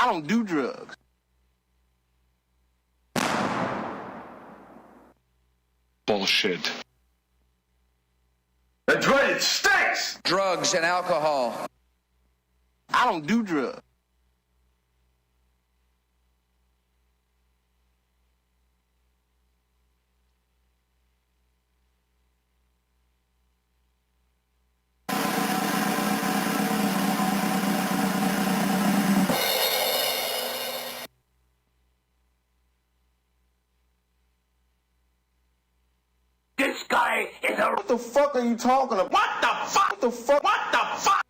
I don't do drugs. Bullshit. That's right, it stinks! Drugs and alcohol. I don't do drugs. This guy is a... What the fuck are you talking about? What the fuck? What the fuck? What the fuck?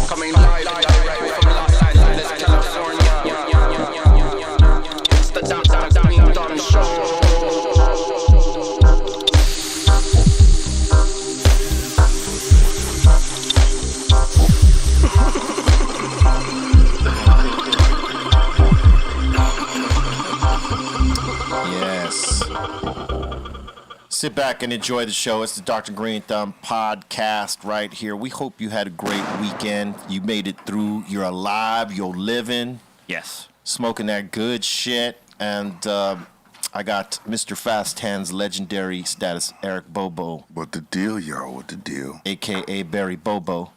Coming live from Los Angeles, California. It's the Greenthumb Show. Yes. Sit back and enjoy the show. It's the Dr. Greenthumb podcast right here. We hope you had a great weekend. You made it through. You're alive. You're living. Yes. Smoking that good shit. And I got Mr. Fast Hands legendary status, Eric Bobo. What the deal, y'all? What the deal? A.K.A. Barry Bobo.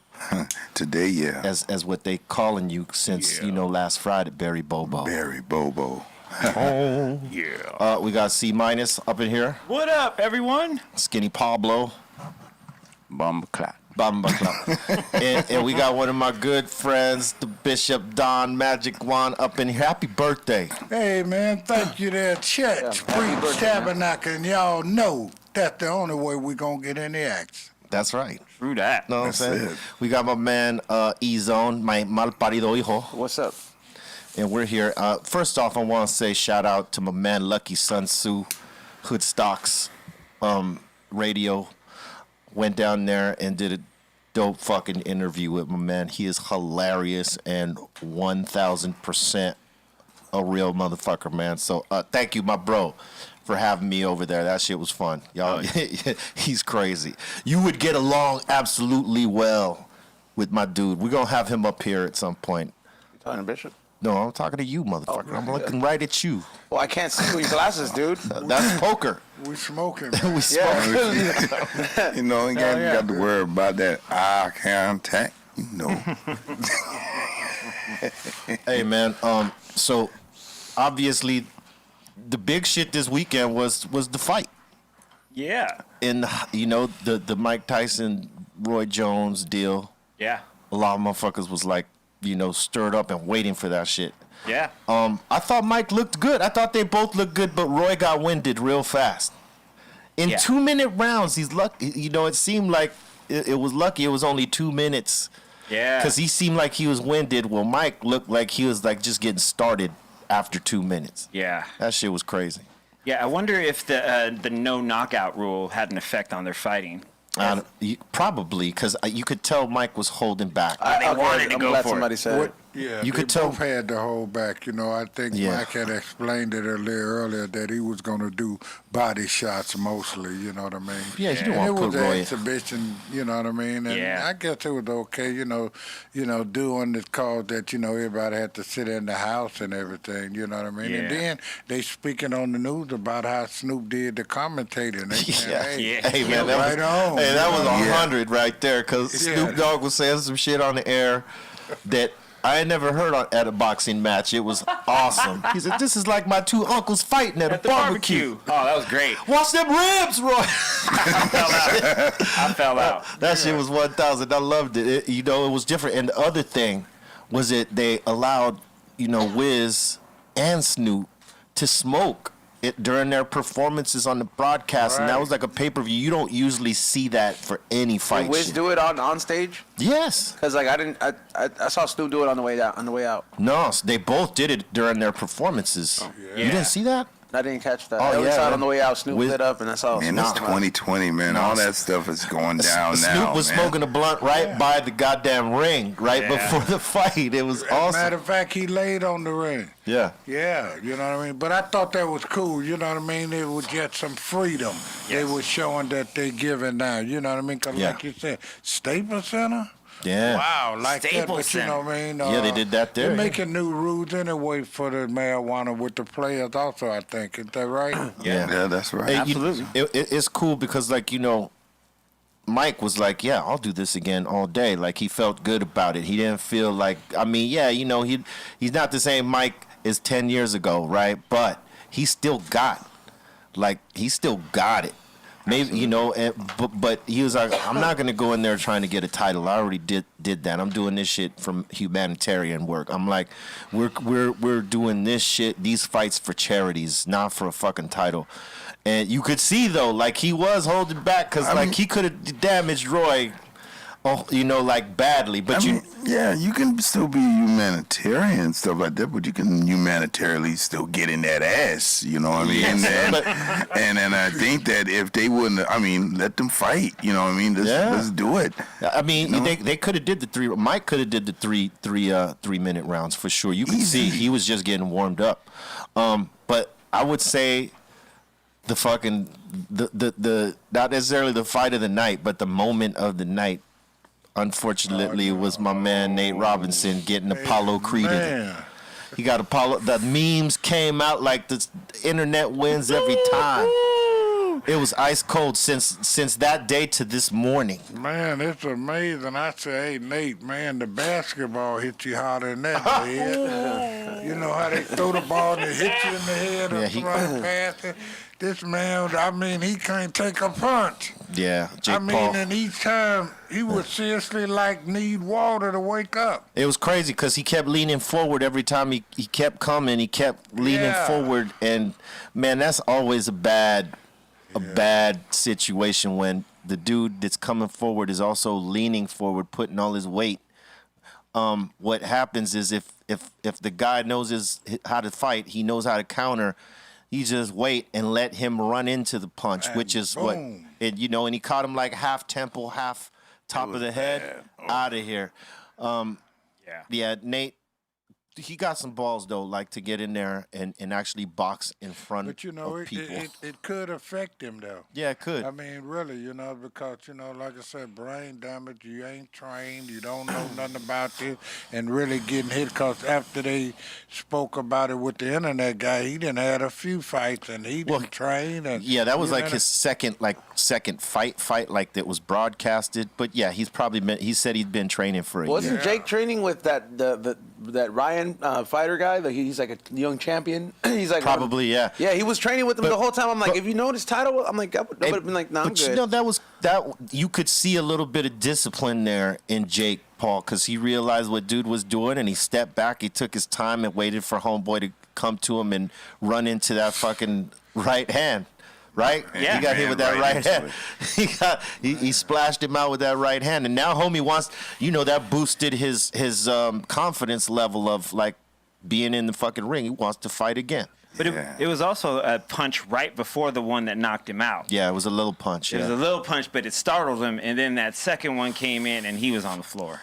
Today, yeah. As what they calling you since, last Friday, Barry Bobo. Barry Bobo. Oh. Yeah. We got C- up in here. What up, everyone? Skinny Pablo. Bomba clap. and we got one of my good friends, the Bishop Don Magic Juan up in here. Happy birthday. Hey, man, thank you there, Church, Preach, Tabernacle, and y'all know that's the only way we're going to get any action. That's right. True that. Know what I'm That's saying? it. We got my man, E-Zone, my mal parido hijo. What's up? And we're here. First off, I want to say shout out to my man, Lucky Sun Tzu, Hood Stocks Radio. Went down there and did a dope fucking interview with my man. He is hilarious and 1,000% a real motherfucker, man. So thank you, my bro, for having me over there. That shit was fun. Y'all, he's crazy. You would get along absolutely well with my dude. We're going to have him up here at some point. You talking to Bishop? No, I'm talking to you, motherfucker. I'm looking right at you. Well, I can't see with your glasses, dude. That's poker. We smoking, We man. smoke. You know, ain't got to worry about that eye contact. You know. Hey, man. So obviously, the big shit this weekend was the fight. Yeah. And the Mike Tyson, Roy Jones deal. Yeah. A lot of motherfuckers was like, stirred up and waiting for that shit. Yeah. I thought Mike looked good. I thought they both looked good, but Roy got winded real fast. In 2-minute rounds, he's lucky. It seemed like it was lucky. It was only 2 minutes. Yeah. Because he seemed like he was winded. Well, Mike looked like he was like just getting started after 2 minutes. Yeah. That shit was crazy. Yeah. I wonder if the no knockout rule had an effect on their fighting. Probably because you could tell Mike was holding back. They wanted to I'm go glad for somebody it. said it. Yeah, You they could tell- both had to hold back. I think Yeah. Mike had explained it a little earlier that he was going to do body shots mostly. You know what I mean? Yeah, he didn't And want it to was put an Roy. exhibition. You know what I mean? And Yeah. I guess it was okay. Doing the cause that everybody had to sit in the house and everything. You know what I mean? And Yeah. then they speaking on the news about how Snoop did the commentating. They saying, Yeah. hey, Yeah. Hey man, right on. Hey, that was Yeah. 100 right there. Because Yeah. Snoop Dogg was saying some shit on the air that I had never heard at a boxing match. It was awesome. He said, "This is like my two uncles fighting at a At the barbecue. barbecue. Oh, that was great. Watch them ribs, Roy." I fell out. That shit was 1,000. I loved it. It was different. And the other thing was that they allowed, Wiz and Snoop to smoke it during their performances on the broadcast, and that Right. was like a pay-per-view. You don't usually see that for any fight. Did Wiz shit. do it on stage? Yes. Because I saw Snoop do it on the way out. No, they both did it during their performances. You didn't see that? I didn't catch that. Oh, I only yeah, saw it man. on the way out. Snoop Wiz- lit up, and that's all. Man, it's Snoop. 2020, man. All that stuff is going down now. Snoop was man. smoking a blunt right by the goddamn ring right Yeah. before the fight. It was Matter awesome. of fact, he laid on the ring. Yeah. Yeah, you know what I mean? But I thought that was cool, you know what I mean? It was just some freedom they were showing that they giving now, you know what I mean? Because Yeah. like you said, Staples Center? Yeah. Wow, like Staples that, but you know what I mean? Yeah, they did that there, They're yeah. making new rules anyway for the marijuana with the players also, I think. Is that right? Yeah, that's right. Hey, Absolutely. It's cool because, Mike was like, yeah, I'll do this again all day. Like, he felt good about it. He didn't feel like, he's not the same Mike as 10 years ago, right? But he still got it. Maybe, but he was like, I'm not going to go in there trying to get a title. I already did that. I'm doing this shit from humanitarian work. I'm like, we're doing this shit, these fights for charities, not for a fucking title. And you could see, though, like, he was holding back because, he could have damaged Roy, badly. But you can still be humanitarian and stuff like that, but you can humanitarily still get in that ass, you know what I mean? And I think that if they wouldn't, let them fight, you know what I mean? Let's do it. They could have did the three. Mike could have did the three minute rounds for sure. You could see he was just getting warmed up. But I would say the fucking the not necessarily the fight of the night, but the moment of the night, unfortunately, was my man Nate Robinson getting Apollo Creed. Man. He got Apollo. The memes came out like the internet wins every time. It was ice cold since that day to this morning. Man, it's amazing. I say, hey, Nate, man, the basketball hit you harder than that, head. You know how they throw the ball and it hit you in the head or somebody pass it? This man, he can't take a punch. Yeah, Jake Paul. And each time he would seriously need water to wake up. It was crazy because he kept leaning forward every time he kept coming. He kept leaning forward, and man, that's always a bad situation when the dude that's coming forward is also leaning forward, putting all his weight. What happens is if the guy knows how to fight, he knows how to counter. You just wait and let him run into the punch, And which is boom. and he caught him like half temple, half top of the head, out of here. Yeah, Nate, he got some balls though, like to get in there and actually box in front But, of people. it could affect him, though. Yeah, it could. I mean, really, because, like I said, brain damage, you ain't trained, you don't know nothing about this, and really getting hit, because after they spoke about it with the internet guy, he done had a few fights, and he didn't train. And, Yeah, that was like his second fight like that was broadcasted. But yeah, he said he'd been training for a year. Wasn't Jake training with that Ryan fighter guy? He's like a young champion. He's like Probably, yeah. Yeah, he was training with him the whole time. I'm like, if you know this title, I'm like, that would have been like, nah, I'm But good. that you could see a little bit of discipline there in Jake Paul because he realized what dude was doing and he stepped back. He took his time and waited for homeboy to come to him and run into that fucking right hand. Right? Yeah. He got hit with that right hand. He splashed him out with that right hand. And now homie wants, that boosted his confidence level of like being in the fucking ring. He wants to fight again. But it was also a punch right before the one that knocked him out. Yeah, it was a little punch. It was a little punch, but it startled him, and then that second one came in, and he was on the floor.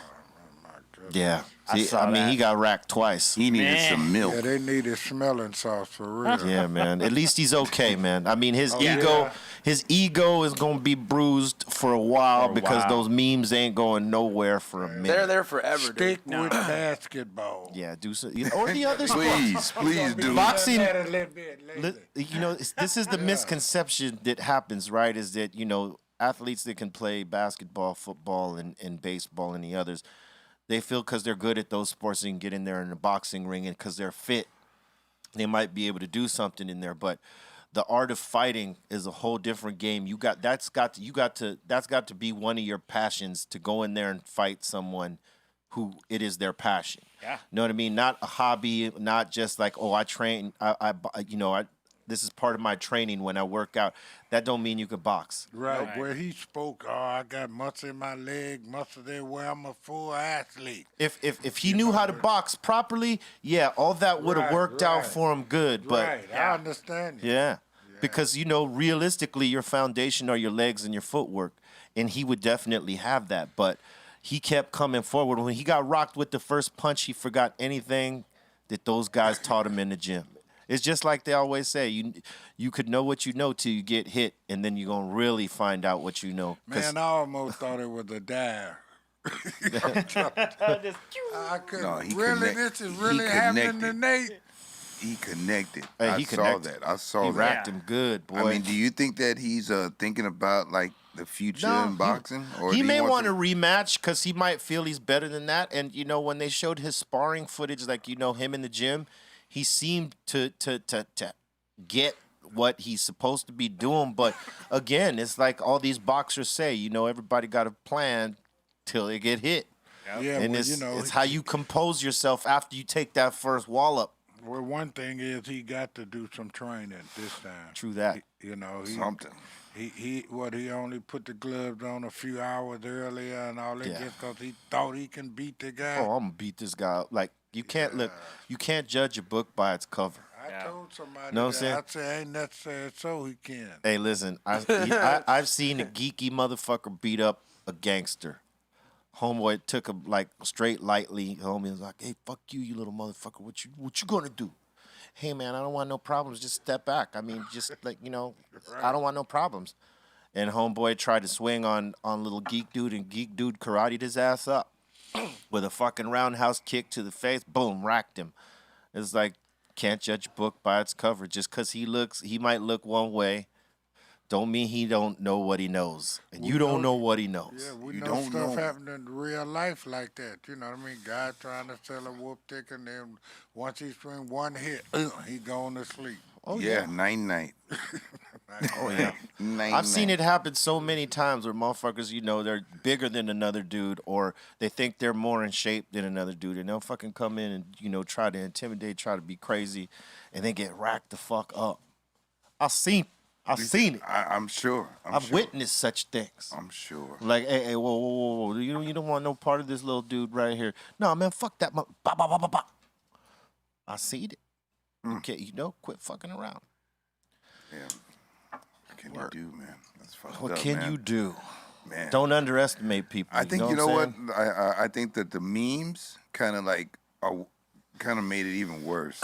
Yeah. I saw mean, that. he got racked twice. He needed some milk. Yeah, they needed smelling sauce for real. Yeah, man. At least he's okay, man. I mean, his yeah. his ego is gonna be bruised for a while because those memes ain't going nowhere for a minute. They're there forever, dude. Stick with basketball. Yeah, do so. Or the other Please do. Boxing. A little bit later. You know, this is the misconception that happens, right? Is that, you know, athletes that can play basketball, football, and baseball and the others, they feel because they're good at those sports, they can get in there in the boxing ring, and because they're fit, they might be able to do something in there. But the art of fighting is a whole different game. That's got to be one of your passions, to go in there and fight someone who it is their passion. Yeah. You know what I mean? Not a hobby, not just like, oh, I train, this is part of my training when I work out. That don't mean you could box. Right, where he spoke, I got muscle in my leg, muscle there, where I'm a full athlete. If he knew how to box properly, yeah, all that would have worked out for him good. But Right, I understand you. yeah, because, you know, realistically, your foundation are your legs and your footwork, and he would definitely have that. But he kept coming forward. When he got rocked with the first punch, he forgot anything that those guys taught him in the gym. It's just like they always say, you could know what you know till you get hit, and then you're going to really find out what you know. Man, I almost thought it was a dive. I couldn't. No, he really, connect- this is he really happening connected. to Nate? He connected. Hey, I he saw connected. that. I saw He that. racked him good, boy. I mean, do you think that he's thinking about like the future in boxing? Or he do may want want to rematch because he might feel he's better than that. And, you know, when they showed his sparring footage, like, you know, him in the gym, he seemed to get what he's supposed to be doing. But again, it's like all these boxers say, you know, everybody got a plan till they get hit. Yeah, And well, it's, you know, it's how you compose yourself after you take that first wallop. well, one thing is he got to do some training this time. True that. You know, something? He only put the gloves on a few hours earlier and all that Yeah. just because he thought he can beat the guy. Oh, I'm gonna beat this guy up. Like, you can't you can't judge a book by its cover. I told somebody Know what I'm that. saying? I said, ain't necessary so he can. Hey, listen, I've seen a geeky motherfucker beat up a gangster. Homeboy took him like straight lightly. Homie was like, "Hey, fuck you, you little motherfucker. What you gonna do? Hey, man, I don't want no problems. Just step back. I mean, just like, you know, I don't want no problems." And homeboy tried to swing on little geek dude, and geek dude karate'd his ass up with a fucking roundhouse kick to the face. Boom, racked him. It's like, can't judge a book by its cover. Just because he might look one way, don't mean he don't know what he knows. And you don't know what he knows. Yeah, we You know don't stuff know. happening in real life like that. You know what I mean? Guy trying to sell a whoop ticket, and then once he swing one hit, he going to sleep. Oh, Yeah, night. Oh, yeah. I've seen it happen so many times where motherfuckers, you know, they're bigger than another dude, or they think they're more in shape than another dude, and they'll fucking come in and, you know, try to intimidate, try to be crazy, and they get racked the fuck up. I've seen it. I'm sure. I've sure. witnessed such things. I'm sure. Like, hey, whoa. You don't want no part of this little dude right here. No, man, fuck that. Bah, bah, bah, bah, bah. I seen it. Okay, you know, quit fucking around. Yeah. What can you do, man? That's fucked What up, can man. you do? Man. Don't underestimate people. I think you know what? what? I think that the memes kind of like made it even worse.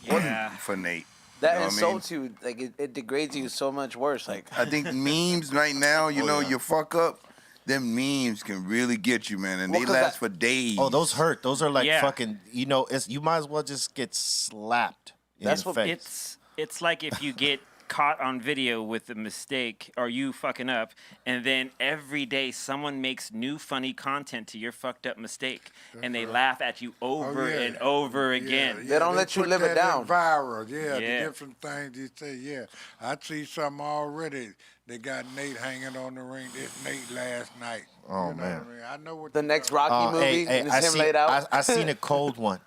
Yeah. For Nate. That You know what I mean? insults you, like it degrades you so much worse. Like I think memes right now, you know, you fuck up, them memes can really get you, man, and Well, they 'cause last for days. Oh, those hurt. Those are like Yeah. fucking. You know, you might as well just get slapped in That's the what face. It's like if you get caught on video with a mistake or you fucking up, and then every day someone makes new funny content to your fucked up mistake, and they laugh at you over yeah. and over again. They don't let you put live it that down. in Viral, yeah, Yeah. the different things you say, yeah. I see something already. They got Nate hanging on the ring. This Nate last night. Oh, you know man. What I mean? I know what the you next know. Rocky movie, and it's him laid out. I seen a cold one.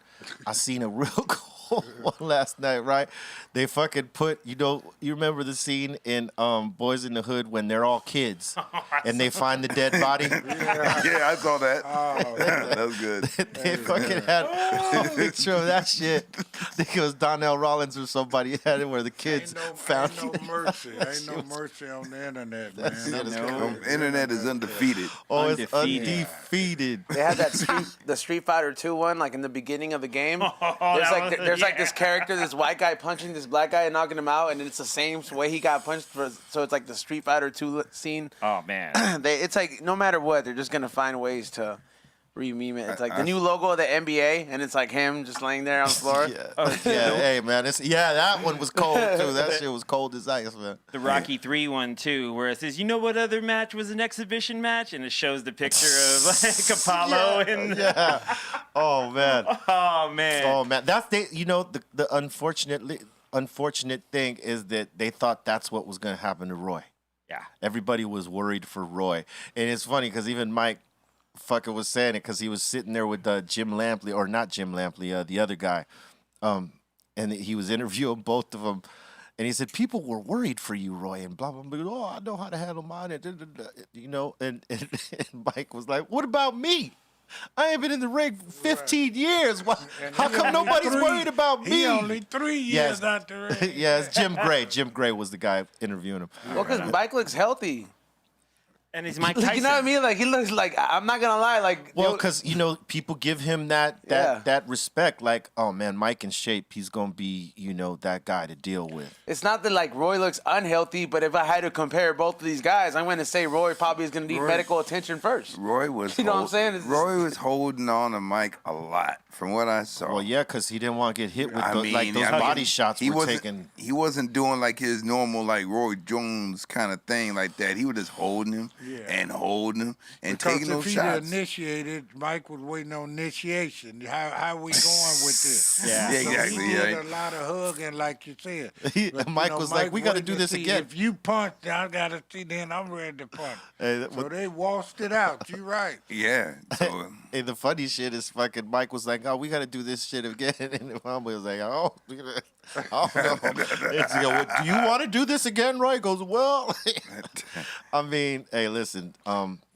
I seen a real cold one last night, right? They fucking put, you remember the scene in Boys in the Hood when they're all kids and they find the dead body? Yeah, I saw that. That was good. They fucking had a picture of that shit. I think it was Donnell Rollins or somebody had it where the kids found Ain't no mercy. Ain't no mercy on the internet, man. The internet is undefeated. Oh, it's undefeated. They had that the Street Fighter 2 one, like in the beginning of the game. There's like this character, this white guy punching this black guy and knocking him out, and it's the same way he got punched. So it's like the Street Fighter 2 scene. Oh man, it's like no matter what, they're just gonna find ways to re-meme it. It's like the new logo of the NBA, and it's like him just laying there on the floor. Hey man, that one was cold too. That shit was cold as ice, man. the Rocky 3 one too, where it says, "You know what other match was an exhibition match?" and it shows the picture of like Apollo and. Oh man. Oh man. Oh man. That's the unfortunate thing is that they thought that's what was gonna happen to Roy. Yeah. Everybody was worried for Roy, and it's funny because even Mike fucking was saying it because he was sitting there with Jim Lampley, or not Jim Lampley, the other guy, and he was interviewing both of them, and he said people were worried for you, Roy, and blah blah blah. Oh, I know how to handle mine, and Mike was like, "What about me? I ain't been in the ring for 15 years. How come nobody's worried about me?" He only 3 years out the ring. Yeah, it's Jim Gray. Jim Gray was the guy interviewing him. Well, because Mike looks healthy. And he's Mike Tyson. You know what I mean? Like he looks like, I'm not gonna lie, like because people give him that respect. Like, oh man, Mike in shape. He's gonna be that guy to deal with. It's not that like Roy looks unhealthy, but if I had to compare both of these guys, I'm gonna say Roy probably is gonna need medical attention first. Roy was. You know what I'm saying? Roy was holding on to Mike a lot, from what I saw. Well, yeah, because he didn't want to get hit with those body shots were taken. He wasn't doing like his normal like Roy Jones kind of thing like that. He was just holding him and holding him and taking those shots. If he initiated, Mike was waiting on initiation. How we going with this? Yeah, exactly. He did a lot of hugging, like you said. Mike was like, "We got to do this again." If you punch, I got to see. Then I'm ready to punch. So they washed it out. You right. Yeah. So, hey, the funny shit is fucking Mike was like, "Oh, we got to do this shit again," and the homie was like, "Oh, no." Do you want to do this again, Roy? He goes, "Well," I mean, hey, listen,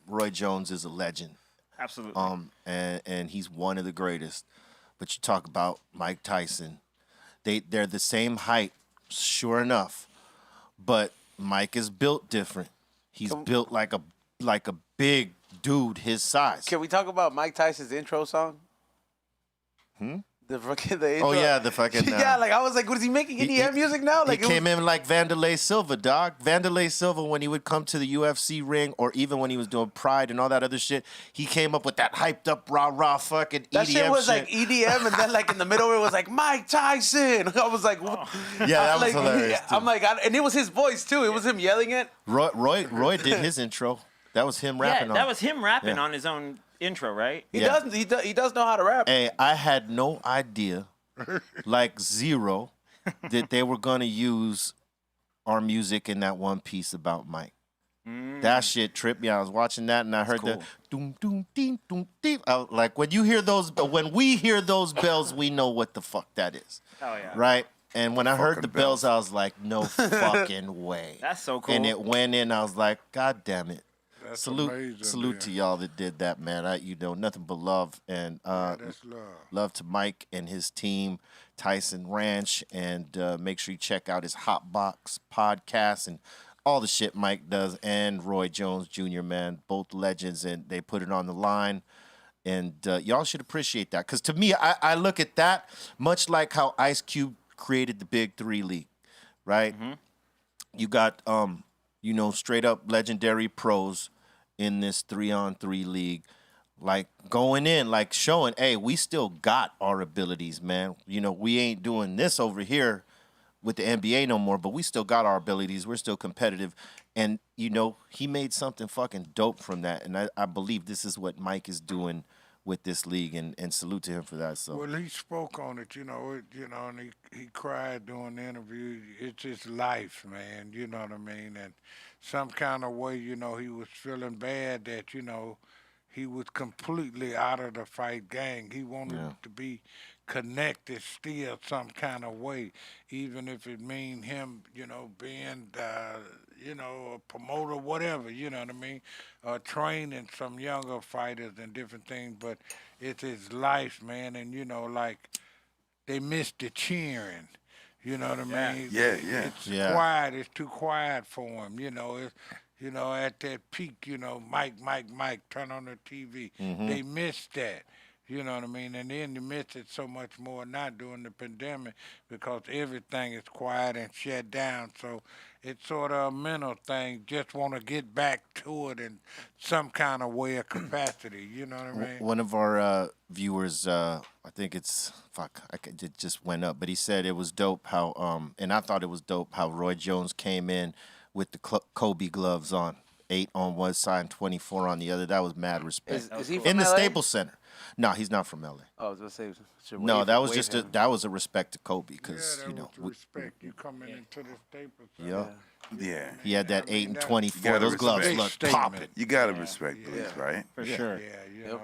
Roy Jones is a legend. Absolutely. And he's one of the greatest. But you talk about Mike Tyson, they're the same height, sure enough, but Mike is built different. He's built like a big dude his size. Can we talk about Mike Tyson's intro song? The intro. Oh yeah, the fucking yeah. Like I was like, what is he making EDM music now? Like he came in like Vanderlei Silva, dog. Vanderlei Silva, when he would come to the UFC ring, or even when he was doing Pride and all that other shit, he came up with that hyped up rah fucking EDM. That shit was like EDM, and then like in the middle it was like Mike Tyson. I was like, what? Yeah, that was hilarious. I'm like, and it was his voice too. It was him yelling it. Roy did his intro. That was him rapping. Yeah, that was him rapping on his own intro, right? He does know how to rap. Hey, I had no idea, like zero, that they were gonna use our music in that one piece about Mike. That shit tripped me. I was watching that and I heard the doom doom ding doom ding. Like when we hear those bells, we know what the fuck that is. Oh yeah. Right? And when I heard the bells, I was like, no fucking way. That's so cool. And it went in. I was like, God damn it. That's salute amazing, to y'all that did that, man. Nothing but love, and that's love to Mike and his team, Tyson Ranch, and make sure you check out his Hotbox podcast and all the shit Mike does, and Roy Jones Jr., man, both legends, and they put it on the line, and y'all should appreciate that, because to me, I look at that much like how Ice Cube created the Big Three League, right? Mm-hmm. You got straight up legendary pros in this 3-on-3 league, like going in, like showing, hey, we still got our abilities, man. We ain't doing this over here with the NBA no more, but we still got our abilities. We're still competitive. And, he made something fucking dope from that. And I believe this is what Mike is doing with this league, and salute to him for that. So. Well, he spoke on it, and he cried during the interview. It's his life, man, you know what I mean? And some kind of way, he was feeling bad that, he was completely out of the fight gang. He wanted to be connected still some kind of way, even if it mean him, being, a promoter, whatever, you know what I mean, training some younger fighters and different things. But it's his life, man, and like they miss the cheering. You know what I mean? Yeah. It's Yeah. quiet. It's too quiet for him. It's, at that peak, Mike, turn on the TV. They miss that. You know what I mean? And then they miss it so much more not during the pandemic because everything is quiet and shut down. So it's sort of a mental thing. Just want to get back to it in some kind of way or capacity. You know what I mean? One of our viewers, I think it just went up, but he said it was dope how, and I thought it was dope how Roy Jones came in with the Kobe gloves on, 8 on one side and 24 on the other. That was mad respect. Is he in from the LA? Staples Center. No, he's not from LA. Oh, I was gonna say. No, that was just that was a respect to Kobe Yeah, because that was the respect. You coming into the Staples Center. Yeah. he had that 8 and that- 24. gotta Those gloves respect. look Statement. popping. You gotta respect those, right? For sure. Yeah,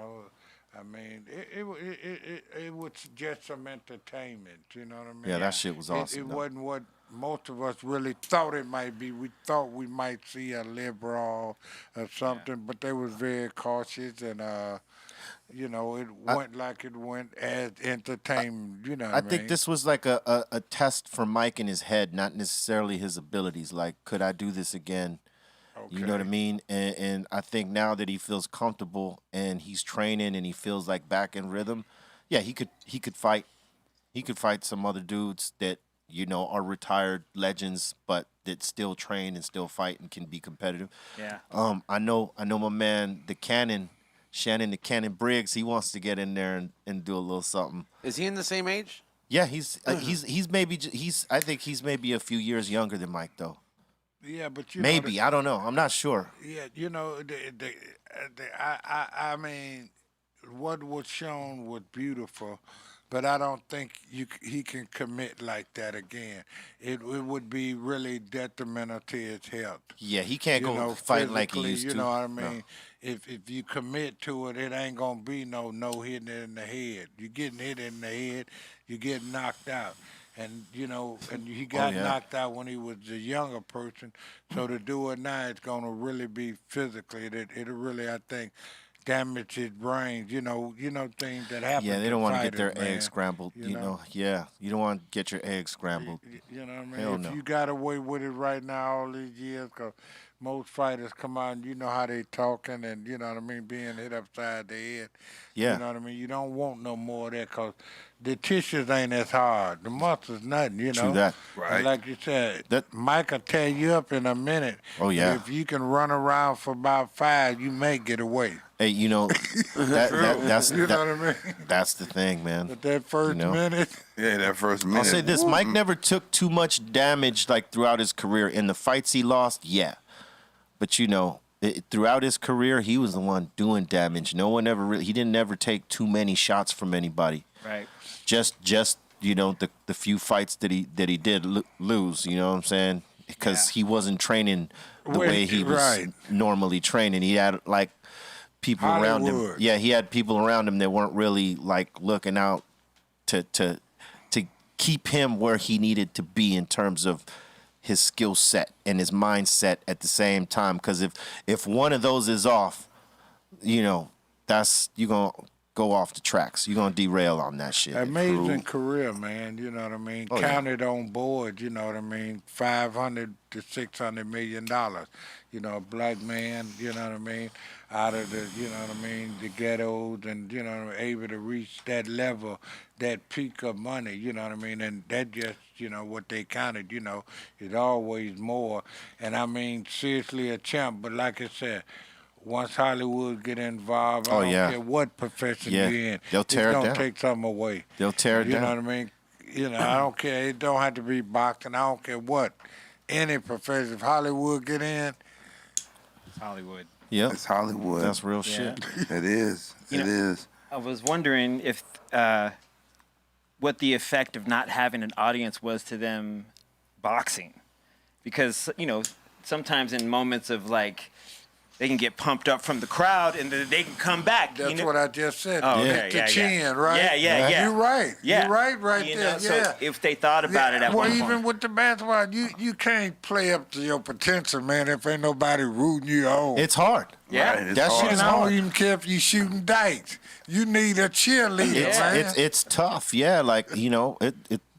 I mean, it was just some entertainment. You know what I mean? Yeah, that shit was awesome. It though. wasn't what most of us really thought it might be. We thought we might see a liberal or something, but they was very cautious and it went like it went as entertainment. You know what I I mean? think this was like a test for Mike in his head, not necessarily his abilities. Like, could I do this again? You know what I mean? And I think now that he feels comfortable and he's training and he feels like back in rhythm, yeah, he could fight. He could fight some other dudes that are retired legends, but that still train and still fight and can be competitive. Yeah. I know my man, Shannon the Cannon Briggs. He wants to get in there and do a little something. Is he in the same age? Yeah, he's I think he's maybe a few years younger than Mike though. Yeah, but Maybe I don't know. I'm not sure. Yeah, I mean, what was shown was beautiful, but I don't think he can commit like that again. It would be really detrimental to his health. Yeah, he can't You go know, fight like he physically, used to. You know what I No. mean? If you commit to it, it ain't gonna be no hitting it in the head. You getting hit in the head, you get knocked out. And and he got yeah. knocked out when he was a younger person. So to do it now, it's gonna really be physically. It'll really, I think, damage his brain. Things that happen. Yeah, they to don't want to get fighters, their man. eggs scrambled. Yeah, you don't want to get your eggs scrambled. You know what I mean? Hell If no. you got away with it right now all these years, 'cause most fighters come out and you know how they talking and, you know what I mean, being hit upside the head. Yeah. You know what I mean? You don't want no more of that 'cause the tissues ain't as hard. The muscles nothing, you know? True that. Right. And like you said, That- Mike will tear you up in a minute. Oh, yeah. And if you can run around for about 5, you may get away. Hey, that's You know what I mean? that's the thing, man. But that first know? minute, Yeah, that first minute. I'll say this: Woo. Mike never took too much damage like throughout his career. In the fights he lost, yeah, but throughout his career, he was the one doing damage. No one he didn't ever take too many shots from anybody. Right. Just the few fights that he did lose. You know what I'm saying? Because he wasn't training the way he was Right. normally training. He had like people around him. Hollywood. Yeah, he had people around him that weren't really like looking out to keep him where he needed to be in terms of his skill set and his mindset at the same time. Because if one of those is off, that's you're gonna go off the tracks. You're gonna derail on that shit. amazing career, man. You know what I mean? Oh, yeah. Counted on board, you know what I mean? $500 to $600 million. A black man, you know what I mean? Out of the, you know what I mean, the ghettos and, able to reach that level, that peak of money, you know what I mean? And that just, what they counted, is always more. And I mean, seriously a champ, but like I said, once Hollywood get involved, I don't care what profession Yeah. you're in, They'll tear it it's down. gonna take something away. They'll tear it You down. know what I mean? I don't care. It don't have to be boxing. I don't care what. Any profession. If Hollywood get in, It's Hollywood. Yep, It's Hollywood. that's real Yeah. shit. It is. You It know- is. I was wondering if what the effect of not having an audience was to them boxing, because sometimes in moments of like they can get pumped up from the crowd, and then they can come back. That's what I just said. Oh, okay. Hit the chin, right? Yeah. You're right. Yeah. You're right You there. know, so yeah. if they thought about it at well, one even point. with the basketball, you can't play up to your potential, man. If ain't nobody rooting you on. It's hard. Yeah. Right, it's That hard. shit is And I hard. don't even care if you shooting dikes. You need a cheerleader, man. It's tough. Yeah, like, you know,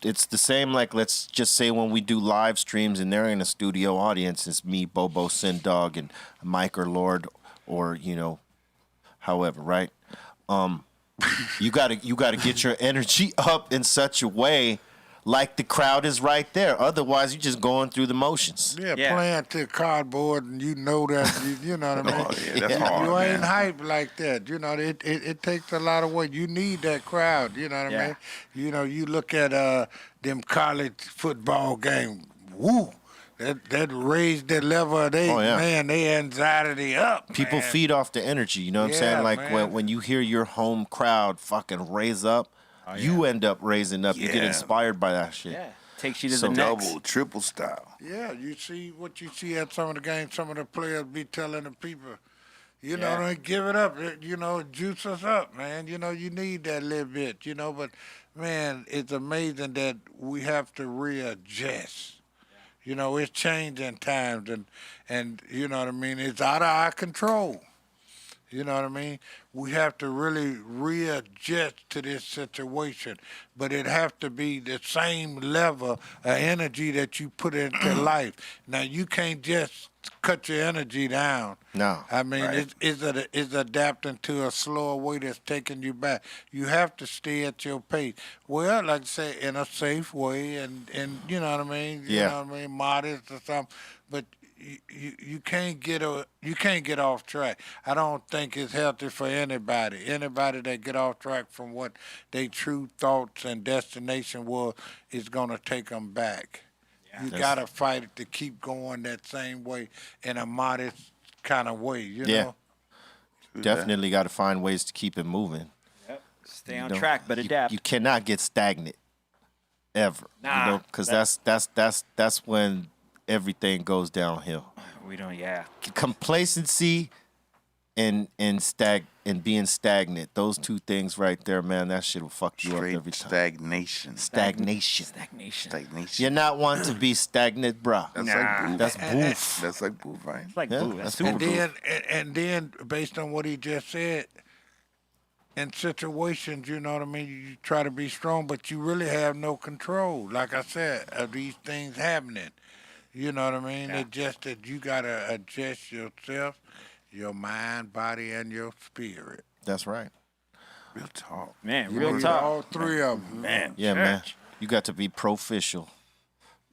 it's the same, like, let's just say when we do live streams and they're in a studio audience, it's me, Bobo, Sin Dog, and Mike or Lord, or, you know, however, right? You gotta get your energy up in such a way like the crowd is right there. Otherwise, you're just going through the motions. Yeah, Yeah. playing to cardboard, and you know that, you know what I mean? Oh, yeah, that's hard, You ain't man. hyped like that. You know, it takes a lot of work. You need that crowd, you know what I mean? You know, you look at them college football games, woo, that raised the level of they, Oh, yeah. man, they anxiety up, People man. feed off the energy, you know what I'm Yeah, saying? Like man. when you hear your home crowd fucking raise up, you end up raising up. You get Yeah. inspired by that shit. Yeah. Takes you to So the next. Double, triple style. Yeah, you see what you see at some of the games, some of the players be telling the people, you know, Yeah. don't give it up. You know, juice us up, man. You know, you need that little bit, you know, but, man, it's amazing that we have to readjust. You know, it's changing times, and you know what I mean? It's out of our control. You know what I mean? We have to really readjust to this situation, but it have to be the same level of energy that you put into life. Now, you can't just cut your energy down. No. I mean, it's adapting to a slower way that's taking you back. You have to stay at your pace. Well, like I say, in a safe way, and you know what I mean? You Yeah. know what I mean? Modest or something. But you can't get off track. I don't think it's healthy for anybody. Anybody that get off track from what their true thoughts and destination was is gonna take them back. You gotta fight it to keep going that same way in a modest kind of way. You Yeah. know. Definitely got to find ways to keep it moving. Stay on You know, track, but adapt. You cannot get stagnant ever. Nah, you know, because that's when everything goes downhill. We don't. Yeah. Complacency and being stagnant. Those two things right there, man. That shit will fuck you up Straight every time. stagnation. Stagnation. Stagnation. You're not one to be stagnant, bruh. That's like booth. That's boof. That's like booth, right? It's like Yeah, boo. That's that's super And boo. then based on what he just said, in situations, you know what I mean, you try to be strong, but you really have no control, like I said, of these things happening. You know what I mean? It's just that you got to adjust yourself, your mind, body, and your spirit. That's right. Real talk. Man, You real need talk. all three of them. Man. Yeah, man. You got to be proficial.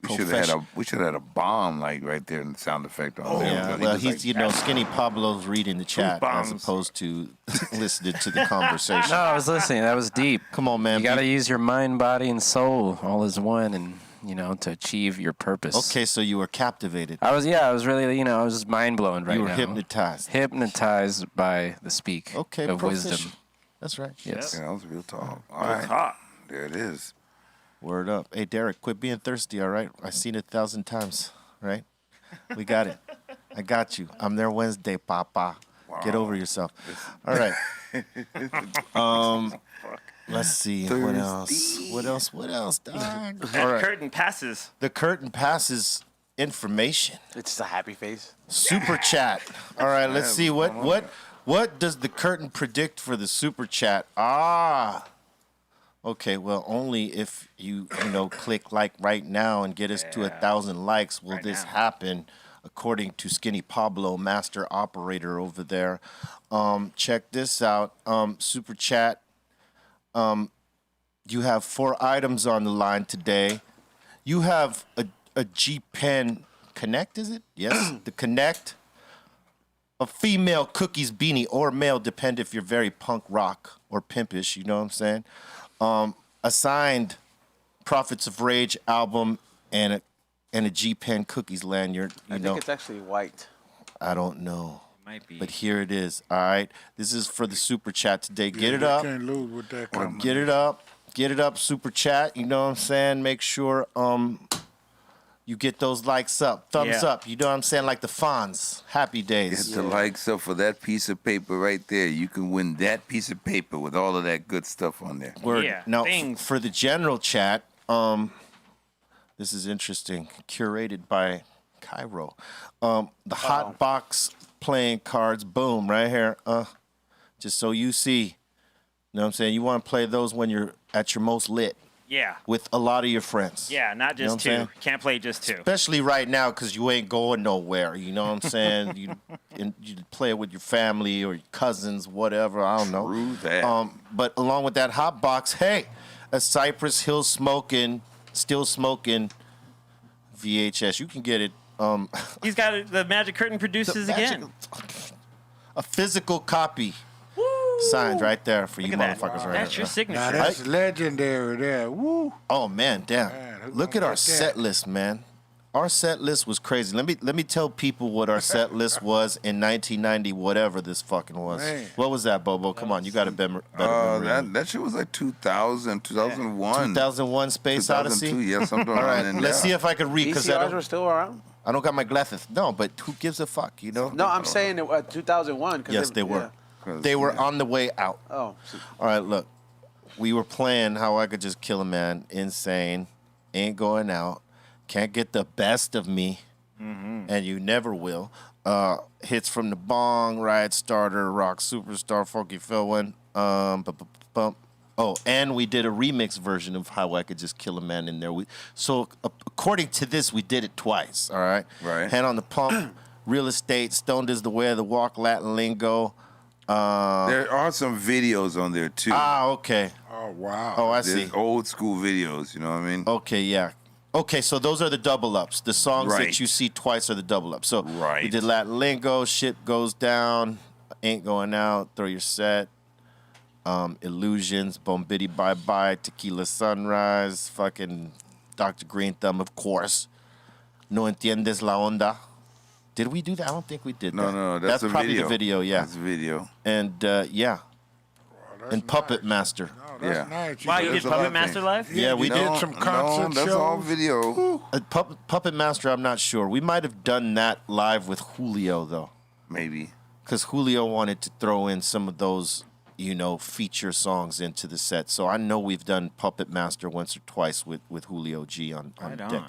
We should have had a bomb like right there in the sound effect on there. Yeah, because he well, was he's, like, you know, Skinny Pablo's reading the chat as bombs. opposed to listening to the conversation. No, I was listening. That was deep. Come on, man. You got to use your mind, body, and soul all as one, and to achieve your purpose. Okay, so you were captivated. I was really, I was just mind blown right now. You were hypnotized. Hypnotized by the speak Okay, of proficient. wisdom. That's right. Yes. Yeah, that was real talk. All Real right. talk. There it is. Word up. Hey, Derek, quit being thirsty, all right? I've seen it 1,000 times, right? We got it. I got you. I'm there Wednesday, Papa. Get over yourself. All right. Let's see. What else? What else? Dog? All right. Curtain passes. The curtain passes information. It's just a happy face. Super chat. All right, let's see what does the curtain predict for the super chat? Okay, well, only if you click like right now and get us to 1,000 likes will this happen, according to Skinny Pablo, master operator over there. Check this out. Super chat. You have 4 items on the line today. You have a G Pen Connect, is it? Yes, the Connect. A female cookies beanie or male, depend if you're very punk rock or pimpish, you know what I'm saying? A signed Prophets of Rage album and a G Pen cookies lanyard. I think it's actually white. I don't know. Might be. But here it is. All right. This is for the super chat today. Get it up. Can't lose with that comment. Get it up. Get it up, super chat. You know what I'm saying? Make sure You get those likes up, thumbs up. You know what I'm saying? Like the Fonz. Happy days. Get the likes up for that piece of paper right there. You can win that piece of paper with all of that good stuff on there. Word. Yeah, Now, things. for the general chat, this is interesting. Curated by Cairo. The hot box playing cards, boom, right here. Just so you see. You know what I'm saying? You want to play those when you're at your most lit Yeah. with a lot of your friends. Yeah, not You know just what I'm two. saying? Can't play just two. Especially right now because you ain't going nowhere. You know what I'm saying? you play it with your family or your cousins, whatever. I don't know. True that. But along with that hot box, hey, a Cypress Hill still smoking VHS. You can get it. He's got it, the Magic Curtain produces again. A physical copy. Signed right there for you Look at that. motherfuckers right That's here. your signature. Now that's legendary there. Woo. Oh man, damn! Man, who Look gonna at our get set that? list, man. Our set list was crazy. Let me tell people what our set list was in 1990, whatever this fucking was. Man. What was that, Bobo? Come on, you got a better memory. That shit was like 2000, 2001. 2001 Space 2002, Odyssey. yeah, something All right, around in let's there. see if I can read because VCRs were still around? I don't got my glasses. No, but who gives a fuck? You know? No, I'm saying 2001. Yes, they were. Cause, They were yeah. on the way out. Oh, so- All right, look. We were playing How I Could Just Kill a Man. Insane. Ain't going out. Can't get the best of me. And you never will. Hits from the Bong, Riot Starter, Rock Superstar, Funky Phil one. Oh, and we did a remix version of How I Could Just Kill a Man in there. So according to this, we did it twice. All right. Right. Hand on the Pump, Real Estate, Stoned is the Way of the Walk, Latin Lingo. There are some videos on there too. Okay. Oh wow. Oh, I see. There's old school videos, you know what I mean? Okay, yeah. Okay, so those are the double ups. The songs Right. that you see twice are the double ups. So we Right. did Latin Lingo, Shit Goes Down, Ain't Going Out, Throw Your Set, Illusions, Bombitty Bye Bye, Tequila Sunrise, fucking Dr. Greenthumb, of course. No Entiendes La Onda. Did we do that? I don't think we did that. No, that's a probably video. the video, yeah. That's a video. And yeah, That's and Puppet nice. Master. Oh, that's Yeah. nice. Wow, you There's did a lot Puppet of Master things. Live? Yeah, we you did. some concert that's all shows. video. Puppet Master, I'm not sure. We might have done that live with Julio, though. Maybe. Because Julio wanted to throw in some of those, feature songs into the set. So I know we've done Puppet Master once or twice with Julio G on Right deck. on. All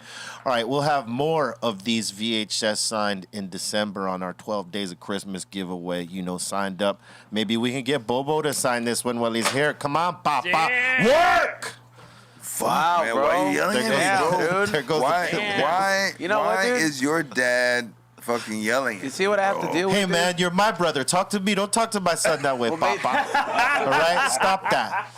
right, we'll have more of these VHS signed in December on our 12 Days of Christmas giveaway. Signed up. Maybe we can get Bobo to sign this one while he's here. Come on, Papa. Yeah. Work! Wow, Man, bro. why are you yelling There at goes me, the- bro? there goes the- Why? You know what, why dude? is your dad fucking yelling? You see what I have to deal with? Hey, dude? man, you're my brother. Talk to me. Don't talk to my son that way, Papa. All right? Stop that.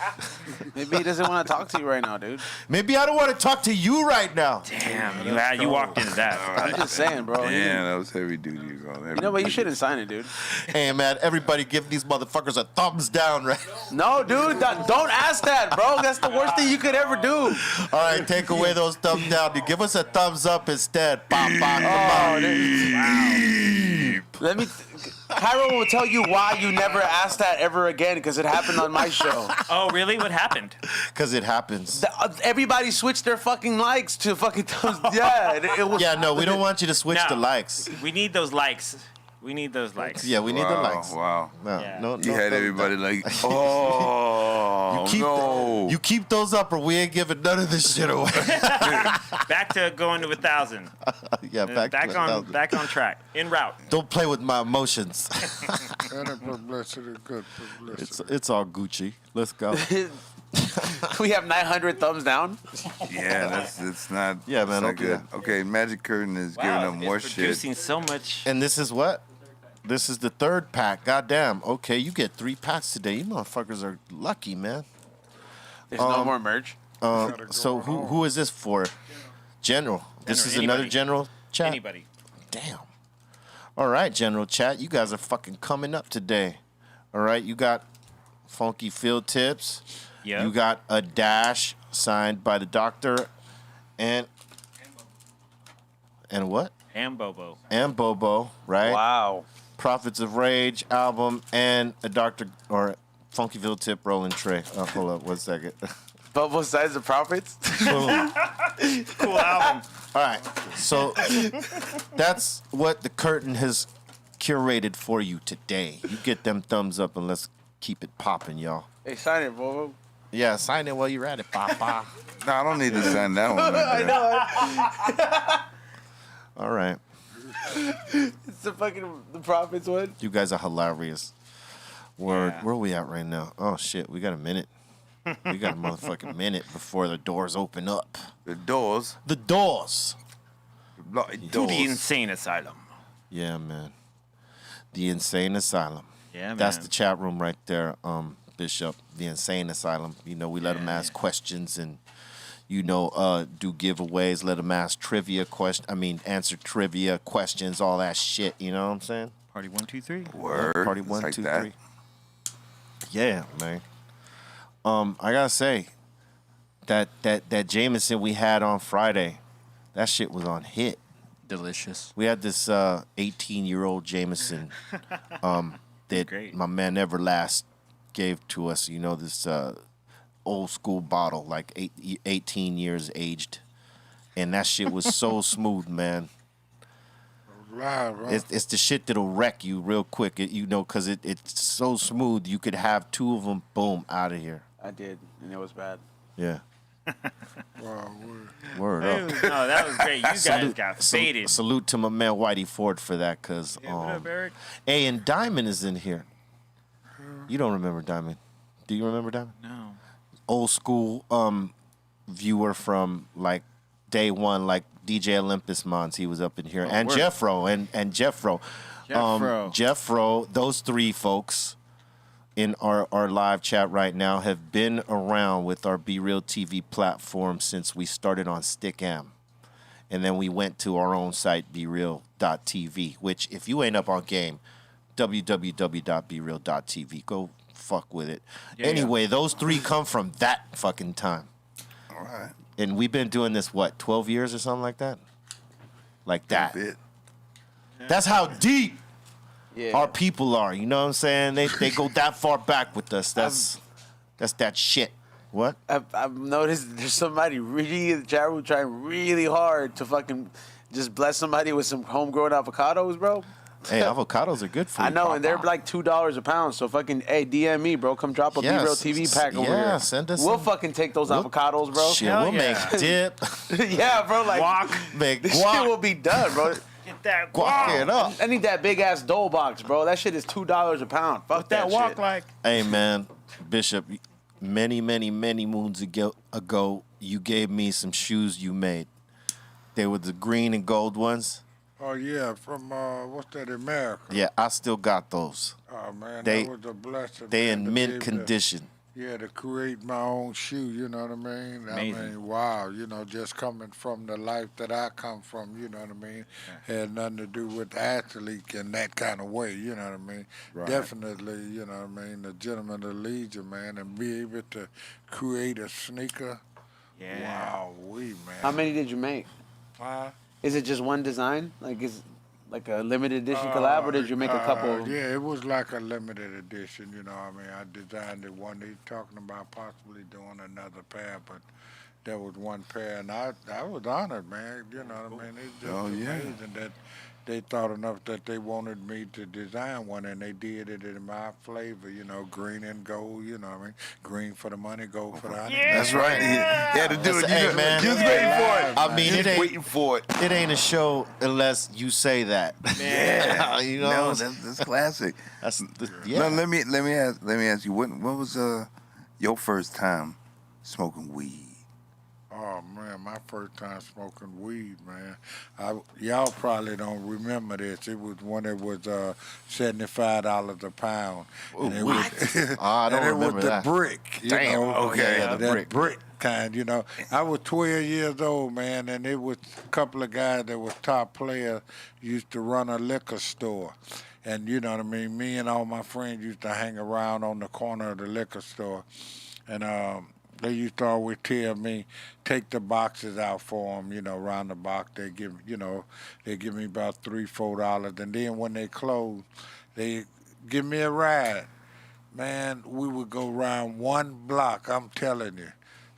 Maybe he doesn't want to talk to you right now, dude. Maybe I don't want to talk to you right now. Damn, you walked into that. I'm just saying, bro. Yeah, that was heavy duty. You know, but you shouldn't sign it, dude. Hey, man, everybody give these motherfuckers a thumbs down, right? No, dude, don't ask that, bro. That's the worst thing you could ever do. All right, take away those thumbs down. Dude. Give us a thumbs up instead. Pop, pop, come on. Let me. Cairo will tell you why you never asked that ever again because it happened on my show. Oh, really? What happened? Because it happens. Everybody switched their fucking likes to fucking thumbs. Yeah, it was. Yeah, no, we don't want you to switch No. to likes. We need those likes. We need those likes. Yeah, we need the likes. Wow. No, Yeah. no, You no had thumbs everybody down. like, oh, no. You keep those up or we ain't giving none of this shit away. Back to going to 1,000. Yeah, back to Back on track. En route. Don't play with my emotions. Better publicity, good publicity. it's all Gucci. Let's go. We have 900 thumbs down. Yeah, it's not. Yeah, man, it's not okay. good. Okay, Magic Curtain is giving them more it's shit. producing so much. And this is what? This is the third pack. Goddamn. Okay, you get 3 packs today. You motherfuckers are lucky, man. There's no more merch. So who is this for? General. This is another Anybody. general chat. Anybody. Damn. All right, general chat. You guys are fucking coming up today. All right, you got funky field tips. Yep. You got a dash signed by the doctor, and what? And Bobo. And Bobo, right? Wow. Prophets of Rage album and a Dr. or Funky Field Tip rolling tray. Hold up 1 second. Both sides of profits. Cool album. All right, so that's what the curtain has curated for you today. You get them thumbs up and let's keep it popping, y'all. Hey, sign it, Bobo. Yeah, sign it while you're at it, Papa. No, I don't need to sign that one. Right All right. It's the profits one. You guys are hilarious. Word. Yeah. Where are we at right now? Oh, shit. We got a minute. We got a motherfucking minute before the doors open up. The doors. The doors. Bloody To doors. the insane asylum. Yeah, man. The Insane Asylum. Yeah, man. That's the chat room right there, Bishop. The Insane Asylum. You know, we let them ask questions and, you know, do giveaways. Let them ask answer trivia questions, all that shit. You know what I'm saying? Party 1, 2, 3. Word. Party It's 1, like 2, that. 3. Yeah, man. I gotta say that Jameson we had on Friday, that shit was on hit. Delicious. We had this 18-year-old Jameson that Great. my man Everlast gave to us. You know, this old school bottle, like 18 years aged, and that shit was so smooth, man. Live, bro. It's the shit that'll wreck you real quick, because it's so smooth. You could have two of them, boom, out of here. I did, and it was bad. Yeah. Wow, Word up. No, that was great. You guys got faded. Salute to my man Whitey Ford for that, cause Yeah, what up, Eric? hey, and Diamond is in here. You don't remember Diamond? Do you remember Diamond? No. Old school viewer from like day one, like DJ Olympus Mons. He was up in here, and word. Jeffro and Jeffro. Jeffro. Jeffro. Those three folks in our live chat right now have been around with our Be Real TV platform since we started on Stickam. And then we went to our own site, BeReal.tv, which if you ain't up on game, www.BeReal.tv. Go fuck with it. Yeah, anyway, those three come from that fucking time. All right. And we've been doing this, 12 years or something like that? Like that. Bit. That's how deep Yeah. our people are. You know what I'm saying? They go that far back with us. That's that shit. What? I've noticed there's somebody really in the chat room trying really hard to fucking just bless somebody with some homegrown avocados, bro. Hey, avocados are good for you. I know, and they're Papa. like $2 a pound. So fucking, hey, DM me, bro. Come drop a Yes. B-Real TV pack over Yeah, here. send us We'll some- fucking take those avocados, bro. Shit, Hell we'll yeah. make dip. Yeah, bro. Like, Guac. Make this shit guac. will be done, bro. Get that Guac guac. it up. I need that big ass dole box, bro. That shit is $2 a pound. Fuck What that that walk shit. like? Hey, man, Bishop, many moons ago, you gave me some shoes you made. They were the green and gold ones. Oh yeah, from what's that, America? Yeah, I still got those. Oh man, They- that was a blessing. They man, to in be mint able to- condition. Yeah, to create my own shoe, you know what I mean? Amazing. I mean, wow, just coming from the life that I come from, you know what I mean? Had nothing to do with athlete in that kind of way, you know what I mean? Right. Definitely, you know what I mean, the gentleman of leisure, man, and be able to create a sneaker. Yeah. Wow, man. How many did you make? Is it just one design? Like, is like a limited edition collab, or did you make a couple of them? Yeah, it was like a limited edition, you know what I mean? I designed it one. They talking about possibly doing another pair, but there was one pair, and I was honored, man. You know what I mean? It's just amazing that they thought enough that they wanted me to design one, and they did it in my flavor, green and gold, you know what I mean? Green for the money, gold for the honey. That's right. He had to do it. Hey, You man. was waiting for it. I mean, You it was ain't- waiting for it. It ain't a show unless you say that. Yeah. You know? No, that's classic. Yeah. No, let me ask you. What was your first time smoking weed? Oh man, my first time smoking weed, man. Y'all probably don't remember this. It was when it was $75 a pound. And it was, I don't and it remember was the that. brick. Damn, okay. Yeah, The that brick kind, I was 12 years old, man, and it was a couple of guys that was top players used to run a liquor store. And you know what I mean? Me and all my friends used to hang around on the corner of the liquor store. And they used to always tell me, take the boxes out for them, around the box. They give me about $3, $4. And then when they close, they give me a ride. Man, we would go around one block, I'm telling you,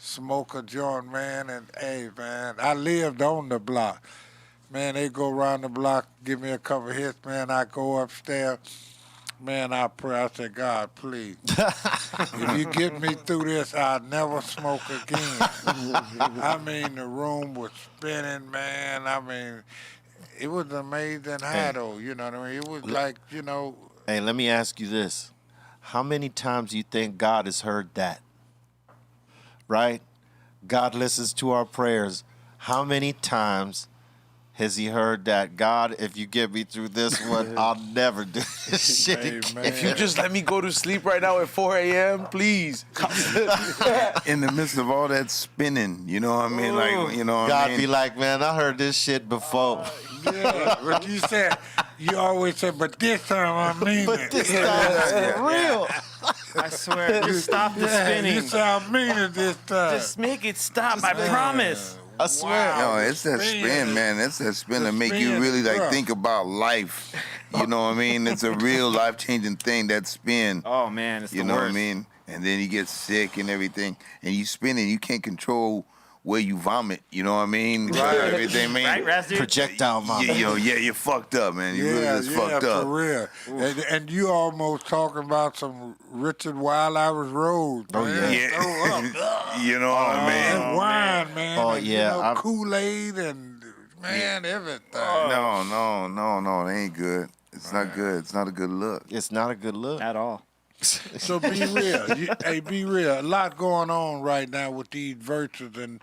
smoke a joint, man, and hey, man, I lived on the block. Man, they go around the block, give me a couple hits, man. I go upstairs. Man, I pray. I say, God, please, if you get me through this, I'll never smoke again. I mean, the room was spinning, man. I mean, it was amazing high, though. You know what I mean? It was like, you know. Hey, let me ask you this. How many times do you think God has heard that? Right? God listens to our prayers. How many times has he heard that? God, if you get me through this one, I'll never do this shit again. If you just let me go to sleep right now at 4 a.m., please. In the midst of all that spinning, you know what I mean? Like, you know what God I mean? be like, man, I heard this shit before. Yeah, but you said, you always said, but this time I mean But it. this time it's for real. I swear, just stop the Yeah, spinning. you said I mean it this time. Just make it stop. I promise. I swear. Yo, it's that spin, man. It's that spin to make you really like think about life. You know what I mean? It's a real life-changing thing, that spin. Oh man, it's You the know worst. what I mean? And then you get sick and everything. And you spin and you can't control where you vomit. You know what I mean? Right. Everything, man. Right, Raz, dude? Projectile vomit. Yeah, you're fucked up, man. You really just fucked up. for real. And you almost talking about some Richard Wild Irish Rose. Oh, man. Yeah. You know what I mean? And wine, man. Oh, and, yeah, You know, I'm- Kool-Aid and, man, everything. No, it ain't good. It's not good. It's not a good look. It's not a good look. At all. So be real. Hey, be real. A lot going on right now with these verses, and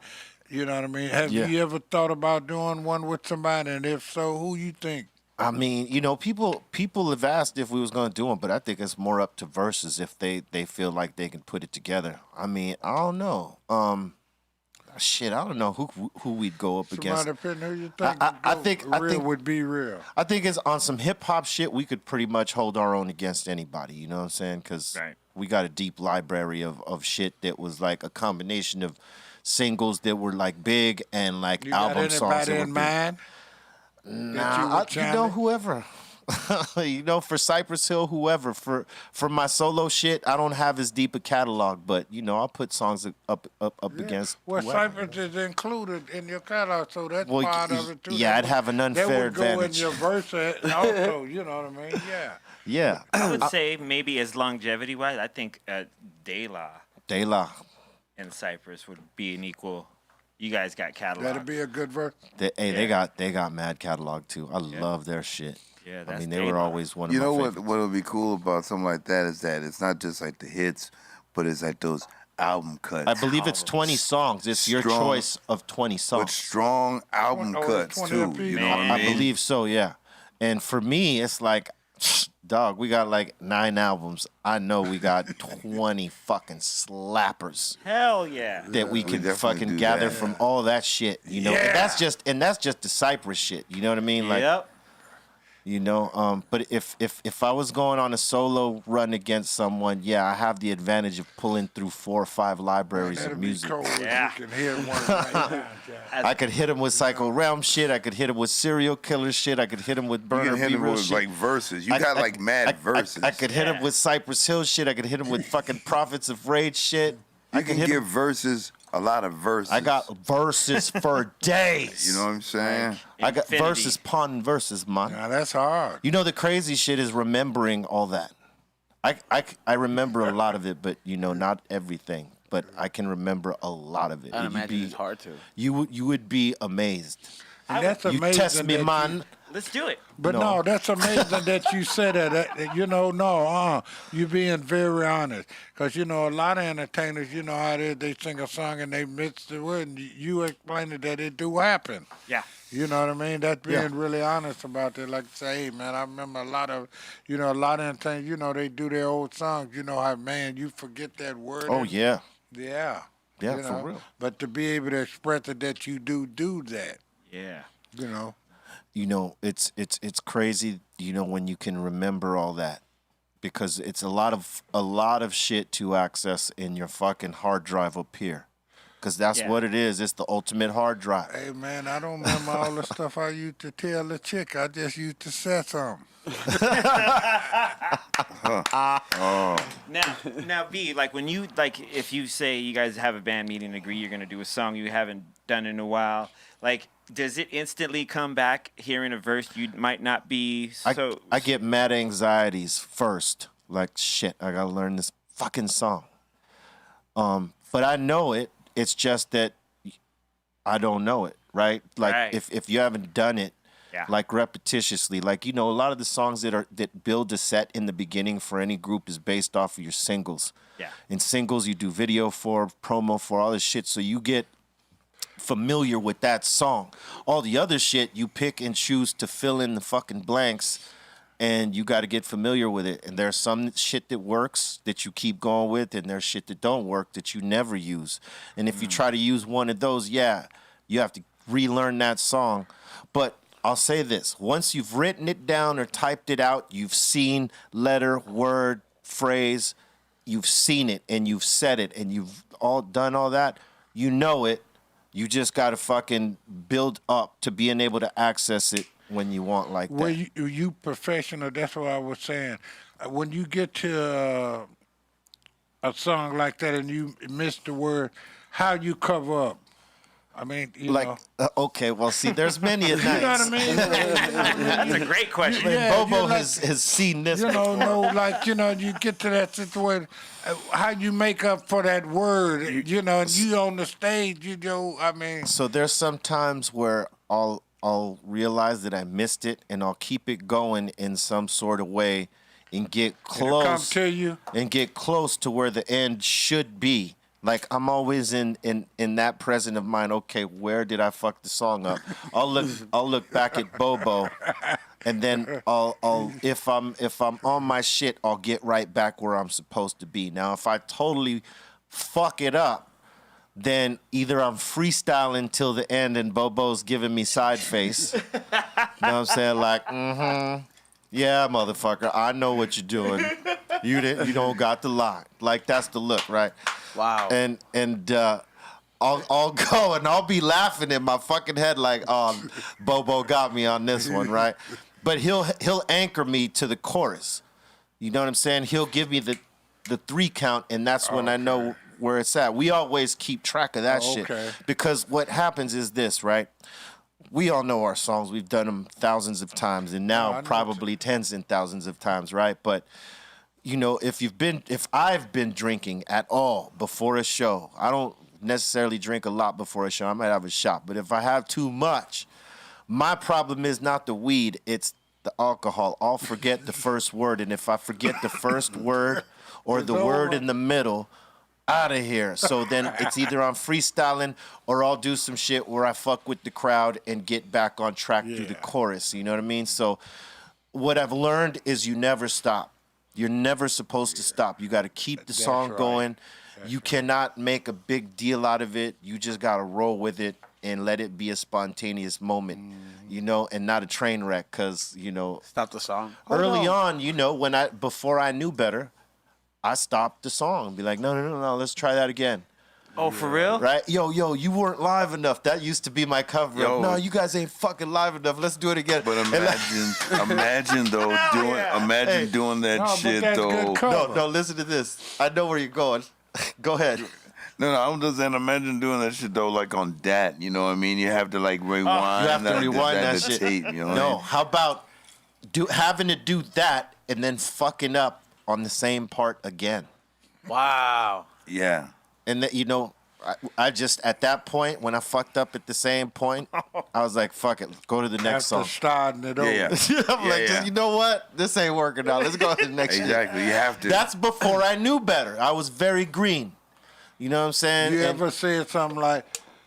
you know what I mean. Have you ever thought about doing one with somebody? And if so, who you think? I mean, you know, people have asked if we was going to do them, but I think it's more up to verses if they feel like they can put it together. I mean, I don't know. Shit, I don't know who we'd go up against. Somebody opinion, who you think? I think would be real. I think it's on some hip hop shit. We could pretty much hold our own against anybody. You know what I'm saying? Because we got a deep library of shit that was like a combination of singles that were like big and like You got album songs anybody that were in big. mind? Nah, you know, whoever. You know, for Cypress Hill, whoever. For my solo shit, I don't have as deep a catalog, but you know, I'll put songs up against. Well, whoever. Cypress is included in your catalog, so that's Well, part of it too. yeah, That I'd have an that unfair would go advantage. in your verse also. You know what I mean? Yeah. Yeah, I would say maybe as longevity wise, I think De La and Cypress would be an equal. You guys got catalog. That'd be a good verse. They got mad catalog too. I love their shit. Yeah, I that's mean, they were always one of You my know favorites. what would be cool about something like that is that it's not just like the hits, but it's like those album cuts. I believe it's 20 songs. It's your Strong- choice of 20 songs. with strong album Oh, cuts 20 too. apiece. You know what I I mean? believe so, yeah. And for me, it's like, dog, we got like 9 albums. I know we got 20 fucking slappers Hell yeah. that we can definitely fucking do gather that. from all that shit. You know, and that's just the Cypress shit. You know what I mean? Like, Yep. you know, but if I was going on a solo run against someone, yeah, I have the advantage of pulling through 4 or 5 libraries That'd of be music. cold if Yeah. you can hear one right now, Jack. I could hit him with Psycho Realm shit. I could hit him with Serial Killer shit. I could hit him with You Burner can hit B them Real with shit. like verses. You got like mad verses. I could hit him with Cypress Hill shit. I could hit him with fucking Prophets of Rage shit. You I can hit give him. verses, a lot of verses. I got verses for days. You know what I'm saying? I got Infinity. verses upon verses, man. Now that's hard. You know the crazy shit is remembering all that. I remember a lot of it, but you know not everything. But I can remember a lot of it. I And you'd imagine be- it's hard to. You would be amazed. And that's You amazing. test me, that man. Let's do it. But No. no, that's amazing that you said that. You know, you're being very honest. Because, you know, a lot of entertainers, you know how it is, they sing a song and they miss the word, and you explained it that it do happen. Yeah. You know what I mean? That's being Yeah. really honest about it. Like, say, hey, man, I remember a lot of entertainers, you know, they do their old songs. You know how, man, you forget that word. Oh yeah. Yeah. Yeah, you for know? real. But to be able to express it that you do that, Yeah. you know. You know, it's crazy, you know, when you can remember all that. Because it's a lot of shit to access in your fucking hard drive up here. because that's Yeah. what it is. It's the ultimate hard drive. Hey, man, I don't remember all the stuff I used to tell the chick. I just used to say something. Now, B, like when you if you say you guys have a band meeting and agree you're gonna do a song you haven't done in a while, like does it instantly come back hearing a verse you might not be so? I get mad anxieties first. Like shit, I gotta learn this fucking song. But I know it. It's just that I don't know it, right? Like Right. if you haven't done it, Yeah. like repetitiously, like a lot of the songs that build a set in the beginning for any group is based off of your singles. Yeah. In singles, you do video for, promo for, all this shit, so you get familiar with that song. All the other shit you pick and choose to fill in the fucking blanks, and you got to get familiar with it. And there's some shit that works that you keep going with, and there's shit that don't work that you never use. And if you try to use one of those, yeah, you have to relearn that song. But I'll say this. Once you've written it down or typed it out, you've seen letter, word, phrase, you've seen it, and you've said it, and you've all done all that, you know it. You just got to fucking build up to being able to access it when you want like Well, that. you professional, that's what I was saying. When you get to a song like that and you miss the word, how you cover up? I mean, you Like, know. Okay, well, see, there's many a nights. You know what I mean? That's a great question. Yeah, Bobo you're like- has seen this. You know, before. you get to that situation, how you make up for that word, and you on the stage, I mean. So there's some times where I'll realize that I missed it, and I'll keep it going in some sort of way, and get It'll come close to you. and get close to where the end should be. Like I'm always in that present of mind. Okay, where did I fuck the song up? I'll look back at Bobo, and then I'll if I'm on my shit, I'll get right back where I'm supposed to be. Now, if I totally fuck it up, then either I'm freestyling till the end and Bobo's giving me side face. You know what I'm saying? Like, yeah, motherfucker, I know what you're doing. You don't got the line. Like that's the look, right? Wow. And I'll go and I'll be laughing in my fucking head like, oh, Bobo got me on this one, right? But he'll anchor me to the chorus. You know what I'm saying? He'll give me the 3 count, and that's when I know where it's at. We always keep track of that shit. Because what happens is this, right? We all know our songs. We've done them thousands of times, and now probably tens and thousands of times, right? But if I've been drinking at all before a show, I don't necessarily drink a lot before a show. I might have a shot, but if I have too much, my problem is not the weed, it's the alcohol. I'll forget the first word, and if I forget the first word or the word in the middle, out of here. So then it's either I'm freestyling or I'll do some shit where I fuck with the crowd and get back on track through the chorus. You know what I mean? So what I've learned is you never stop. You're never supposed to stop. You got to keep the song going. You cannot make a big deal out of it. You just got to roll with it and let it be a spontaneous moment, and not a train wreck. Because Stop the song. early on, before I knew better, I stopped the song and be like, no, let's try that again. Oh, for real? Right? Yo, you weren't live enough. That used to be my cover. Yo. No, you guys ain't fucking live enough. Let's do it again. But imagine though doing that shit though. No, listen to this. I know where you're going. Go ahead. No, I'm just saying, imagine doing that shit though, like on that. You know what I mean? You have to like rewind. You have to rewind that shit. tape. You know what I No, mean? How how about having to do that and then fucking up on the same part again? Wow. Yeah. And that I just at that point when I fucked up at the same point, I was like, "Fuck it, go to the next song." After starting it over. Yeah. I'm like, you know what? This ain't working out. Let's go to the next shit. Exactly. You have to. That's before I knew better. I was very green. You know what I'm saying? You And- ever said something like,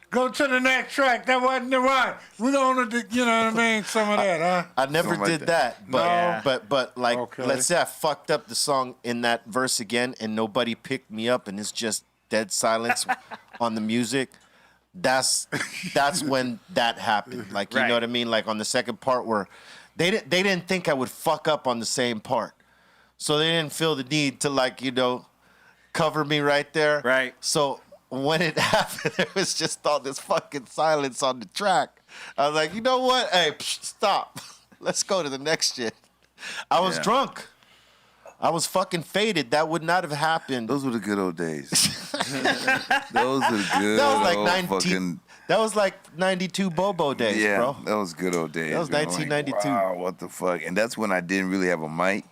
go to the next track, that wasn't the one. We're going to, you know what I mean? Some of that, huh? I never Something like did that. that, but like, Okay. let's say I fucked up the song in that verse again, and nobody picked me up, and it's just dead silence on the music. That's when that happened. Like, you know what I mean? Like on the second part where they didn't think I would fuck up on the same part, so they didn't feel the need to cover me right there. Right. So when it happened, there was just all this fucking silence on the track. I was like, you know what? Hey, stop. Let's go to the next shit. I was drunk. I was fucking faded. That would not have happened. Those were the good old days. Those were the good fucking... That was like 92 Bobo days, bro. That was good old days. That was 1992. Like, wow, what the fuck? And that's when I didn't really have a mic.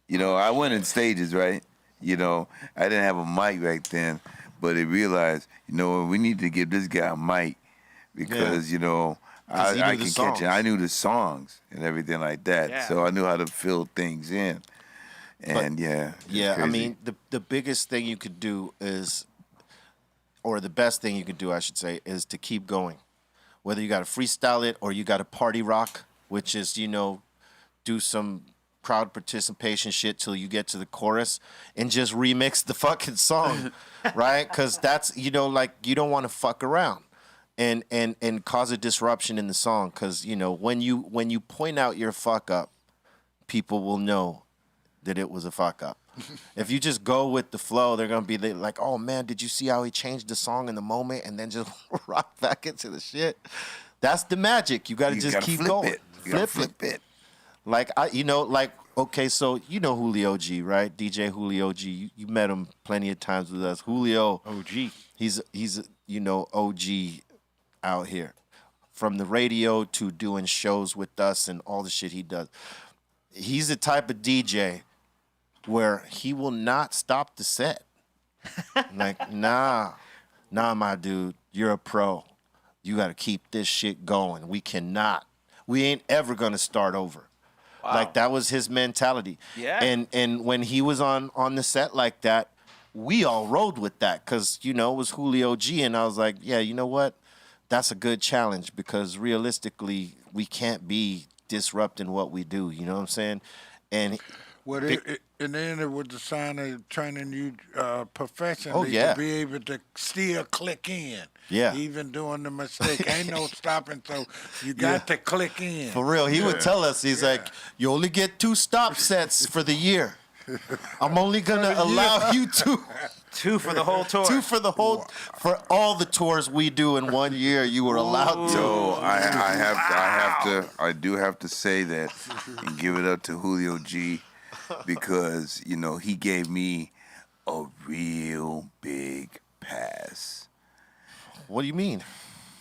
You know, I went in stages, right? You know, I didn't have a mic back then, but I realized, you know, we need to give this guy a mic because, you know, I can catch it. I knew the songs and everything like that. Yeah. So I knew how to fill things in. And but, I mean, the biggest thing you could do is, or the best thing you could do, I should say, is to keep going. Whether you got to freestyle it or you got to party rock, which is, you know, do some crowd participation shit till you get to the chorus and just remix the fucking song, right? Because that's, you know, like, you don't want to fuck around and cause a disruption in the song. Because, you know, when you point out your fuck up, people will know that it was a fuck up. If you just go with the flow, they're gonna be like, "Oh man, did you see how he changed the song in the moment and then just rock back into the shit?" That's the magic. You gotta just keep going. Flip it. Like okay, so you know Julio G, right? DJ Julio G. You met him plenty of times with us. Julio OG. He's you know OG out here, from the radio to doing shows with us and all the shit he does. He's the type of DJ where he will not stop the set. Like, nah, my dude, you're a pro. You got to keep this shit going. We ain't ever going to start over. Wow. Like, that was his mentality. Yeah. And when he was on the set like that, we all rode with that because, you know, it was Julio G. And I was like, yeah, you know what? That's a good challenge because realistically, we can't be disrupting what we do. You know what I'm saying? And and then it was the sign of training you professionally to be able to still click in. Yeah. Even doing the mistake. Ain't no stopping, so you got to click in. For real. He would tell us, he's like, you only get 2 stop sets for the year. I'm only going to allow you 2. 2 for the whole tour. 2 for the whole, for all the tours we do in 1 year, you were allowed to. So I do have to say that and give it up to Julio G, because, you know, he gave me a real big pass. What do you mean?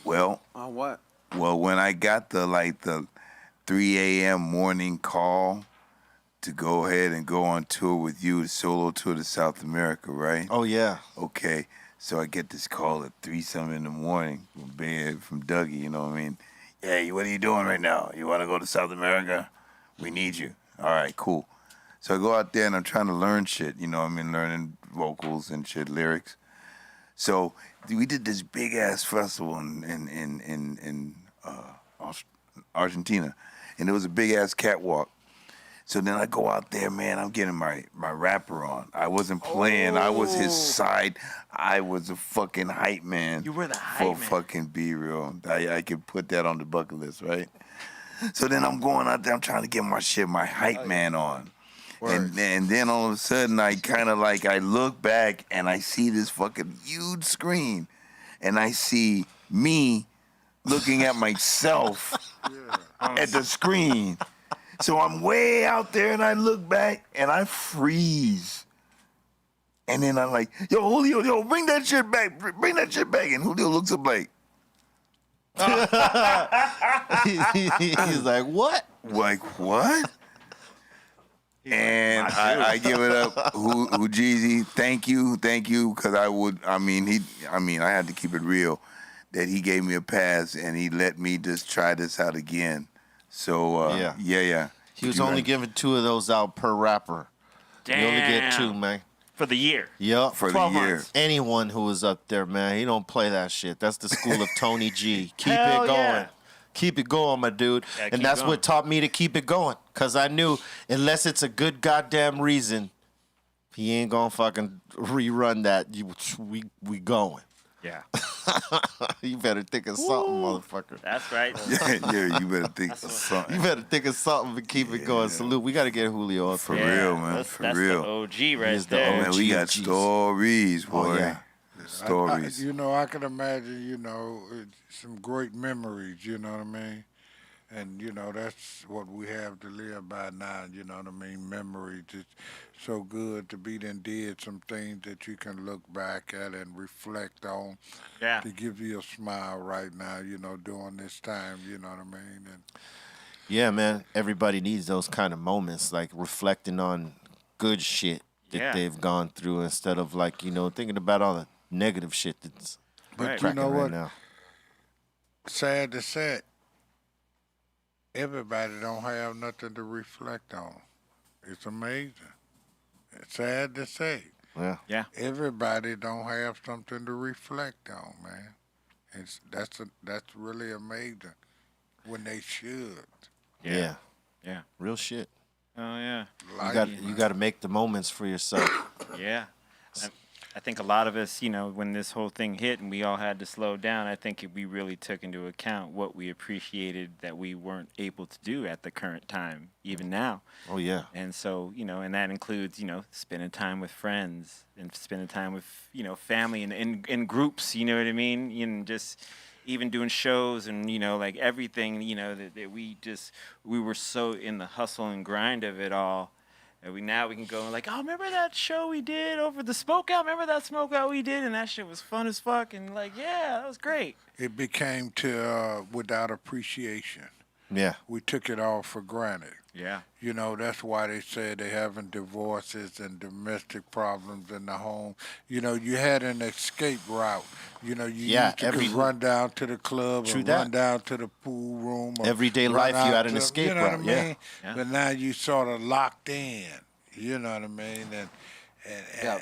Well, what? Well, when I got the 3 a.m. morning call to go ahead and go on tour with you, the solo tour to South America, right? Oh, yeah. Okay, so I get this call at 3-something in the morning from Dougie, you know what I mean? Hey, what are you doing right now? You want to go to South America? We need you. All right, cool. So I go out there and I'm trying to learn shit, you know what I mean, learning vocals and shit, lyrics. So we did this big-ass festival in Argentina, and there was a big-ass catwalk. So then I go out there, man, I'm getting my rapper on. I wasn't playing. I was his side. I was a fucking hype man. You were the hype man. For fucking Be Real. I could put that on the bucket list, right? So then I'm going out there, I'm trying to get my hype man on. And then all of a sudden I kind of like, I look back and I see this fucking huge screen. And I see me looking at myself at the screen. So I'm way out there and I look back and I freeze. And then I'm like, yo, Julio, bring that shit back. Bring that shit back. And Julio looks up like. He's like, what? Like, what? And I give it up, Jeezy. Thank you, because I had to keep it real, that he gave me a pass and he let me just try this out again. So yeah. He was only giving 2 of those out per rapper. Damn. You only get 2, man. For the year. Yep. For the year. Months. Anyone who was up there, man, he don't play that shit. That's the school of Tony G. Keep it going. Yeah. Keep it going, my dude. Yeah, and that's what taught me to keep it going. Because I knew, unless it's a good goddamn reason, he ain't going to fucking rerun that. We going. Yeah. You better think of something, motherfucker. That's right. Yeah, you better think of something. You better think of something to keep it going. Salute. We got to get Julio up for real, man. That's real. The OG right there. Man, we got stories, boy. Oh, yeah. stories. I can imagine, some great memories, you know what I mean? And, that's what we have to live by now, you know what I mean? Memories. It's so good to be done did some things that you can look back at and reflect on Yeah. to give you a smile right now, during this time, you know what I mean? And Yeah, man. Everybody needs those kind of moments, like reflecting on good shit that they've gone through instead of like, thinking about all the negative shit that's But cracking you know right what? now. Sad to say, everybody don't have nothing to reflect on. It's amazing. It's sad to say. Yeah. Yeah. Everybody don't have something to reflect on, man. That's really amazing when they should. Yeah. Yeah. Real shit. Oh yeah. You got to make the moments for yourself. Yeah. I think a lot of us, when this whole thing hit and we all had to slow down, I think we really took into account what we appreciated that we weren't able to do at the current time, even now. Oh, yeah. And so, and that includes, spending time with friends and spending time with, family and in groups, you know what I mean? And just even doing shows and, like everything, that we were so in the hustle and grind of it all. And we can go like, oh, remember that show we did over the smoke out? Remember that smoke out we did? And that shit was fun as fuck. And like, yeah, that was great. It became to without appreciation. Yeah. We took it all for granted. Yeah. That's why they say they having divorces and domestic problems in the home. You had an escape route. You used to could run down to the club or run down to the pool room. Or everyday life, you had an escape route. You know what I mean? Yeah. But now you sort of locked in. You know what I mean?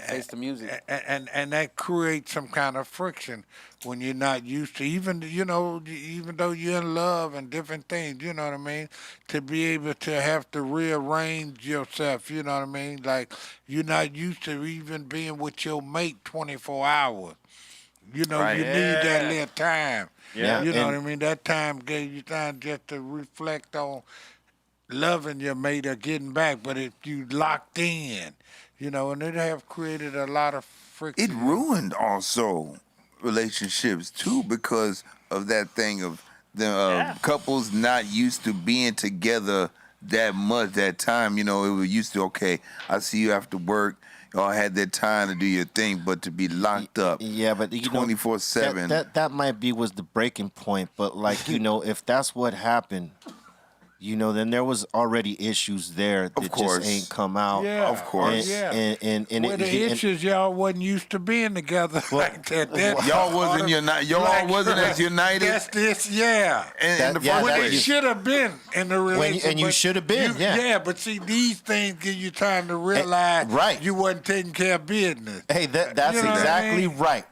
Face the music. And that creates some kind of friction when you're not used to, even though you're in love and different things, you know what I mean? To be able to have to rearrange yourself, you know what I mean? Like, you're not used to even being with your mate 24 hours. You need that little time. Yeah. You know what I mean? That time gave you time just to reflect on loving your mate or getting back. But if you locked in, and it have created a lot of friction. It ruined also relationships too because of that thing of the couples not used to being together that much that time. It was used to, okay, I see you after work. Y'all had that time to do your thing, but to be locked up, but 24/7. That might was the breaking point. But like if that's what happened, then there was already issues there that just ain't come out. Yeah, of course. And the issues y'all wasn't used to being together like that. Y'all wasn't as united. That's this, yeah. In the first when place. it should have been in the relationship. And you should have been, Yeah, but see, these things give you time to realize you wasn't taking care of business. Hey, that's exactly right.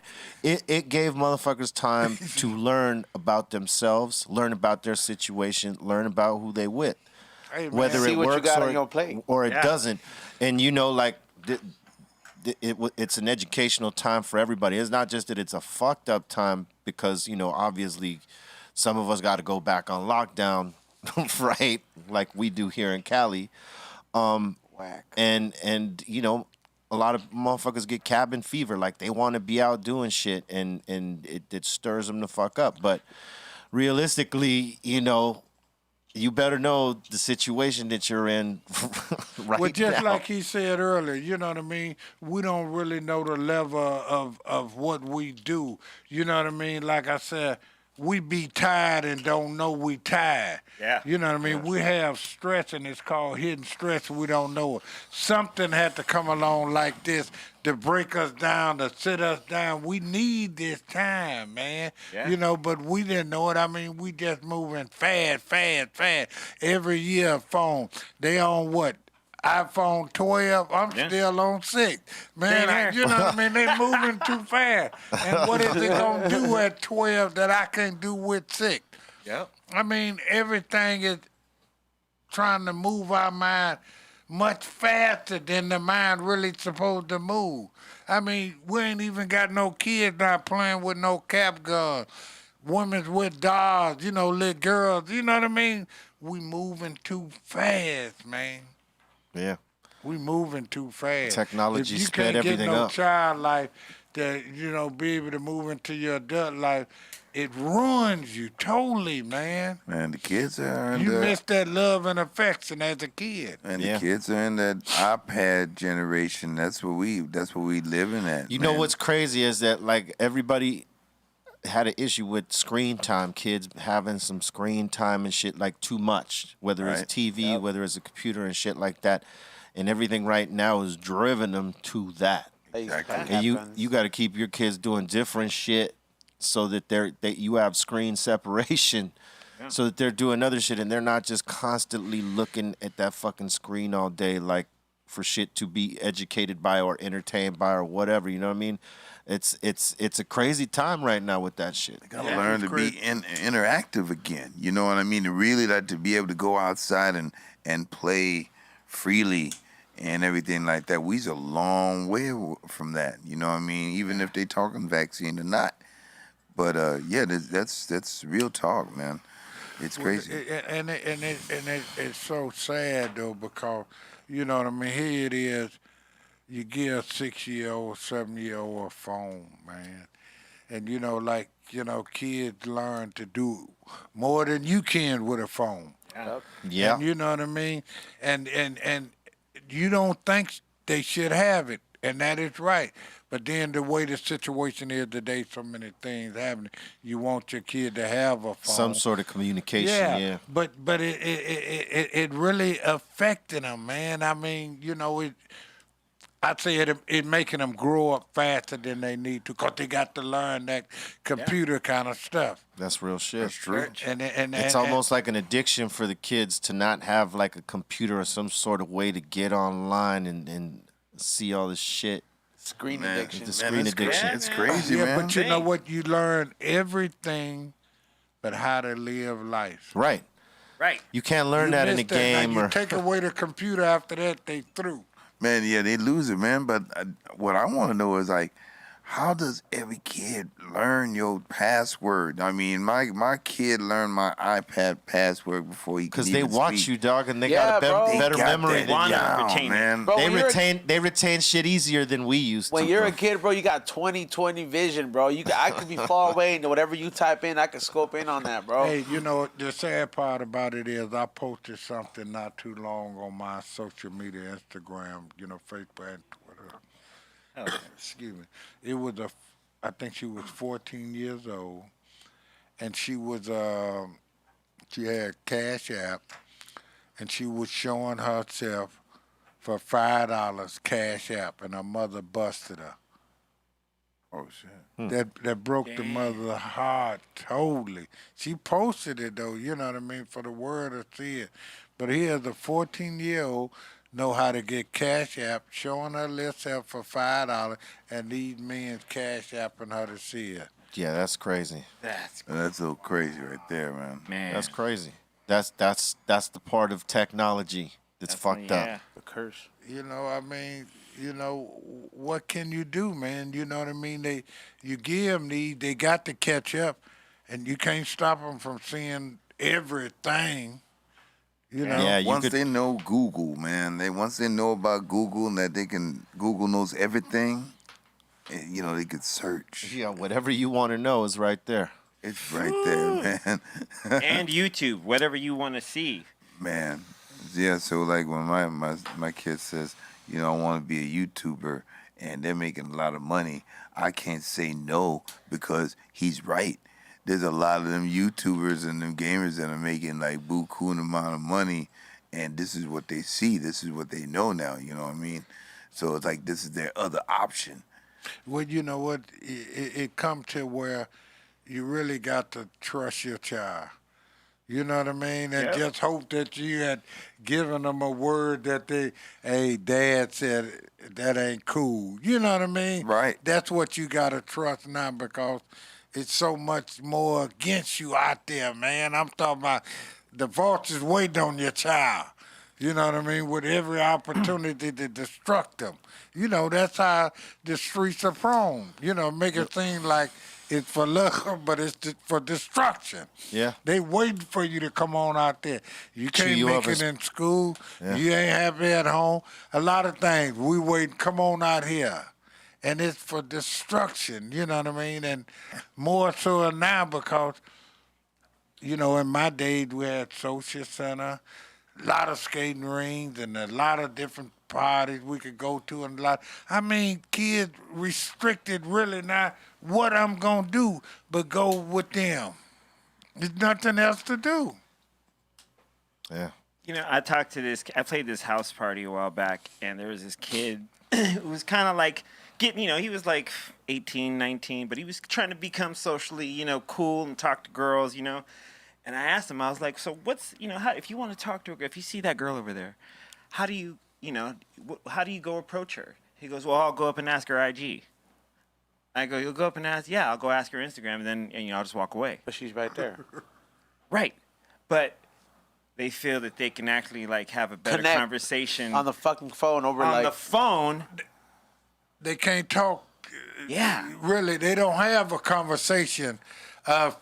It gave motherfuckers time to learn about themselves, learn about their situation, learn about who they with, whether it works or it doesn't. And it's an educational time for everybody. It's not just that it's a fucked up time because obviously some of us got to go back on lockdown, right? Like we do here in Cali, and a lot of motherfuckers get cabin fever. Like, they want to be out doing shit, and it stirs them the fuck up. But realistically, you better know the situation that you're in right Well, just now. like he said earlier, you know what I mean? We don't really know the level of what we do. You know what I mean? Like I said, we be tired and don't know we tired. Yeah. You know what I mean? We have stress, and it's called hidden stress. We don't know it. Something had to come along like this to break us down, to sit us down. We need this time, man. Yeah. But we didn't know it. I mean, we just moving fast. Every year, phone. They on what? iPhone 12, I'm still on 6. Man, you know what I mean? They moving too fast. And what is it going to do at 12 that I can't do with 6? Yep. I mean, everything is trying to move our mind much faster than the mind really supposed to move. I mean, we ain't even got no kids not playing with no cap guns. Women's with dolls, little girls, you know what I mean? We moving too fast, man. Yeah. We moving too fast. Technology sped everything if you can't get no up. child life, to, be able to move into your adult life, it ruins you totally, man. Man, the kids are in You miss that love and affection as a kid. And the kids are in that iPad generation. That's what we living at. You know what's crazy is that like everybody had an issue with screen time, kids having some screen time and shit like too much, whether it's TV, whether it's a computer and shit like that. And everything right now is driven them to that. Exactly. And you got to keep your kids doing different shit so that you have screen separation, so that they're doing other shit and they're not just constantly looking at that fucking screen all day like for shit to be educated by or entertained by or whatever. You know what I mean? It's a crazy time right now with that shit. Gotta learn to be interactive again. You know what I mean? To really like to be able to go outside and play freely and everything like that. We's a long way from that. You know what I mean? Even if they talking vaccine or not. But that's real talk, man. It's crazy. It's so sad though, because you know what I mean. Here it is. You give a 6-year-old, 7-year-old a phone, man, and kids learn to do more than you can with a phone. Yeah. And you know what I mean. And you don't think they should have it, and that is right. But then the way the situation is today, so many things happening. You want your kid to have a phone, some sort of communication. Yeah. But it really affected them, man. I mean, I'd say it making them grow up faster than they need to, because they got to learn that computer kind of stuff. That's real shit. That's true. And it's almost like an addiction for the kids to not have like a computer or some sort of way to get online and see all this shit. Screen addiction. The screen addiction. It's crazy, man. But you know what? You learn everything but how to live life. Right. You can't learn that in a game. Now, you take away the computer after that, they through. Man, yeah, they lose it, man. But what I want to know is, like, how does every kid learn your password? I mean, my kid learned my iPad password before he could because they watch you, dog, and they got a better memory. Man. Bro, they retain shit easier than we used to. When you're a kid, bro, you got 20/20 vision, bro. I could be far away, and whatever you type in, I can scope in on that, bro. Hey, the sad part about it is I posted something not too long on my social media, Instagram, Facebook and Twitter. Excuse me. It was I think she was 14 years old, and she had Cash App, and she was showing herself for $5 Cash App, and her mother busted her. Oh shit. That broke the mother's heart totally. She posted it though, you know what I mean, for the world to see it. But here's a 14-year-old know how to get Cash App, showing her herself for $5, and these men's Cash Apping her to see it. Yeah, that's crazy. That's a little crazy right there, man. That's crazy. That's the part of technology that's fucked up. The curse. I mean, what can you do, man? You know what I mean? You give them these, they got to catch up, and you can't stop them from seeing everything. Once they know Google, man, once they know about Google and that Google knows everything, they could search. Yeah, whatever you want to know is right there. It's right there, man. And YouTube, whatever you want to see. Man, yeah. So like when my kid says, I want to be a YouTuber, and they're making a lot of money, I can't say no because he's right. There's a lot of them YouTubers and them gamers that are making like buku amount of money, and this is what they see. This is what they know now. You know what I mean? So it's like this is their other option. Well, you know what? It come to where you really got to trust your child. You know what I mean? And just hope that you had given them a word that Dad said that ain't cool. You know what I mean? Right. That's what you got to trust now, because it's so much more against you out there, man. I'm talking about the vultures waiting on your child. You know what I mean? With every opportunity to destruct them. That's how the streets are prone. Make it seem like it's for love, but it's for destruction. Yeah. They waiting for you to come on out there. You can't make it in school. Yeah. You ain't happy at home. A lot of things. We waiting, come on out here. and it's for destruction. You know what I mean? And more so now because, you know, in my days we had social center, a lot of skating rings, and a lot of different parties we could go to, and a lot. I mean, kids restricted really not what I'm gonna do, but go with them. There's nothing else to do. Yeah. You know, I played this house party a while back, and there was this kid who was kind of like getting, you know, he was like 18, 19, but he was trying to become socially, you know, cool and talk to girls, you know. And I asked him, I was like, so what's, you know, how, if you want to talk to a girl, if you see that girl over there, how do you, you know, how do you go approach her? He goes, well, I'll go up and ask her IG. I go, you'll go up and ask, yeah, I'll go ask her Instagram, and then, you know, I'll just walk away. But she's right there. Right. But they feel that they can actually, like, have a better Connect conversation. on the fucking phone over on like the phone. They can't talk. Yeah. Really, they don't have a conversation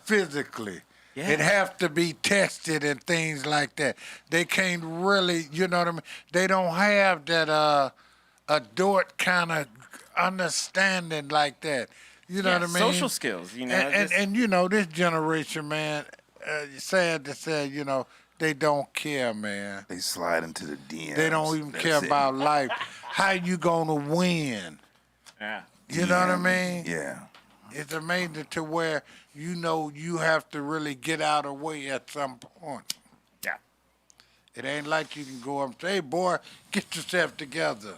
physically. Yeah. It have to be texted and things like that. They can't really, you know what I mean? They don't have that adult kind of understanding like that. You know Yeah, what I mean? social skills, you know. And you know, this generation, man, sad to say, you know, they don't care, man. They slide into the DMs. They don't even That's care it. about life. How you gonna win? Yeah. You know what I mean? Yeah. It's amazing to where you know you have to really get out of the way at some point. Yeah. It ain't like you can go up and say, hey, boy, get yourself together.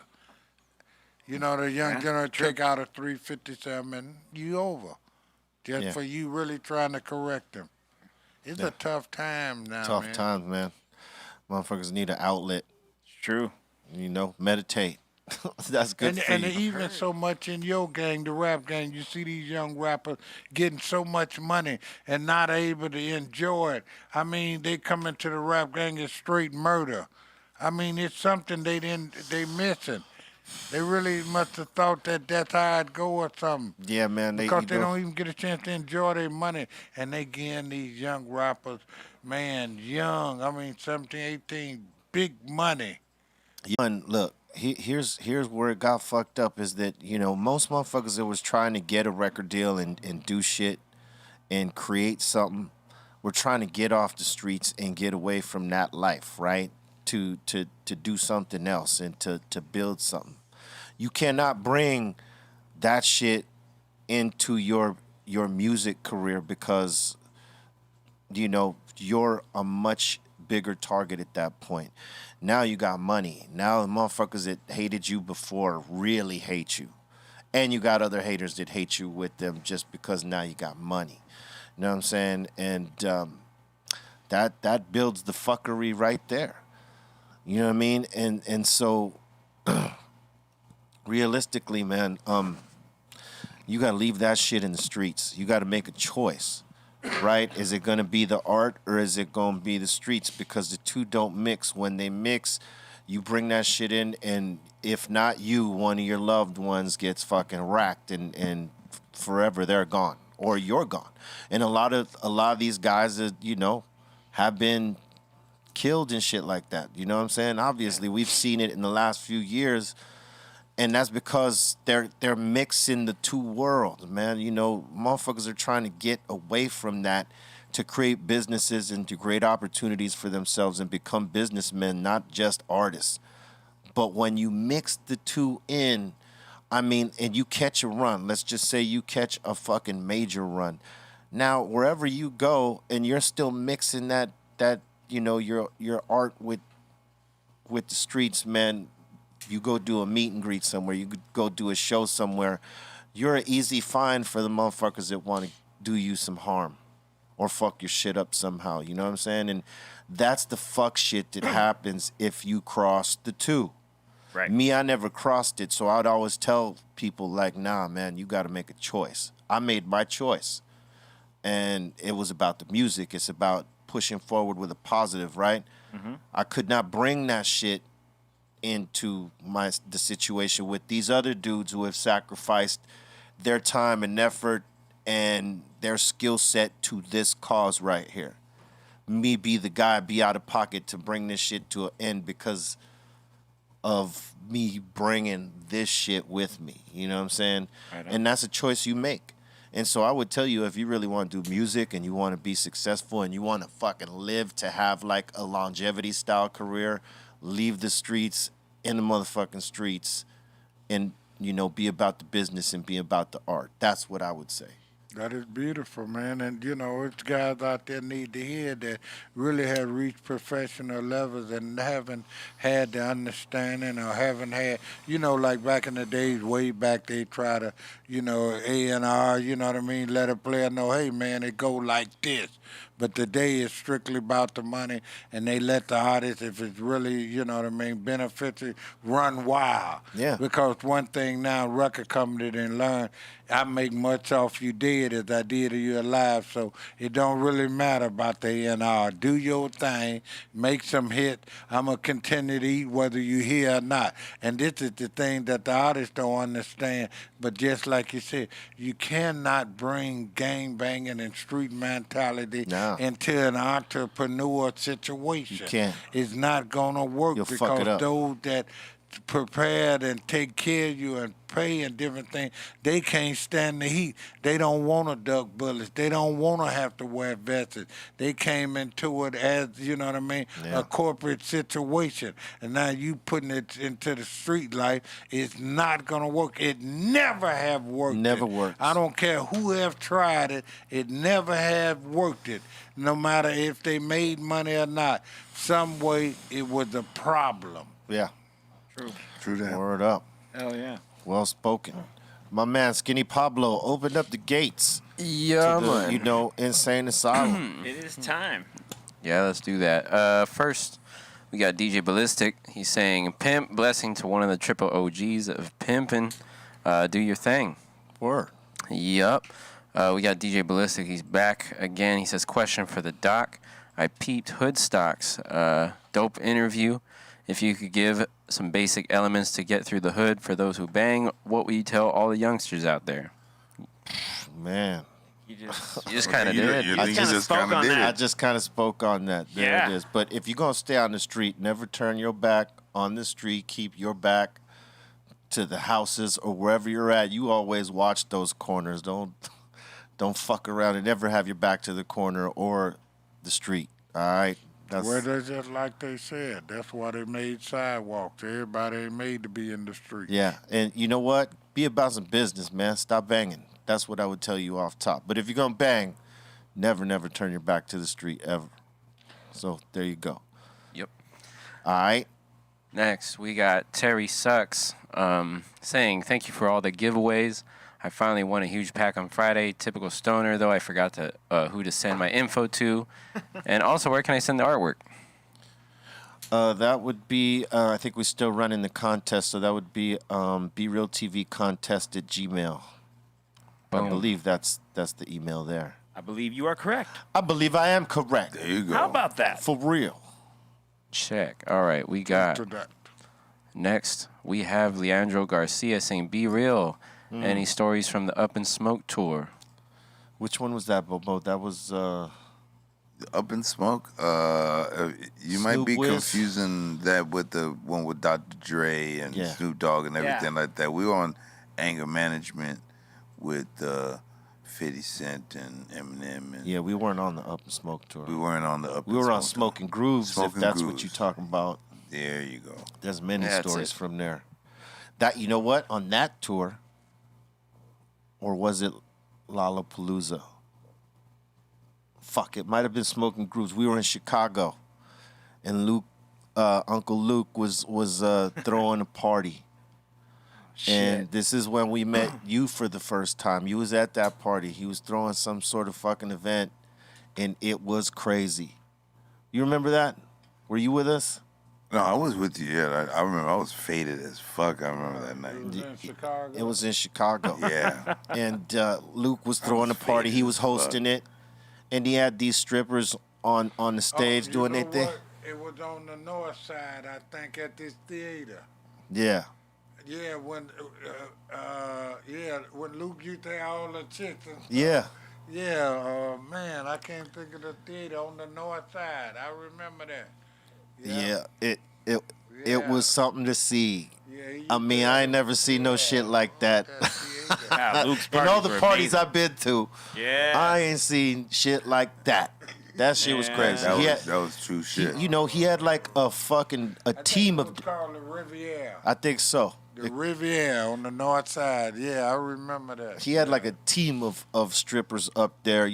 You know, the young generation take out a 357 and you over. Just for you really trying to correct them. It's a tough time now, Tough man. times, man. Motherfuckers need an outlet. It's true. You know, meditate. That's good for And you. even so much in your gang, the rap gang, you see these young rappers getting so much money and not able to enjoy it. I mean, they come into the rap gang as straight murder. I mean, it's something they missing. They really must have thought that that's how it go or something. Yeah, man. Because they don't even get a chance to enjoy their money. And they getting these young rappers, man, young, I mean, 17, 18, big money. And look, here's where it got fucked up is that, you know, most motherfuckers that was trying to get a record deal and do shit and create something were trying to get off the streets and get away from that life, right? To do something else and to build something. You cannot bring that shit into your music career because, you know, you're a much bigger target at that point. Now you got money. Now the motherfuckers that hated you before really hate you. And you got other haters that hate you with them just because now you got money. You know what I'm saying? And that builds the fuckery right there. You know what I mean? And so realistically, man, you gotta leave that shit in the streets. You gotta make a choice. Right? Is it going to be the art or is it going to be the streets? Because the two don't mix. When they mix, you bring that shit in, and if not you, one of your loved ones gets fucking racked, and forever they're gone or you're gone. And a lot of these guys that, you know, have been killed and shit like that. You know what I'm saying? Obviously, we've seen it in the last few years. And that's because they're mixing the two worlds, man. You know, motherfuckers are trying to get away from that to create businesses and to create opportunities for themselves and become businessmen, not just artists. But when you mix the two in, I mean, and you catch a run, let's just say you catch a fucking major run. Now, wherever you go and you're still mixing that you know, your art with the streets, man. You go do a meet and greet somewhere, you go do a show somewhere, you're an easy find for the motherfuckers that want to do you some harm or fuck your shit up somehow, you know what I'm saying? And that's the fuck shit that happens if you cross the two. Right. Me, I never crossed it, so I'd always tell people, like, nah, man, you got to make a choice. I made my choice, and it was about the music. It's about pushing forward with a positive, right? Mm-hmm. I could not bring that shit into the situation with these other dudes who have sacrificed their time and effort and their skill set to this cause right here. Me be the guy, be out of pocket to bring this shit to an end because of me bringing this shit with me. You know what I'm saying? Right on. And that's a choice you make. And so I would tell you, if you really want to do music and you want to be successful and you want to fucking live to have like a longevity style career, leave the streets in the motherfucking streets and, you know, be about the business and be about the art. That's what I would say. That is beautiful, man. And, you know, it's guys out there need to hear that really have reached professional levels and haven't had the understanding or haven't had, you know, like back in the days, way back, they try to, you know, A&R, you know what I mean, let a player know, hey, man, it go like this. But today is strictly about the money, and they let the artist, if it's really, you know what I mean, beneficial, run wild. Yeah. Because one thing now, record company didn't learn, I make much off you dead as I did of you alive, so it don't really matter about the A&R. Do your thing, make some hit. I'm going to continue to eat whether you here or not. And this is the thing that the artists don't understand. But just like you said, you cannot bring gang banging and street mentality into an entrepreneur situation. You can't. It's not going to work You'll fuck it because up. those that prepared and take care of you and pay and different things, they can't stand the heat. They don't want to duck bullets. They don't want to have to wear vests. They came into it as, you know what I mean, a corporate situation. And now you putting it into the street life, it's not going to work. It never have worked. Never worked. I don't care who have tried it. It never have worked it. No matter if they made money or not. Some way it was a problem. Yeah. True that. Word up. Hell yeah. Well spoken. My man, Skinny Pablo, opened up the gates. Yeah, to the, man. you know, insane asylum. It is time. Yeah, let's do that. First, we got DJ Ballistic. He's saying, "Pimp, blessing to one of the triple OGs of pimping. Do your thing." Word. Yup. We got DJ Ballistic. He's back again. He says, "Question for the doc. I peeped Hood Stocks. Dope interview. If you could give some basic elements to get through the hood for those who bang, what would you tell all the youngsters out there?" Man. You just You just kind of did. I kinda spoke on that. I just kind of spoke on that. There Yeah. it is. But if you're going to stay on the street, never turn your back on the street. Keep your back to the houses or wherever you're at. You always watch those corners. Don't fuck around and never have your back to the corner or the street. All right? Well, that's just like they said. That's why they made sidewalks. Everybody ain't made to be in the street. Yeah, and you know what? Be about some business, man. Stop banging. That's what I would tell you off top. But if you're going to bang, never turn your back to the street, ever. So, there you go. Yep. All right. Next, we got Terry Sucks saying, "Thank you for all the giveaways. I finally won a huge pack on Friday. Typical stoner, though. I forgot to who to send my info to. And also, where can I send the artwork?" That would be, I think we're still running the contest, so that would be BeRealTVContest@gmail. I Boom. believe that's the email there. I believe you are correct. I believe I am correct. There you go. How about that? For real. Check. All right, we got To that. next. We have Leandro Garcia saying, "Be real. Any stories from the Up in Smoke tour?" Which one was that, Bobo? That was, Up in Smoke. You might Snoop be Wiz. confusing that with the one with Dr. Dre and Yeah. Snoop Dogg and everything Yeah. like that. We were on anger management with 50 Cent and Eminem, and yeah, we weren't on the Up and Smoke tour. we weren't on the Up. We in were on Smoke Smoking Grooves, Smoking if that's what Grooves. you're talking about. tour. There you go. There's many That's stories it. from there. That, you know what? On that tour, or was it Lollapalooza? Fuck, it might have been Smoking Grooves. We were in Chicago, and Uncle Luke was throwing a party. And this is when we met you for the first time. You was at that party. He was throwing some sort of fucking event, and it was crazy. You remember that? Were you with us? No, I was with you. Yeah, I remember. I was faded as fuck. I remember that It night. was in Chicago. It was in Chicago. Yeah. And Luke was throwing a party. He was hosting it, and he had these strippers on the stage you doing know their thing. what? It was on the north side, I think, at this theater. Yeah. Yeah, when Luke used to have all the chicks. And Yeah. yeah, man, I can't think of the theater on the north side. I remember that. Yeah. it was something to see. Yeah, I mean, I ain't never seen no shit like that. Wow, Luke's In all parties the were parties amazing. I've been to, Yeah. I ain't seen shit like that. That shit was crazy. That was true shit. He had like a team It of. was called the Riviera. I think so. The Riviera on the north side. Yeah, I remember that. He had like a team of strippers up there,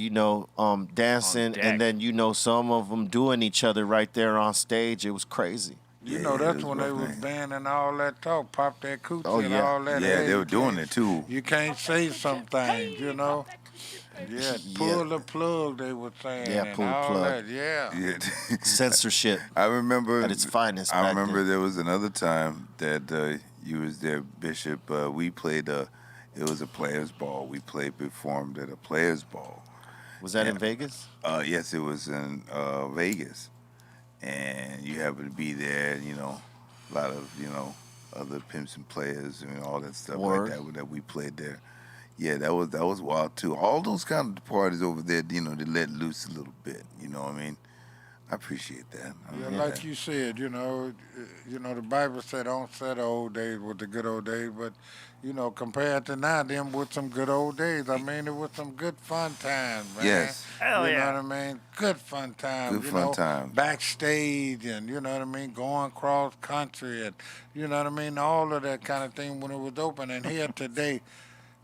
dancing, deck. and then some of them doing each other right there on stage. It was crazy. You know, it that's was when they rough, was man. banning all that talk, pop that coochie Oh, and yeah. all that. Yeah, Hey, they were you doing can't- it too. You can't say some things, Yeah, pull the plug, they were saying. Yeah, and pull the all plug. That. Yeah. Yeah. Censorship I remember at its finest. I back remember then. there was another time that you was there, Bishop. We played it was a players' ball. We performed at a players' ball. Was that in Vegas? Yes, it was in Vegas, and you happened to be there. A lot of other pimps and players and all that stuff Word. like that we played there. Yeah, that was wild too. All those kind of parties over there, they let loose a little bit. You know what I mean? I appreciate that. Yeah, like you said, the Bible said, "Don't say the old days with the good old days," but compared to now, them with some good old days. I mean, it was some good fun times, man. Yes. Hell you yeah. know what I mean? Good fun times. Good fun times. Backstage and going cross country and all of that kind of thing when it was open. And here today,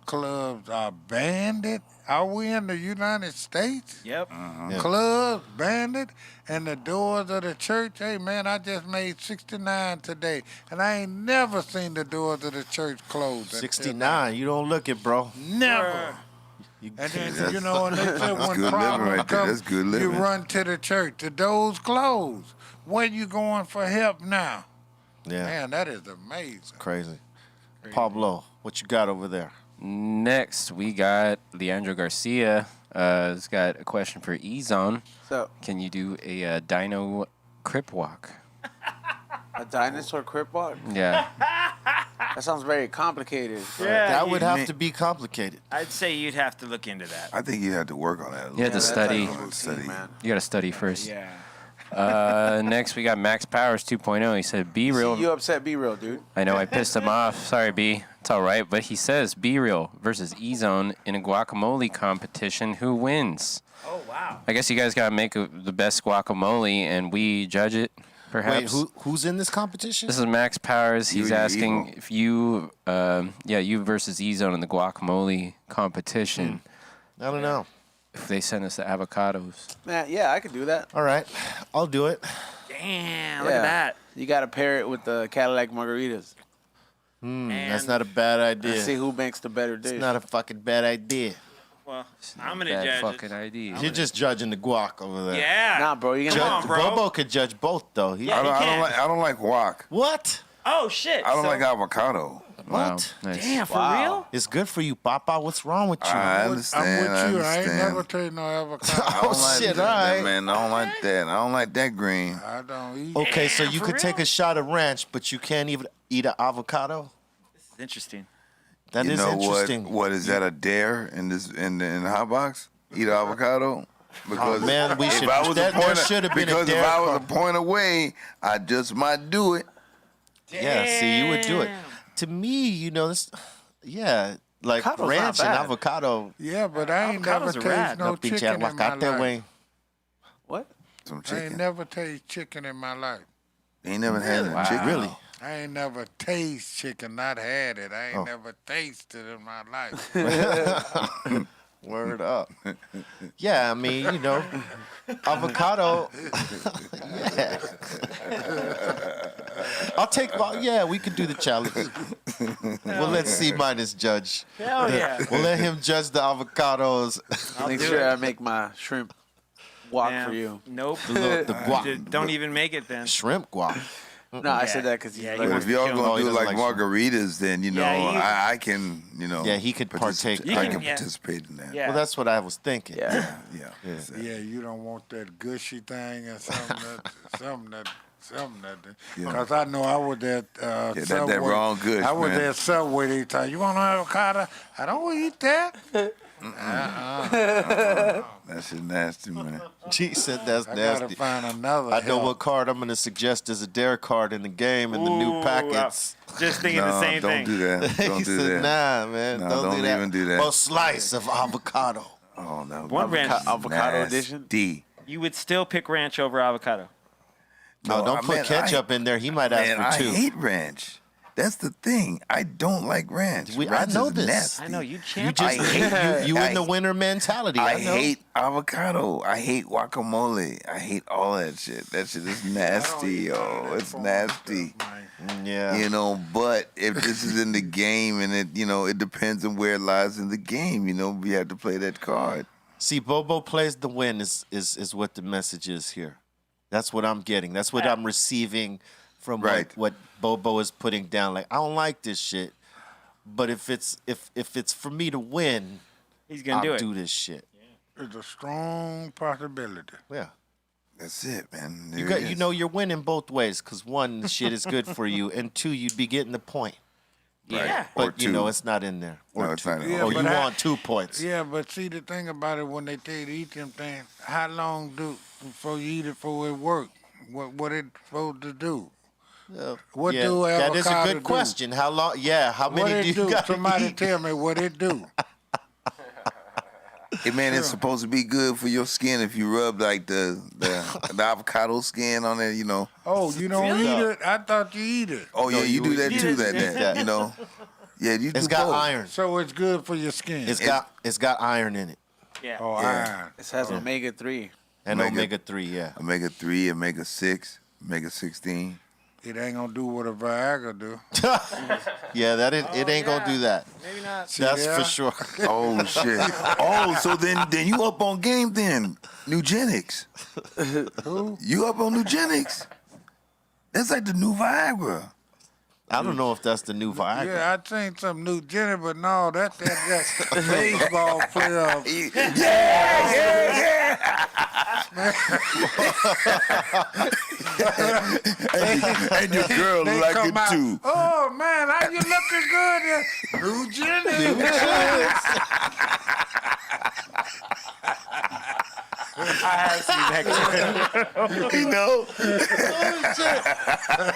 clubs are banded. Are we in the United States? Yep. Yeah. Clubs banded, and the doors of the church. Hey man, I just made 69 today, and I ain't never seen the doors of the church closed. 69. You don't look it, bro. Never. You, And then That's- and they said that's when good living problems right there. come, That's good you living. run to the church. The doors closed. Where you going for help now? yeah, Man, that is amazing. crazy. Pablo, what you got over there? Next, we got Leandro Garcia. Has got a question for E-Zone. So, Can you do a dino crip walk? a dinosaur crip walk? Yeah. That sounds very complicated. Yeah, That would you- have to be complicated. I'd say you'd have to look into that. I think you had to work on that. A You had to little bit. study. That's like a routine, man. You got to study first. Yeah. Next, we got Max Powers 2.0. He said, "Be real." You upset, be real, dude. I know I pissed him off. Sorry, B. It's all right. But he says, "Be real" versus E-Zone in a guacamole competition. Who wins? Oh wow. I guess you guys got to make the best guacamole, and we judge it, perhaps. Wait, who's in this competition? This is Max Powers. He's You, asking Evo. if you, you versus E-Zone in the guacamole competition. I don't know. If they send us the avocados. Man, yeah, I could do that. All right, I'll do it. Damn. Look at that. You got to pair it with the Cadillac margaritas. That's not a bad And see idea. who makes the better dish. It's not a fucking bad idea. Well, I'm gonna Bad judge fucking it. idea. You're just judging the guac over there. Yeah. Nah, bro, you're gonna Come Judge, on, bro. Bobo could judge both though. Yeah. I don't like guac. What? Oh shit. I don't So- like avocado. Wow. What? Nice. Damn, for Wow. real? It's good for you, Papa. What's wrong with you? I I'm understand. with you. I ain't understand. never taken no avocado. I don't like Oh, shit, that, all right. man. I don't like that. I don't like that green. I don't eat. Okay, so you for could take real? a shot of ranch, but you can't even eat an avocado. This is interesting. That You is know interesting. what is that a dare in the hot box? Eat an avocado? Because man, we if should- I was that- a point there should have been a because if dare I was card. a point away, I just might do it. Yeah, see, you would do it. To me, this, yeah, like Avocado's ranch not and bad. avocado. Yeah, but I ain't never Avocados are rad. tasted no No pinche chicken in my aguacate, life. güey. What? Some I ain't chicken. never tasted chicken in my life. Ain't never had Wow. chicken. Really? I ain't never tasted chicken, not had it. I ain't Oh. never tasted it in my life. Word up. Yeah, I mean, avocado. Yeah. I'll take. Yeah, we could do the challenge. We'll let C minus judge. Hell yeah. We'll let him judge the avocados. Make do sure it. I make my shrimp walk Damn. for you. Nope. The guac, Don't even make it then. shrimp guac. No, I said that because he's Yeah, like, he But wants if y'all to gonna Oh, he do doesn't like like margaritas, then Yeah, I can Yeah, he could partake. You I can- can yeah. participate in that. Yeah. Well, that's what I was thinking. yeah. Yeah. Yeah, you don't want that gushy thing or something that. Yeah. Because I know I was at that Subway. wrong gush, I was man. at Subway. They tell you want an avocado? I don't eat that. That That shit nasty, man. She said that's I nasty. gotta find another. I know help. what card I'm going to suggest as a dare card in the game in the new packets. Just thinking the same don't thing. do that. Don't He do said, that. nah, man. No, don't do that. even do that. Or slice of avocado. Oh, no. One ranch. Avocado edition. Nasty. You would still pick ranch over avocado. No, don't put ketchup in there. He might ask Man, for two. I hate ranch. That's the thing. I don't like ranch. I Ranch know is this. nasty. I know you You champ. just you in the I- winner mentality. I know. hate avocado. I hate guacamole. I hate all that shit. That shit is nasty, yo. It's nasty. Yeah. You know, but if this is in the game and it depends on where it lies in the game, we have to play that card. See, Bobo plays the win is what the message is here. That's what I'm getting. That's what I'm receiving from what Bobo is putting down. Like, I don't like this shit, but if it's for me to win, He's gonna I'll do it. this shit. It's a strong possibility. Yeah. That's it, man. You're winning both ways because one, the shit is good for you, and two, you'd be getting the point. Yeah. But Or two. it's not in there. No, Or it's two. not in there. Oh, Yeah, you but want 2 points. Yeah, but see the thing about it, when they tell you to eat them things, how long before you eat it before it work? What it supposed to do? What do that is a avocado good do? question. How long? Yeah, how What many it do you do? got? Somebody tell me what it do. Hey, man, it's supposed to be good for your skin if you rub like the avocado skin on it, Oh, you don't Really? eat it? I thought you eat it. Oh, yeah, you do that too, that. Yeah, you do It's got both. iron. So it's good for your skin. It's got iron in it Yeah. oh, Yeah. iron. This has omega-3. and Omega- omega-3. Yeah. Omega-3, omega-6, omega-16. It ain't gonna do what a Viagra do. Yeah, it ain't gonna do that. Maybe not. That's there? for sure. Oh, shit. Oh, so then you up on game then. Nugenics. Who? You up on Nugenics. That's like the new Viagra. I don't know if that's the new Viagra. Yeah, I seen some new Jenny, but no, that baseball player. And your girl They like come it out, too. oh man, how you looking good? New Jenny. I have seen that.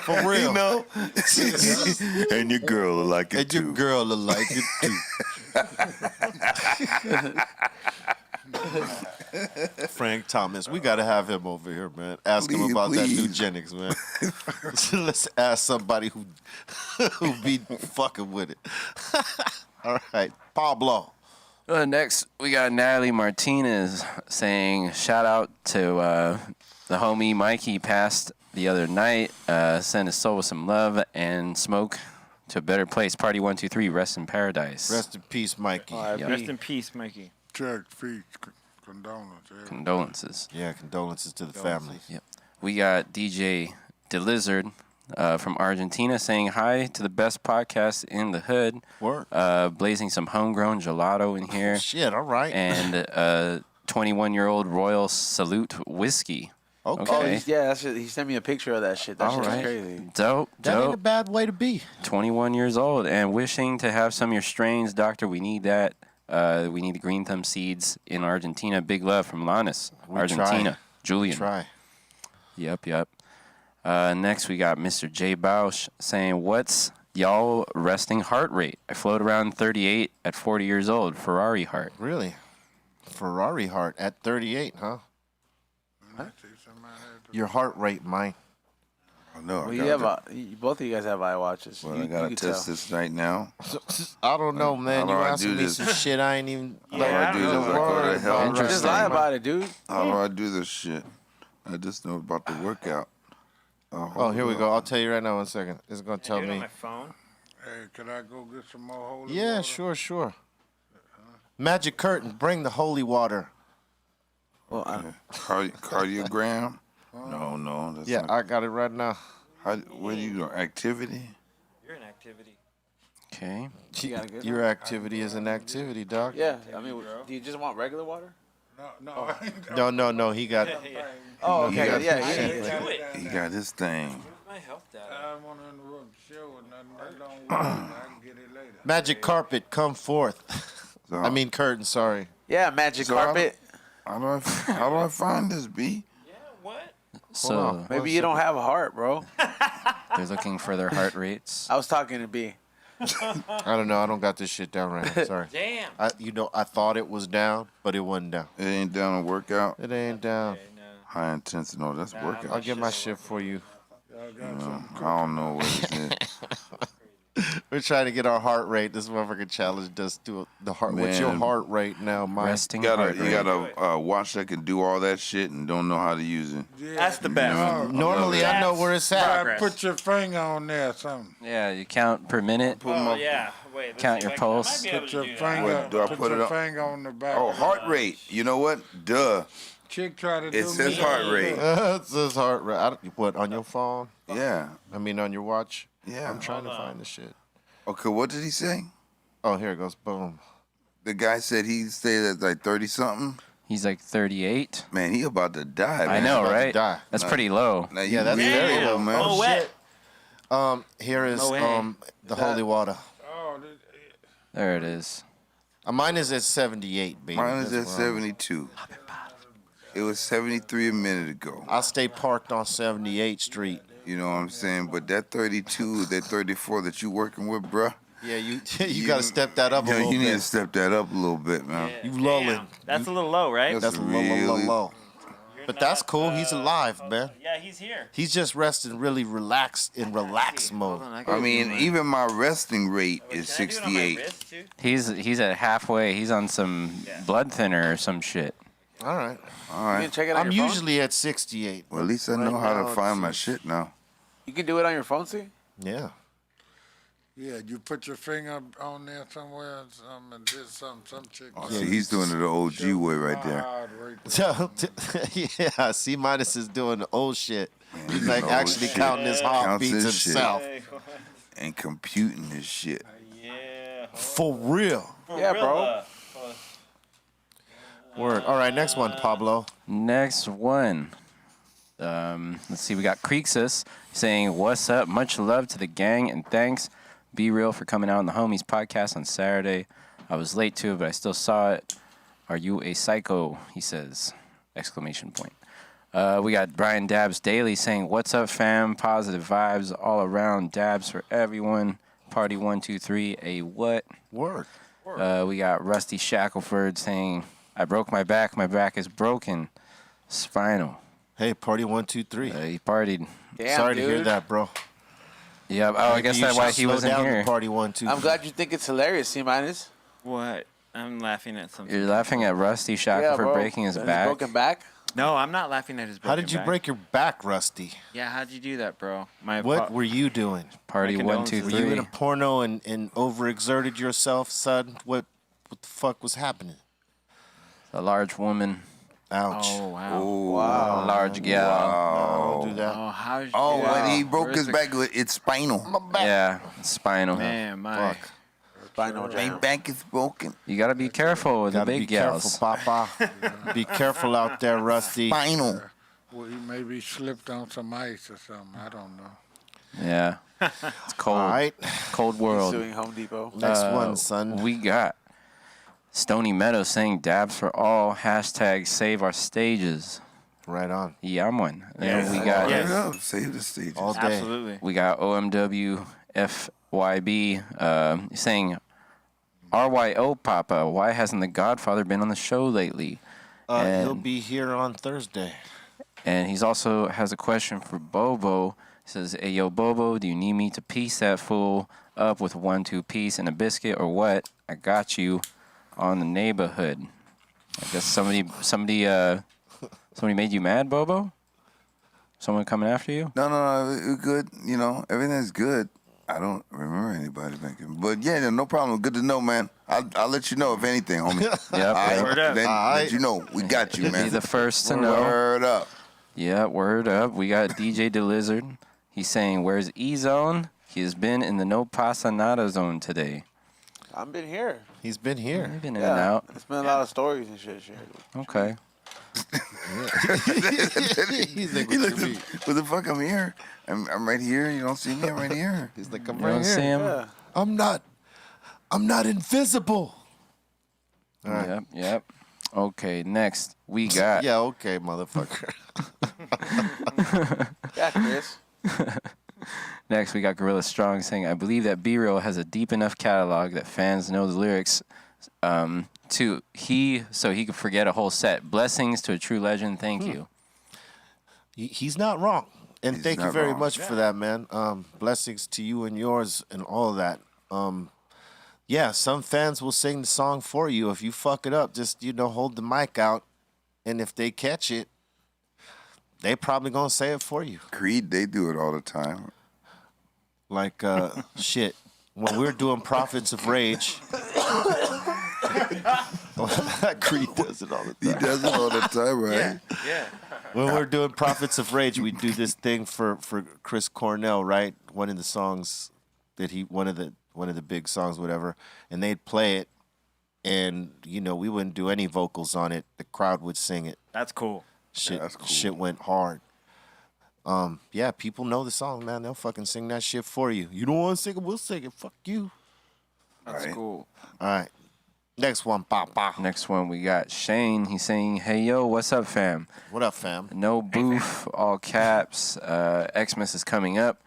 For real. And your girl will like it And your too. girl will like it too. Frank Thomas, we gotta have him over here, man. Ask him Please, about that please. eugenics, man. Let's ask somebody who be fucking with it. All right, Pablo. Next, we got Natalie Martinez saying, shout out to the homie Mikey passed the other night. Send his soul with some love and smoke to a better place. Party 123, rest in paradise. Rest in peace, Mikey. Rest in peace, Mikey. Check, feet, condolences. Condolences. Yeah, condolences to the family. Yep. We got DJ DeLizard from Argentina saying hi to the best podcast in the hood. Word. Blazing some homegrown gelato in here. Shit, all right. And 21-year-old Royal Salute whiskey. Okay. Oh, Okay. yeah, he sent me a picture of that shit. That All shit's right. crazy. Dope. That ain't a Dope. bad way to be. 21 years old and wishing to have some of your strains, doctor. We need that. We need the Greenthumb seeds in Argentina. Big love from Lannis, Argentina. try. Julian. Try. Yep. Next, we got Mr. J. Bausch saying, what's y'all resting heart rate? I float around 38 at 40 years old. Ferrari heart. Really? Ferrari heart at 38, huh? Your heart rate, Mike. I know. Well, both of you guys have iWatches. Well, You- I gotta you test tell. this right now. I don't know, man. How You do I asking do me this? some shit I ain't even. How do I do this? I go to hell. Just lie about it, dude. How do I do this shit? I just know about the workout. Oh, here we go. I'll tell you right now. 1 second. It's gonna tell Do it on me. my phone. Hey, can I go get some more holy Yeah, water? sure. Magic curtain, bring the holy water. Well, Cardiogram? No. That's Yeah, not, I got it right now. where do you go? Activity? You're an activity. Okay. You got a good Your activity is an activity, dog. Yeah, I mean, do you just want regular water? No. He got. Oh, okay. got Yeah, some yeah. He got his thing. My health data. I don't want to interrupt the show or nothing. That don't work. I can get it later. Magic carpet, come forth. So, I mean curtain. Sorry. Yeah, magic So carpet. How do I find this, B? So Maybe you don't have a heart, bro. they're looking for their heart rates. I was talking to B. I don't know. I don't got this shit down right now. Sorry. Damn. I thought it was down, but it wasn't down. It ain't down a workout. It ain't down. High intensity. No, that's workout. I'll get my shit for you. I don't know what it is. We're trying to get our heart rate. This motherfucking challenge does do the heart. What's your Man. heart rate now, Mike? Resting You heart rate. got a watch that can do all that shit and don't know how to use it. That's the best. Normally, I know where it's at. Progress. Put your finger on there, or something. Yeah, you count per minute. Oh, yeah. Wait, let's Count see your if I can- I might pulse. be able Put to your do that. finger. What, do I put it your up? finger on the back. Oh, heart rate. You know what? Duh. Chick try to do It says me. heart rate. It says heart rate. What, on your phone? Yeah. I mean, on your watch? Yeah. I'm trying to find the shit. Okay, what did he say? Oh, here it goes. Boom. The guy said he stayed at like 30 something. He's like 38. Man, he about to die. I Man. know, about to right? die. That's pretty low. Now, Yeah, that's very low, man. Oh, wet. Here is No way. the holy water. Oh, There it is. Mine is at 78, baby. Mine is at That's where I'm 72. It was 73 a minute ago. I stay parked on 78th Street. You know what I'm saying? But that 32, that 34 that you working with, bruh. Yeah, you got to step that up a Yeah, little you need to bit. step that up a little bit, man. You lulling. That's a little low, right? That's really- low. But that's cool. He's alive, man. Yeah, he's here. He's just resting really relaxed in relaxed mode. I mean, even my resting rate is Can I do it on my 68. wrist, too? He's at halfway. He's on some blood thinner or some shit. All right. All You can right. check it on I'm your phone? usually at 68. Well, at least I know Right how now, to find my it's- shit now. You can do it on your phone, see? Yeah. yeah, you put your finger on there somewhere, and did some chick. Oh, see, he's doing it the OG way right there. Hard rate. So, yeah, C minus is doing the old shit. He's like old actually shit. counting his heartbeats Counts his shit. himself. And computing this shit. Yeah. For real. Yeah, bro. Word. All right, next one, Pablo. Next one. Let's see. We got Creeksus saying, "What's up? Much love to the gang and thanks. Be real for coming out on the Homies podcast on Saturday. I was late to it, but I still saw it. Are you a psycho?" He says. Exclamation point. We got Brian Dabs Daily saying, "What's up, fam? Positive vibes all around. Dabs for everyone. Party 1, 2, 3. A what?" Word. We got Rusty Shackelford saying, "I broke my back. My back is broken. Spinal." Hey, party 1, 2, 3. He partied. Damn, Sorry dude. to hear that, bro. Yeah. Oh, I guess You that's why should he slow wasn't down to here. Party 1, 2, 3. I'm glad you think it's hilarious, C minus. What? I'm laughing at something. You're laughing at Rusty Shackelford bro. breaking his His back. broken back? No, I'm not laughing at his broken How did you back. break your back, Rusty? Yeah, how'd you do that, bro? My What were you doing? Party My 1, 2, condolences. Were you in 3. a porno and overexerted yourself, son? What the fuck was happening? A large woman, Ouch. Oh, wow. Wow. a large gal. No, don't do that. Oh, how did you Oh, do that? when he broke Where's his the- back, it's spinal. Yeah, spinal. Man, my. Fuck. Spinal My jam. back is broken. You gotta be careful with the Gotta big be gals. careful, Papa. Be careful out there, Rusty. Spinal. Well, he maybe slipped on some ice or something. I don't know. Yeah, it's cold. All right. Cold world. Suing Home Depot. Next one, son. We got Stony Meadow saying "Dabs for all." Hashtag save our stages. Right on. Yeah, I'm one. Yes. And we got Yes. Hurry up, save the stage. All day. Absolutely. we got OMWFYB saying RYO Papa. Why hasn't the Godfather been on the show lately? He'll And- be here on Thursday. And he's also has a question for Bobo. He says, "Hey yo, Bobo, do you need me to piece that fool up with 1-2 piece and a biscuit or what? I got you on the neighborhood." I guess somebody made you mad, Bobo? Someone coming after you? No, we're good. You know, everything's good. I don't remember anybody making, but yeah, no problem. Good to know, man. I'll let you know if anything, homie. Yep. All Word up. Then All let right. you know. We got you, Be man. the first to know. Word up. Yeah, word up. We got DJ DeLizard. He's saying, "Where's E-Zone? He has been in the no pasa nada zone today." I've been here. He's been here. He's been in and out. It's been a lot of stories and shit. Okay. He's like, He looked what the fuck? I'm here. I'm right here. You don't see me. I'm right here. He's like, I'm You right don't see here. him? Yeah. I'm not invisible. All right. Yep. Okay, next we got. Yeah, okay, motherfucker. Yeah, Chris. Next, we got Gorilla Strong saying, I believe that B-Real has a deep enough catalog that fans know the lyrics so he could forget a whole set. Blessings to a true legend. Thank you. He's not wrong. And thank you very much for that, man. Blessings to you and yours and all of that. Yeah, some fans will sing the song for you. If you fuck it up, just, hold the mic out. And if they catch it, they probably gonna say it for you. Creed, they do it all the time. Like, shit. When we were doing Prophets of Rage, Creed does it all the time. He does it all the time, right? Yeah. When we're doing Prophets of Rage, we do this thing for Chris Cornell, right? One of the songs that one of the big songs, whatever, and they'd play it, and we wouldn't do any vocals on it. The crowd would sing it. That's cool. Shit, that's cool. Shit went hard. Yeah, people know the song, man. They'll fucking sing that shit for you. You don't want to sing it, we'll sing it. Fuck you. That's cool. All right. Next one, Papa. Next one, we got Shane. He's saying, hey, yo, what's up, fam? What up, fam? No booth, all caps. Xmas is coming up.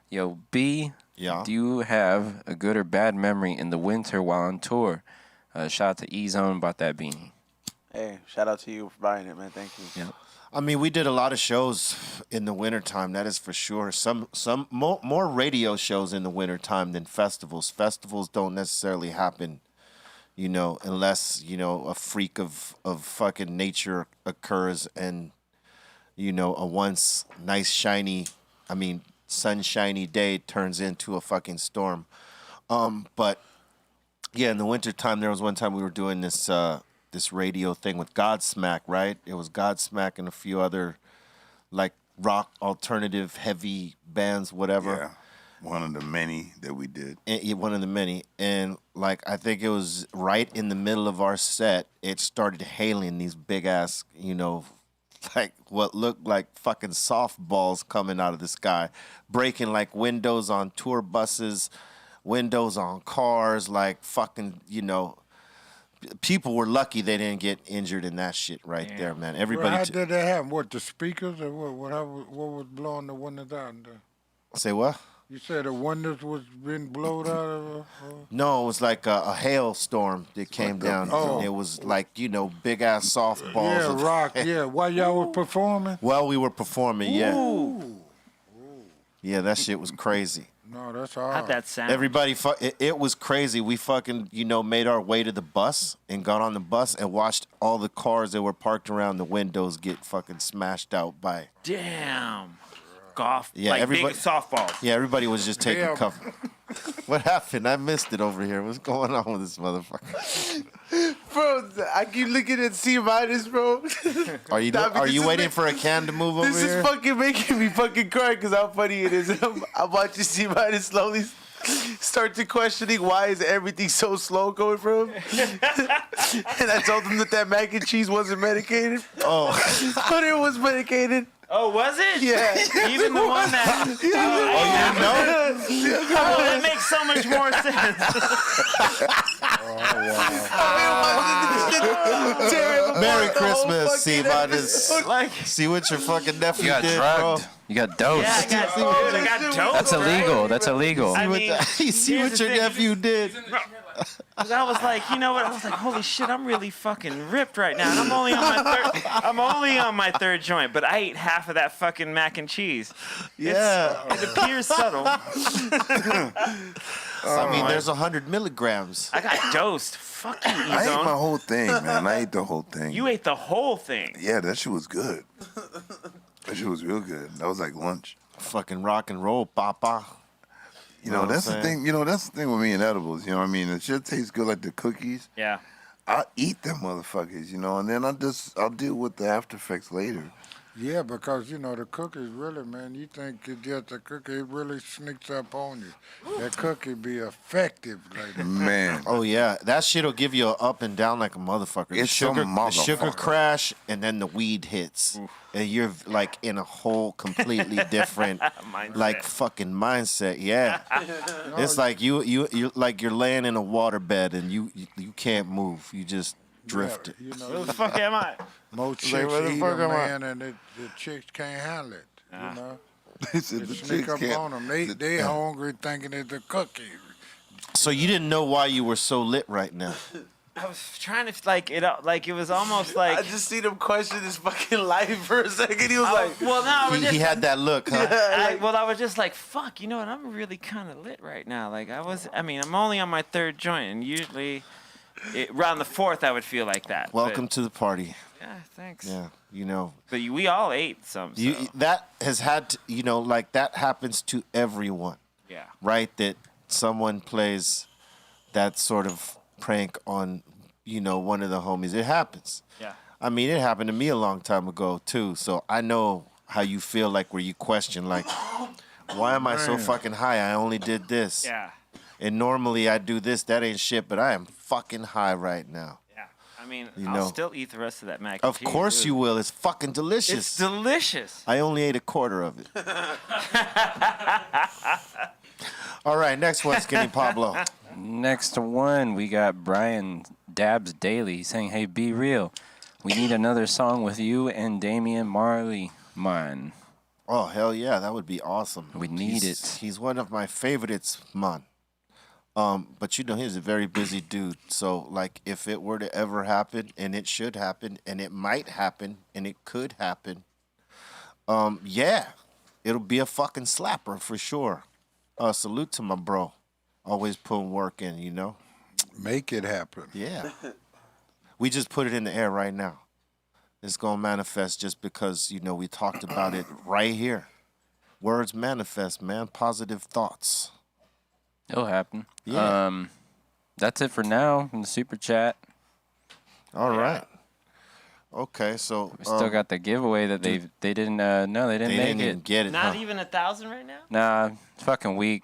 Yo, B, Yeah. do you have a good or bad memory in the winter while on tour? Shout out to E-Zone about that beanie. Hey, shout out to you for buying it, man. Thank you. Yep. I mean, we did a lot of shows in the wintertime, that is for sure. Some more radio shows in the wintertime than festivals. Festivals don't necessarily happen, unless, a freak of fucking nature occurs and, a once nice, sunshiny day turns into a fucking storm. But, yeah, in the wintertime, there was one time we were doing this radio thing with Godsmack, right? It was Godsmack and a few other, like, rock, alternative, heavy bands, whatever. Yeah. One of the many that we did. One of the many. And, like, I think it was right in the middle of our set, it started hailing these big-ass, like what looked like fucking softballs coming out of the sky, breaking, like, windows on tour buses, windows on cars, like, fucking, people were lucky they didn't get injured in that shit right there, man. Everybody. Well, how did that happen? What, the speakers or what was blowing the windows out? Say what? You said the windows was being blown out? No, it was like a hailstorm that came down. Oh. And it was like, big ass softballs. Yeah, of rock, yeah. While y'all was performing? Well, we were performing, yeah. Ooh. Yeah, that shit was crazy. No, that's hard. How'd that sound? Everybody, it was crazy. We fucking, made our way to the bus and got on the bus and watched all the cars that were parked around the windows get fucking smashed out by. Damn. Golf. Yeah, like everybody- big softballs. Yeah, everybody was just taking Damn. cover. What happened? I missed it over here. What's going on with this motherfucker? Bro, I keep looking at C minus, bro. Are you Nah, are you this waiting is for a can to move over This here? is fucking making me fucking cry because how funny it is. I'm watching C minus slowly start to questioning why is everything so slow going from him. And I told him that mac and cheese wasn't medicated. Oh, But it was medicated. Oh, was it? Yeah. Even the one that. oh, you didn't know? Oh, that makes so much more sense. Merry Christmas, see about this. Like, See what your fucking nephew You got did, drugged. bro. You got dosed. yeah, I got dope. That's illegal. That's illegal. I mean, You see here's what the your thing. nephew did. 'Cause I was like, you know what? I was like, holy shit, I'm really fucking ripped right now. And I'm only on my third joint, but I ate half of that fucking mac and cheese. Yeah. It appears subtle. I mean, there's 100 milligrams. I got dosed. Fuck you, I ate my E-Zone. whole thing, man. I ate the whole thing. You ate the whole thing. Yeah, that shit was good. That shit was real good. That was like lunch. Fucking rock and roll, papa. You know, what I'm that's the saying? thing. You know, that's the thing with me and edibles. You know what I mean? It shit tastes good like the cookies. Yeah. I'll eat them motherfuckers, and then I'll deal with the after effects later. Yeah, because, the cookies really, man, you think it's just a cookie, it really sneaks up on you. That cookie be effective later. Man. Oh yeah, that shit'll give you a up and down like a motherfucker. It's some the sugar motherfucker. crash, and then the weed hits, and you're like in a whole completely different, like fucking mindset. Yeah, it's like you're laying in a waterbed and you can't move. You just drifted. You know, Where the fuck am I? more chicks where the eat fuck a am I? man, and the chicks can't handle it. You know, They said they the sneak chicks up can't. on them. They hungry, thinking it's a cookie. So you didn't know why you were so lit right now. I was trying to it was almost like I just seen him question his fucking life for a second. He was like, well, no, I was He had that look, huh? I was just like, fuck, you know what? I'm really kind of lit right now. Like I'm only on my third joint, and usually around the fourth I would feel like that. Welcome to the party. Yeah, thanks. Yeah, you know. But we all ate some. So. That has had to, like that happens to everyone. Yeah. Right? That someone plays that sort of prank on, one of the homies. It happens. Yeah. I mean, it happened to me a long time ago, too. So I know how you feel like where you question, like, why am I so fucking high? I only did this. Yeah. And normally I do this. That ain't shit, but I am fucking high right now. Yeah. I mean, You I'll know. still eat the rest of that mac and Of cheese. course you will. It's fucking delicious. It's delicious. I only ate a quarter of it. All right, next one, Skinny Pablo. Next one, we got Brian Dabs Daily saying, "Hey, be real. We need another song with you and Damian Marley, man. Oh, hell yeah, that would be awesome. We need it." He's one of my favorites, man. But he's a very busy dude. So, like, if it were to ever happen, and it should happen, and it might happen, and it could happen, yeah, it'll be a fucking slapper for sure. Salute to my bro. Always putting work in, Make it happen. Yeah. We just put it in the air right now. It's going to manifest just because, we talked about it right here. Words manifest, man. Positive thoughts. It'll happen. Yeah. That's it for now in the super chat. All right. Okay, so We still got the giveaway that they didn't make even it. get it. Not huh? even 1,000 right now? Nah, it's fucking weak.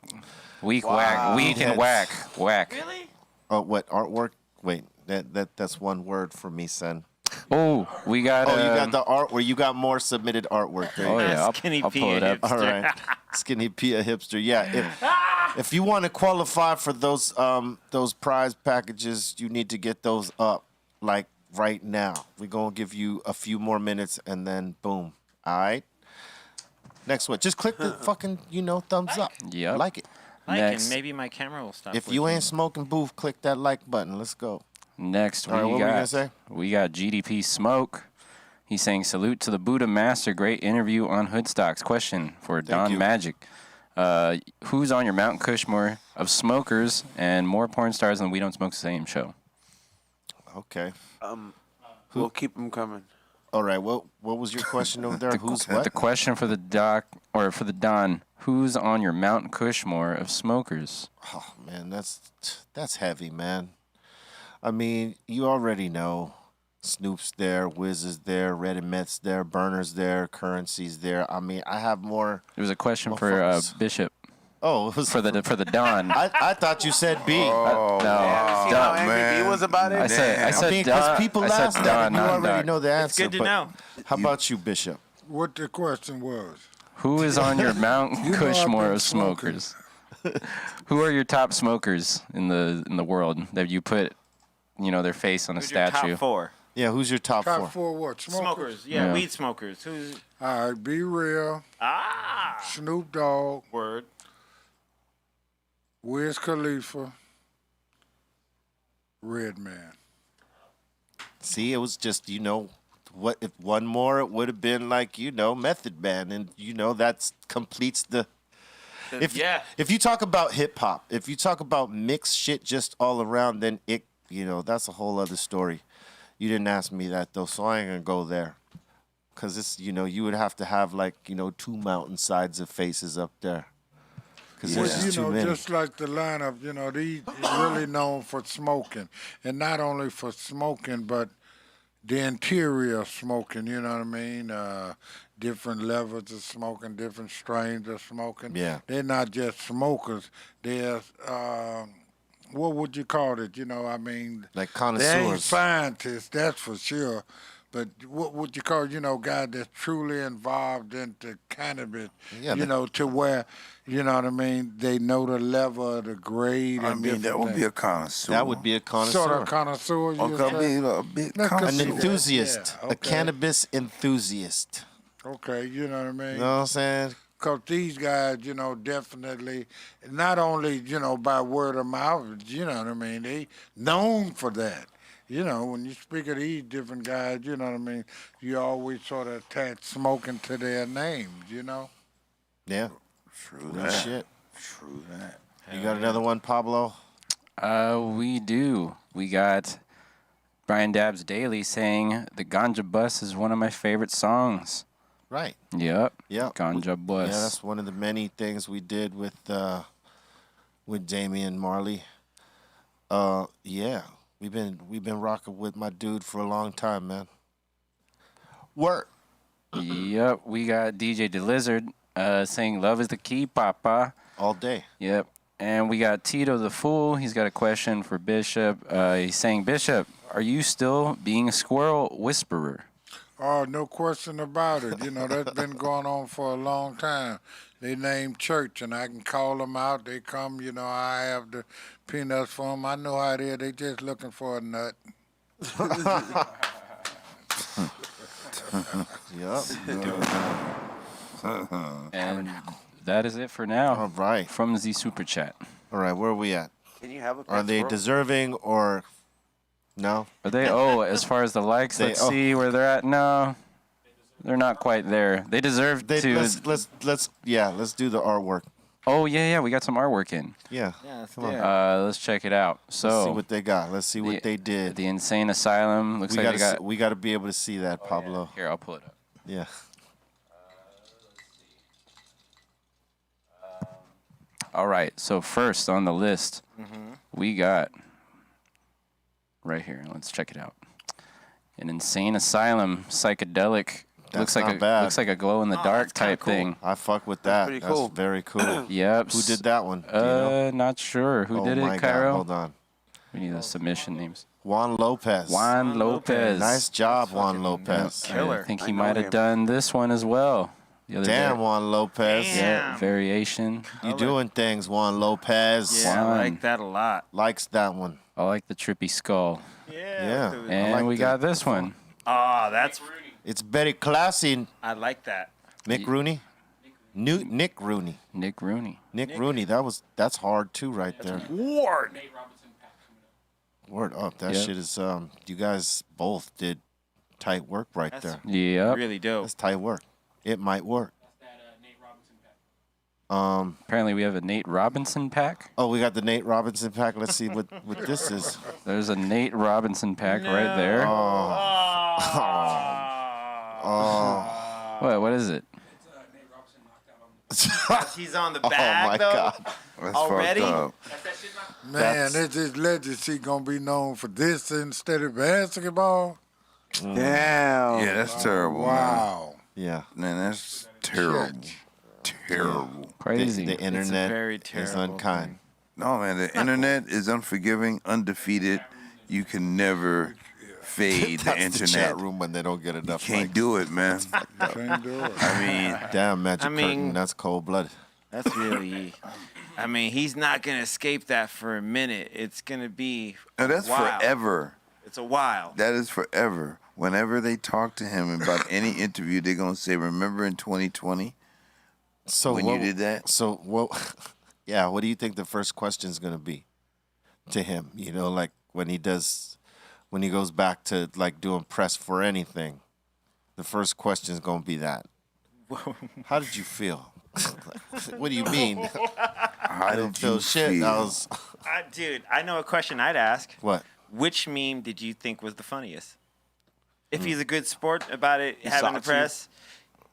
Weak Wow. whack. Weak and whack. Whack. Really? Oh, what artwork? Wait, that's one word for me, son. Oh, we got You got the art where you got more submitted artwork. There you Oh go. yeah, Skinny I'll pull P, it up. hipster. All right, Skinny P, a hipster. Yeah, if you want to qualify for those prize packages, you need to get those up like right now. We're gonna give you a few more minutes, and then boom. All right. Next one. Just click the fucking thumbs up. Yep. Like it. Like, Next. and maybe my camera will stop. If you working. ain't smoking booth, click that like button. Let's go. Next, All right, what were you gonna say? we got GDP Smoke. He's saying, "Salute to the Buddha Master. Great interview on Hoodstocks." Question for Don you. Magic. Who's on your Mount Cushmore of smokers and more porn stars than We Don't Smoke the Same show? Okay. we'll keep them coming. All right. What was your question over there? Who's what? The question for the doc or for the Don: Who's on your Mount Cushmore of smokers? Oh man, that's heavy, man. I mean, you already know. Snoop's there, Wiz is there, Red and Met's there, Burner's there, Currency's there. I mean, I have more. There was a question for Motherfuckers. Bishop Oh, it was for the Don. I thought you said B. No, See how Don. angry man. B was about it? I said I mean, because Don. people I said ask that, Don, and you not already Doc. know the answer. good to but know. How about you, Bishop? What the question was? Who is on your Mount know I've Cushmore been of smoking. smokers? Who are your top smokers in the world that you put, their face on a Who's your statue? top 4? Yeah, who's your top Top four? four what? Smokers. Yeah, Yeah. weed smokers. Who's All right, Be Real, Snoop Dogg, word? Wiz Khalifa, Redman. See, it was just what if one more it would have been like Method Man, and that completes the. If you talk about hip hop, if you talk about mixed shit just all around, then it that's a whole other story. You didn't ask me that though, so I ain't gonna go there. Cause it's you would have to have like 2 mountainsides of faces up there. Cause Well, there's just too many. just like the lineup, these really known for smoking, and not only for smoking, but the interior of smoking. You know what I mean? Different levels of smoking, different strains of smoking. Yeah. They're not just smokers. They're what would you call it? Like They ain't connoisseurs. scientists, that's for sure. But what would you call, guys that's truly involved into cannabis, to where, you know what I mean, they know the level of the grade. I and mean, that would different be a things. connoisseur. That would be a connoisseur. Sort of connoisseur, you Okay, say? be a big Not An connoisseur. enthusiast. Yeah, A okay. cannabis enthusiast. Okay, you know what I mean? You know what I'm saying? Because these guys, definitely, not only, by word of mouth, you know what I mean, they known for that. When you speak of these different guys, you know what I mean, you always sort of attach smoking to their names, Yeah. True Real that. shit. True that. You got another one, Pablo? We do. We got Brian Dabbs Daily saying the Ganja Bus is one of my favorite songs. Right. Yep. Yep. Ganja Bus. Yeah, that's one of the many things we did with Damian Marley. Yeah. We've been rocking with my dude for a long time, man. Work. Yep. We got DJ DeLizard saying love is the key, Papa. All day. Yep. And we got Tito the Fool. He's got a question for Bishop. He's saying, Bishop, are you still being a squirrel whisperer? Oh, no question about it. That's been going on for a long time. They name church, and I can call them out. They come, I have the peanuts for them. I know how it is. They just looking for a nut. Yep. And that is it for now. All right. From the Super Chat. All right, where are we at? Can you have a Are they squirrel? deserving or no? Are they? Oh, as far as the likes, let's see where they're at. No, they're not quite there. They deserve to. Let's do the artwork. Oh yeah, we got some artwork in. Yeah. Come on. Let's check it out. So Let's see what they got. Let's see what they did. The Insane Asylum looks like they got. We got to be able to see that, Pablo. Here, I'll pull it up. Yeah. All right. So first on the list, we got right here. Let's check it out. An Insane Asylum psychedelic. That's Looks like not bad. looks like a glow in the dark type thing. I fuck with that. pretty That's cool. very cool. Yep. Who did that one? Do you know? Not sure. Who Oh did my it, God, Cairo? hold on. We need the submission names. Juan Lopez. Juan Lopez. Nice job, Juan Lopez. I think he I know might have him. done this one as well. The other Damn, day. Juan Lopez. Yeah, variation. You doing things, Juan Lopez. Yeah, I Juan. like that a lot. Likes that one. I like the trippy skull. Yeah. And like we the- got this one. Oh, that's. It's very classy. I like that. Nick Rooney? Nick Rooney. Nick Rooney. Nick Rooney. That's hard too right there. Ward. Word up. That Yep. shit is you guys both did tight work right That's there. Yep. Really dope. That's tight work. It might work. Apparently we have a Nate Robinson pack. Oh, we got the Nate Robinson pack. Let's see what this is. There's a Nate Robinson pack right there. Oh. What is it? He's on the Oh bag my though. God. That's Already? fucked up. Man, this legacy going to be known for this instead of basketball? Damn. Yeah, that's terrible. Wow. Yeah. Man, that's terrible. Terrible. Crazy. The internet very is terrible unkind. No, man, the internet is unforgiving, undefeated. You can never fade the That's the internet. chat room when they don't get enough. Can't likes. do it, man. Can't do it. I mean, Damn, Magic I mean- Curtain. That's cold blood. That's really. I mean, he's not gonna escape that for a minute. It's gonna be. no, that's while. forever. It's a while. That is forever. Whenever they talk to him about any interview, they're gonna say, "Remember in 2020 So when you did that?" So what? Yeah. What do you think the first question is gonna be to him? You know, like when he goes back to like doing press for anything, the first question is gonna be that. How did you feel? What do you mean? How I didn't feel shit. feel? I was Dude, I know a question I'd ask. what? Which meme did you think was the funniest? If he's a good sport about it, having the sought you. press,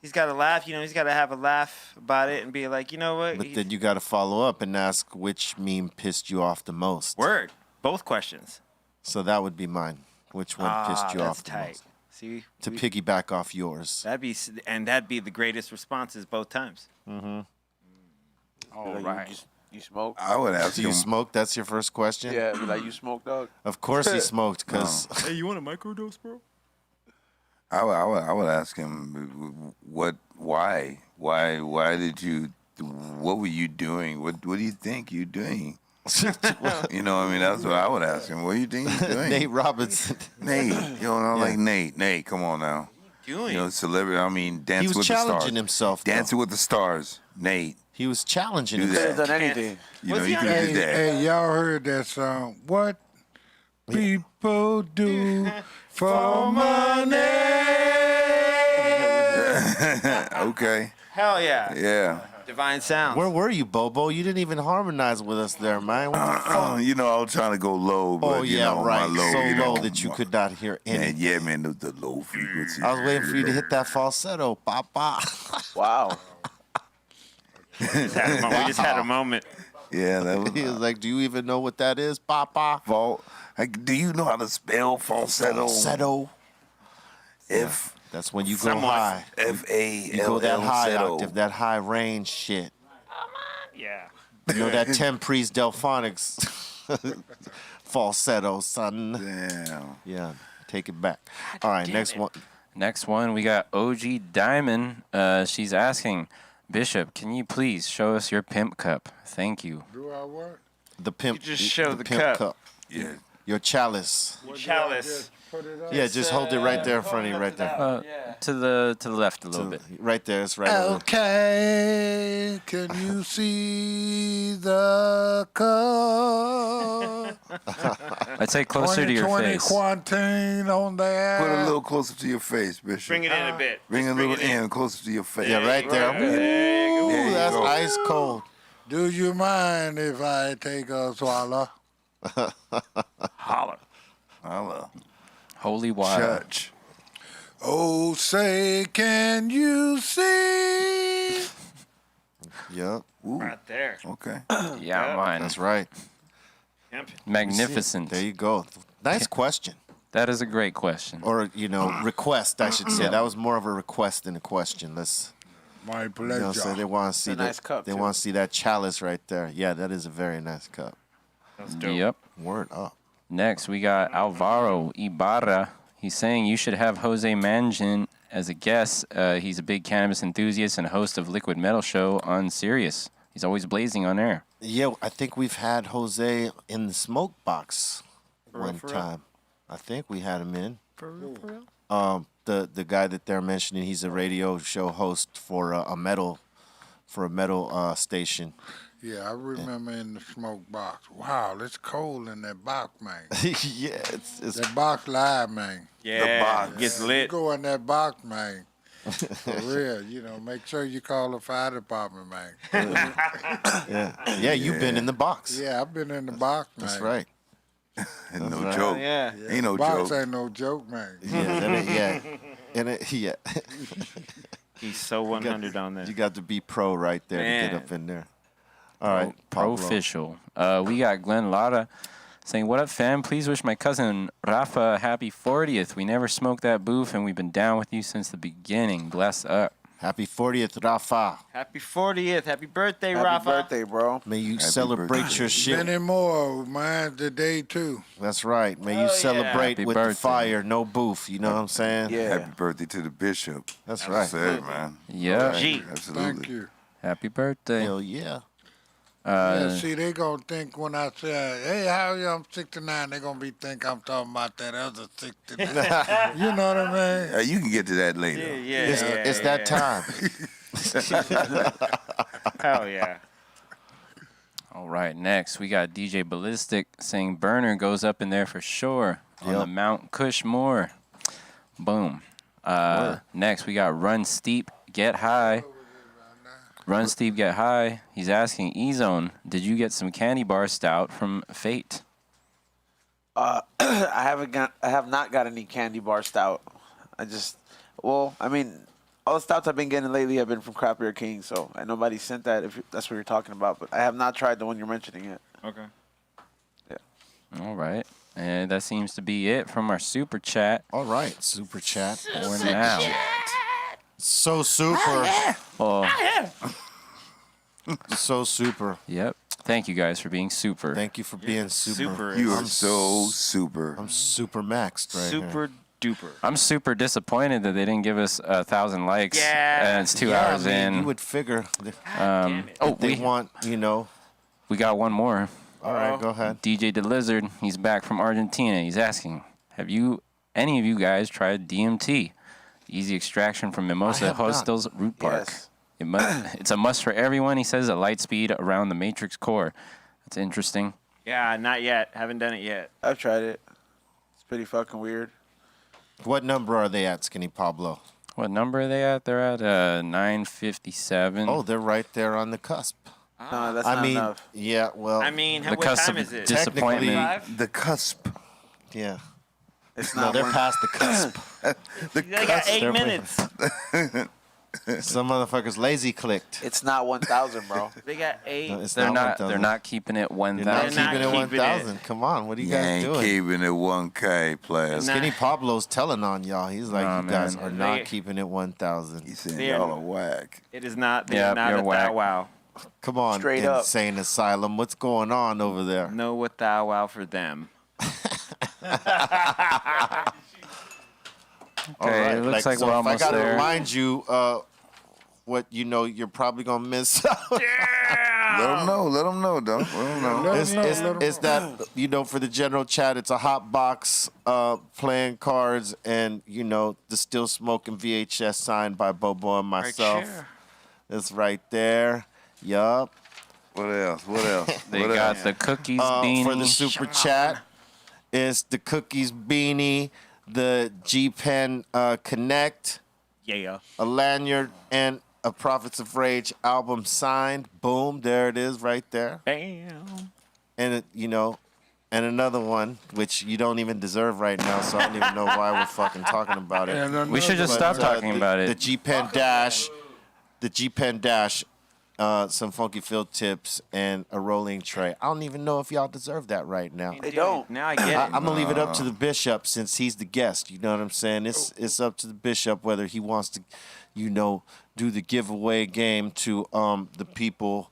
he's got to laugh. You know, he's got to have a laugh about it and be like, you know what? But then you got to follow up and ask which meme pissed you off the most. Word. Both questions. So that would be mine. Which one pissed you that's off the tight. most? See, To piggyback off yours. that'd be the greatest responses both times. All right. You smoke? I would ask Do you him. smoke? That's your first question? Yeah, be like you smoke, dog. Of course he smoked, because Hey, you want a microdose, bro? I would ask him why did you, what were you doing? What do you think you're doing? You know what I mean? That's what I would ask him. What do you think he's doing? Nate Robinson. Nate, like Nate, come on now. Doing? Celebrity, I mean, Dancing with the Stars. He was challenging himself, though. Dancing with the Stars, Nate. He was challenging Do himself. Could have done anything. You know, you could do that. Hey, y'all heard that song? What people do for money? Okay. Hell yeah. Yeah. Divine Sounds. Where were you, Bobo? You didn't even harmonize with us there, man. What the fuck? You know, I was trying to go low, but Oh, yeah, right. my low, So you know, low that you could not hear anything. man, the low frequency. I was waiting for you to hit that falsetto, papa. Wow. We just had a moment. Yeah, that was. He was like, "Do you even know what that is, papa?" Like, do you know how to spell falsetto? Falsetto. F. That's when you go Somewhat. high. F-A-L-L. You go that high settle. octave, that high range shit. Yeah. You know that 10 Priest Delphonics falsetto, son. Damn. Yeah, take it back. All right, next one. Next one, we got OG Diamond. She's asking, Bishop, can you please show us your pimp cup? Thank you. Do I what? The pimp. You just show the pimp cup. Yeah. Your chalice. Chalice. Put it up. Yeah, just hold it right there in front of you, right there. To the left a little bit. Right there, it's right over. Okay, can you see the cup? I'd say closer to your 2020 face. quarantine on that. Put it a little closer to your face, Bishop. Bring it in a bit. Bring Just a little it in. in closer to your face. Yeah, right there. There you go. Ooh, that's go. ice cold. Do you mind if I take a swallow? Holler. Holla. Holy water. Church. Oh, say, can you see? Yep, Right there. Okay. Yeah, mine. that's right. Pimp. Magnificent. There you go. Nice question. That is a great question. Or, request, I should say. That was more of a request than a question. Let's, My you know, pleasure. so they want to see It's a nice cup, They too. want to see that chalice right there. Yeah, that is a very nice cup. That's dope. Yep. Word up. Next, we got Alvaro Ibarra. He's saying you should have Jose Mangin as a guest. He's a big cannabis enthusiast and host of Liquid Metal Show on Sirius. He's always blazing on air. Yeah, I think we've had Jose in the smoke box one time. I think we had him in. For real? The guy that they're mentioning, he's a radio show host for a metal station. Yeah, I remember in the smoke box. Wow, it's cold in that box, man. Yeah, it's That box live, man. Yeah. box. Gets You lit. go in that box, man. For real, make sure you call the fire department, man. yeah. You've been in the box. Yeah, I've been in the box, man. That's right. And no right. joke. Yeah. Ain't no Box joke. ain't no joke, man. Yeah. He's so 100 on You that. got to be pro right there to Man. get up in there. All right, Pablo. Pro-official. We got Glenn Lara saying, what up, fam? Please wish my cousin Rafa a happy 40th. We never smoked that booth, and we've been down with you since the beginning. Bless up. Happy 40th, Rafa. Happy 40th. Happy birthday, Happy Rafa. birthday, bro. May you Happy celebrate birthday. your shit. Many more. Mine's today, too. That's right. May Hell you yeah. celebrate Happy with the birthday. fire, no booth. You know what I'm saying? Yeah. Happy birthday to the bishop. That's right. Said, man. Yeah. G. Absolutely. Thank you. Happy birthday. Hell yeah. Yeah, see, they gonna think when I say, hey, how you? I'm 69, they gonna be think I'm talking about that other 69. You know what I mean? You can get to that later. Yeah. It's that time. Hell yeah. All right, next we got DJ Ballistic saying Burner goes up in there for sure on the Mount Cushmore. Boom. Next we got Run Steep, Get High. Run Steep, Get High. He's asking E-Zone, did you get some candy bar stout from Fate? I have not got any candy bar stout. All the stouts I've been getting lately have been from Craft Beer King, so nobody sent that if that's what you're talking about. But I have not tried the one you're mentioning yet. Okay. All right. And that seems to be it from our super chat. All right, super chat. For now. So super. Oh, So super. yep. Thank you guys for being super. Thank you for being super. Super. You are so super. I'm super maxed right Super duper. I'm super disappointed that they didn't give us 1,000 likes. Yeah. And it's 2 Yeah, hours I mean, in. you would figure. Damn it. Oh, They want, you know. we got one more. All right, go ahead. DJ the Lizard, he's back from Argentina. He's asking, have any of you guys tried DMT? Easy extraction from Mimosa have not. Hostel's root bark. Yes. It's a must for everyone, he says, at light speed around the matrix core. That's interesting. Yeah, not yet. Haven't done it yet. I've tried it. It's pretty fucking weird. What number are they at, Skinny Pablo? What number are they at? They're at 957. Oh, they're right there on the cusp. No, that's I not mean, enough. yeah, well, I mean, the what cusp time of is it? disappointment. The cusp. yeah. It's No, not. they're one- past the cusp. The They got 8 They're- minutes. Some motherfuckers lazy clicked. It's not 1,000, bro. They got 8. No, it's They're not. 1,000. They're not keeping it You're not 1,000. They're not keeping it keeping 1,000. Come on, what are you You guys ain't doing? keeping it 1K, players. Nah. Skinny Pablo's telling on y'all. He's like, Nah, you guys man. are not They- keeping it 1,000. He said They're- y'all are whack. It is not. They're Yep, not you're a whack. thou wow. Come on, Straight up. insane asylum. What's going on over there? No what thou wow for them. Okay, it looks like so we're if almost I gotta there. remind you, what you know, you're probably gonna miss out. Let them know. Let them know, though. Let them know. It's that, you know, for the general chat, it's a hot box playing cards and, you know, the still smoking VHS signed by Bobo and myself. here. It's right there. Yup. What else? What else? They What got else? the cookies, beanie. For the super chat, it's the cookies beanie, the G Pen Connect, Yeah. a lanyard, and a Prophets of Rage album signed. Boom, there it is right there. Bam. And, you know, and another one, which you don't even deserve right now, so I don't even know why we're fucking talking about it. And We should just another- stop talking about The it. G Pen Dash, some funky field tips, and a rolling tray. I don't even know if y'all deserve that right now. They don't. Now I get it. I'm gonna leave it up to the bishop since he's the guest. You know what I'm saying? It's up to the bishop whether he wants to, you know, do the giveaway game to the people,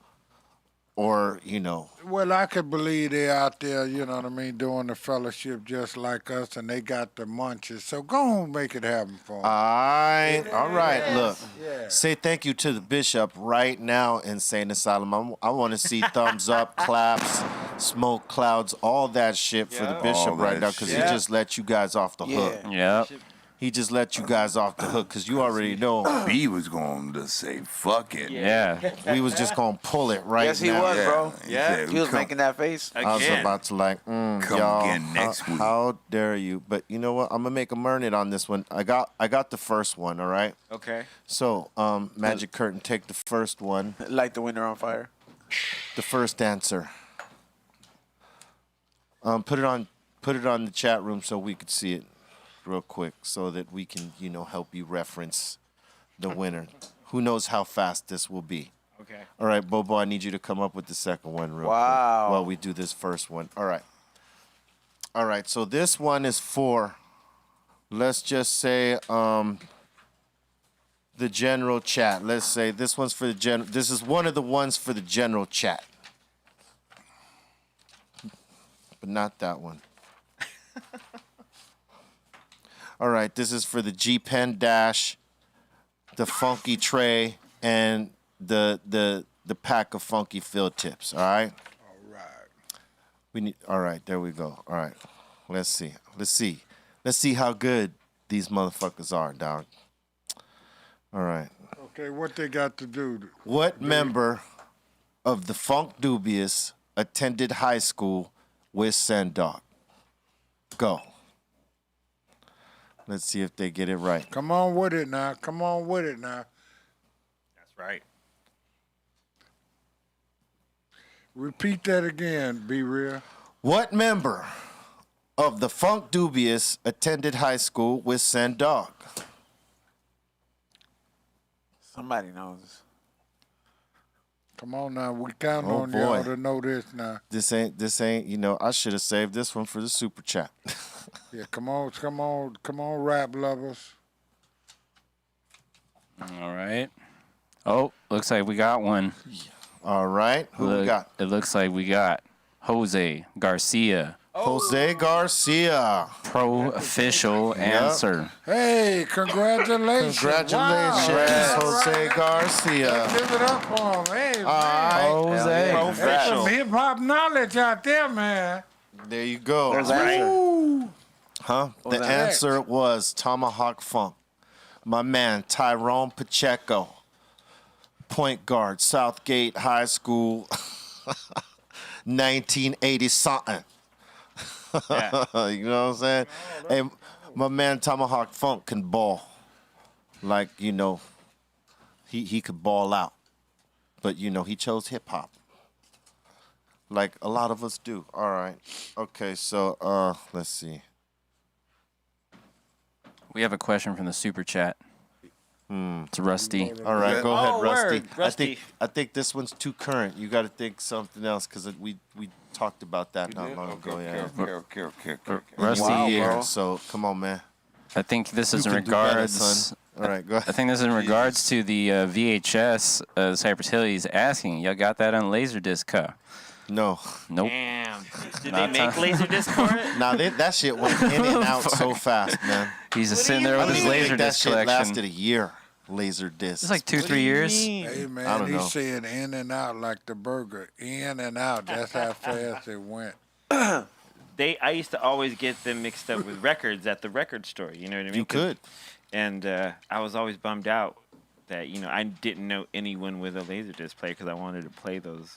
or you know. Well, I could believe they're out there, you know what I mean, doing the fellowship just like us, and they got the munches. So go on, make it happen for them. All right. Look, Yeah. say thank you to the bishop right now, Insane Asylum. I want to see thumbs up, claps, smoke clouds, all that shit for the Yeah. bishop All right that now, because he shit. just let you guys off the hook. Yeah. Yep. He just let you guys off the hook because you already know B was going to say, fuck it. Yeah. we was just gonna pull it right Yes, he now. was, bro. He Yeah. said, He was come, making that face. I was Again. about to like, Come y'all, again next week. how dare you? But you know what? I'm gonna make him earn it on this one. I got the first one. All right. Okay. So, Magic Curtain, take the first one. Light the window on fire. The first answer. Put it on the chat room so we could see it real quick, so that we can, you know, help you reference the winner. Who knows how fast this will be? Okay. All right, Bobo, I need you to come up with the second one real Wow. quick while we do this first one. All right. All right, so this one is for, let's just say, the general chat. Let's say this one's for the this is one of the ones for the general chat. But not that one. All right, this is for the G Pen Dash, the funky tray, and the pack of funky field tips. All right. All right. We need. All right, there we go. All right, let's see how good these motherfuckers are, dog. All right. Okay, what they got to do? What member of the Funk Dubious attended high school with Sendog? Go. Let's see if they get it right. Come on with it now. Come on with it now. That's right. Repeat that again, be real. What member of the Funk Dubious attended high school with Sendog? Somebody knows. Come on now, we count Oh, on y'all boy. to know this now. This ain't, you know, I should have saved this one for the super chat. Yeah, come on, rap lovers. All right. Oh, looks like we got one. All right. Who we got? It looks like we got Jose Garcia Jose Garcia. Pro official answer. Hey, congratulations. Congratulations, Jose Garcia. Give it up for him. Hey, Jose. man. There's some hip-hop knowledge out there, man. There you go. There's that. Huh? The that? answer was Tomahawk Funk. My man, Tyrone Pacheco. Point guard, Southgate High School, 1980-something. Yeah. You know what I'm saying? Hey, my man Tomahawk Funk can ball. Like, you know, he could ball out. But, you know, he chose hip-hop. Like a lot of us do. All right. Okay, so let's see. We have a question from the super chat. It's Rusty. All right, go ahead, Oh, Rusty. word. Rusty. I think this one's too current. You got to think something else because we talked about that not long ago. Yeah. Okay. Rusty, Yeah, so come on, man. I think this is in can do better, regards. son. All right, go I ahead. think this is in regards to the VHS. Cypress Hill. He's asking, y'all got that on Laserdisc? Huh? No. Nope. Damn. Did Not they make time. Laserdisc for it? Now that shit went in and out so fast, man. He's just sitting do there you with his I think that Laserdisc shit collection. lasted a year. Laser disc. It's like 2-3 years. Hey, I man, don't he know. said in and out like the burger. In and out. That's how fast it went. I used to always get them mixed up with records at the record store. You know what I mean? You could. And I was always bummed out that, you know, I didn't know anyone with a Laserdisc player because I wanted to play those.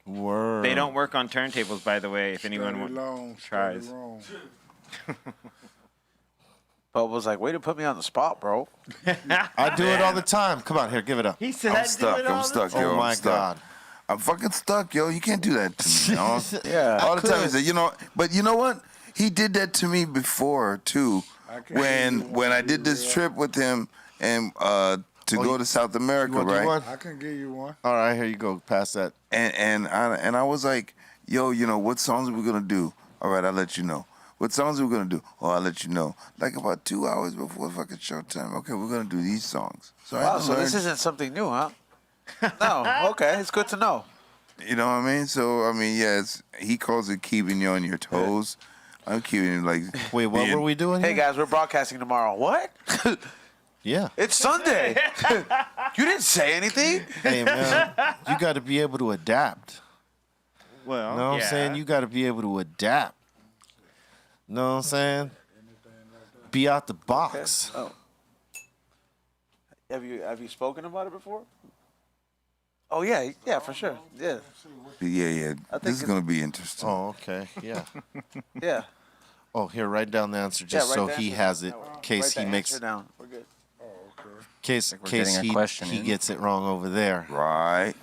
Word. They don't work on turntables, by the way, if anyone tries. Bubba was like, way to put me on the spot, bro. I do it all the time. Come on, here, give it up. He said, I'm stuck. I'm stuck, yo. Oh I'm my stuck. God. I'm fucking stuck, yo. You can't do that to me, dog. Yeah. All the time. He could. said, you know, but you know what? He did that to me before too. When I did this trip with him and to go to South America, You want to do right? one? I can give you one. All right, here you go. Pass that. And I was like, yo, you know, what songs are we gonna do? All right, I'll let you know. What songs are we gonna do? Oh, I'll let you know. Like about 2 hours before fucking showtime. Okay, we're gonna do these songs. So Wow, I so this isn't something new, huh? No, okay, it's good to know. You know what I mean? So I mean, yeah, he calls it keeping you on your toes. I'm keeping you like. Wait, what were we doing Hey here? guys, we're broadcasting tomorrow. What? Yeah. It's Sunday. You didn't say anything. Hey, man, you got to be able to adapt. Well, You know what I'm saying? You got to be able to adapt. You know what I'm saying? Be out the box. Oh. Have you spoken about it before? Oh yeah, for sure. Yeah. Yeah. think This is it's- gonna be interesting. Oh, okay. Yeah. Yeah. Oh, here, write down the answer just write so the he answer has down. it. That way. In case Write he the makes answer down. We're good. case we're getting a question he in. gets it wrong over there. Right.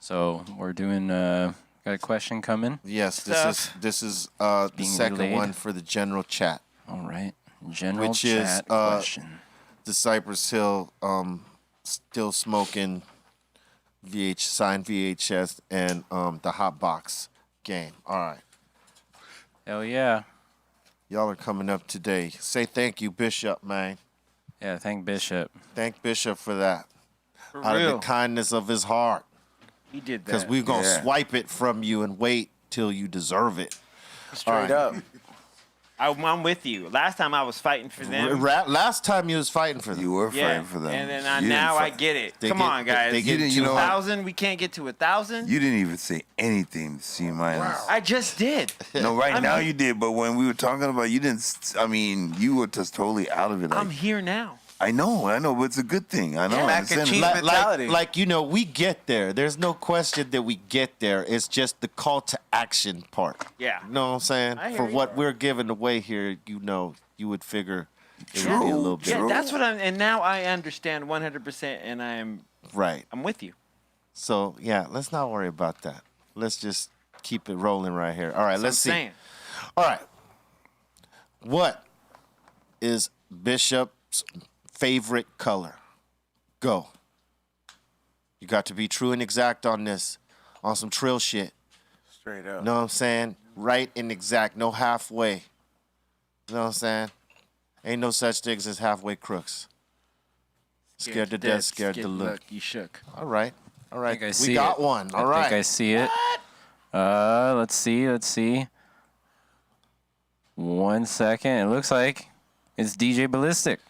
So we're doing. Got a question coming. Yes, Stuff. this is the Being second relayed. one for the general chat. All right. General Which is, chat question. The Cypress Hill still smoking signed VHS and the hot box game. All right. Hell yeah. Y'all are coming up today. Say thank you, Bishop, man. Yeah. Thank Bishop. Thank Bishop for that. For Out of real. the kindness of his heart. He did that. Because we're going to Yeah. swipe it from you and wait till you deserve it. Straight up. I'm with you. Last time I was fighting for them. Last time you was fighting for them. You were Yeah, fighting for them. and then You now didn't I fight. get it. They Come get- on, guys. they get you know what? 2,000. We can't get to 1,000. You didn't even say anything to C minus. I just did. No, right now I'm- you did, but when we were talking about, you didn't. I mean, you were just totally out of it. Like, I'm here now. I know, but it's a good thing. I know. Yeah, I mac and understand. cheese. Mentality. Like, you know, we get there. There's no question that we get there. It's just the call to action part. Yeah. You know what I'm saying? I hear For you. what we're giving away here, you know, you would figure it would be a little bit. Yeah, that's what I'm. And now I understand 100%, and I'm Right. with you. So, yeah, let's not worry about that. Let's just keep it rolling right here. All right, let's see. Saying. All right. What is Bishop's favorite color? Go. You got to be true and exact on this. On some trill shit. Straight up. Know what I'm saying? Right and exact. No halfway. You know what I'm saying? Ain't no such things as halfway crooks. Scared to death, scared to look. You shook. All right. All right. I We see got it. one. All I right. think I see it. Let's see. 1 second. It looks like it's DJ Ballistic.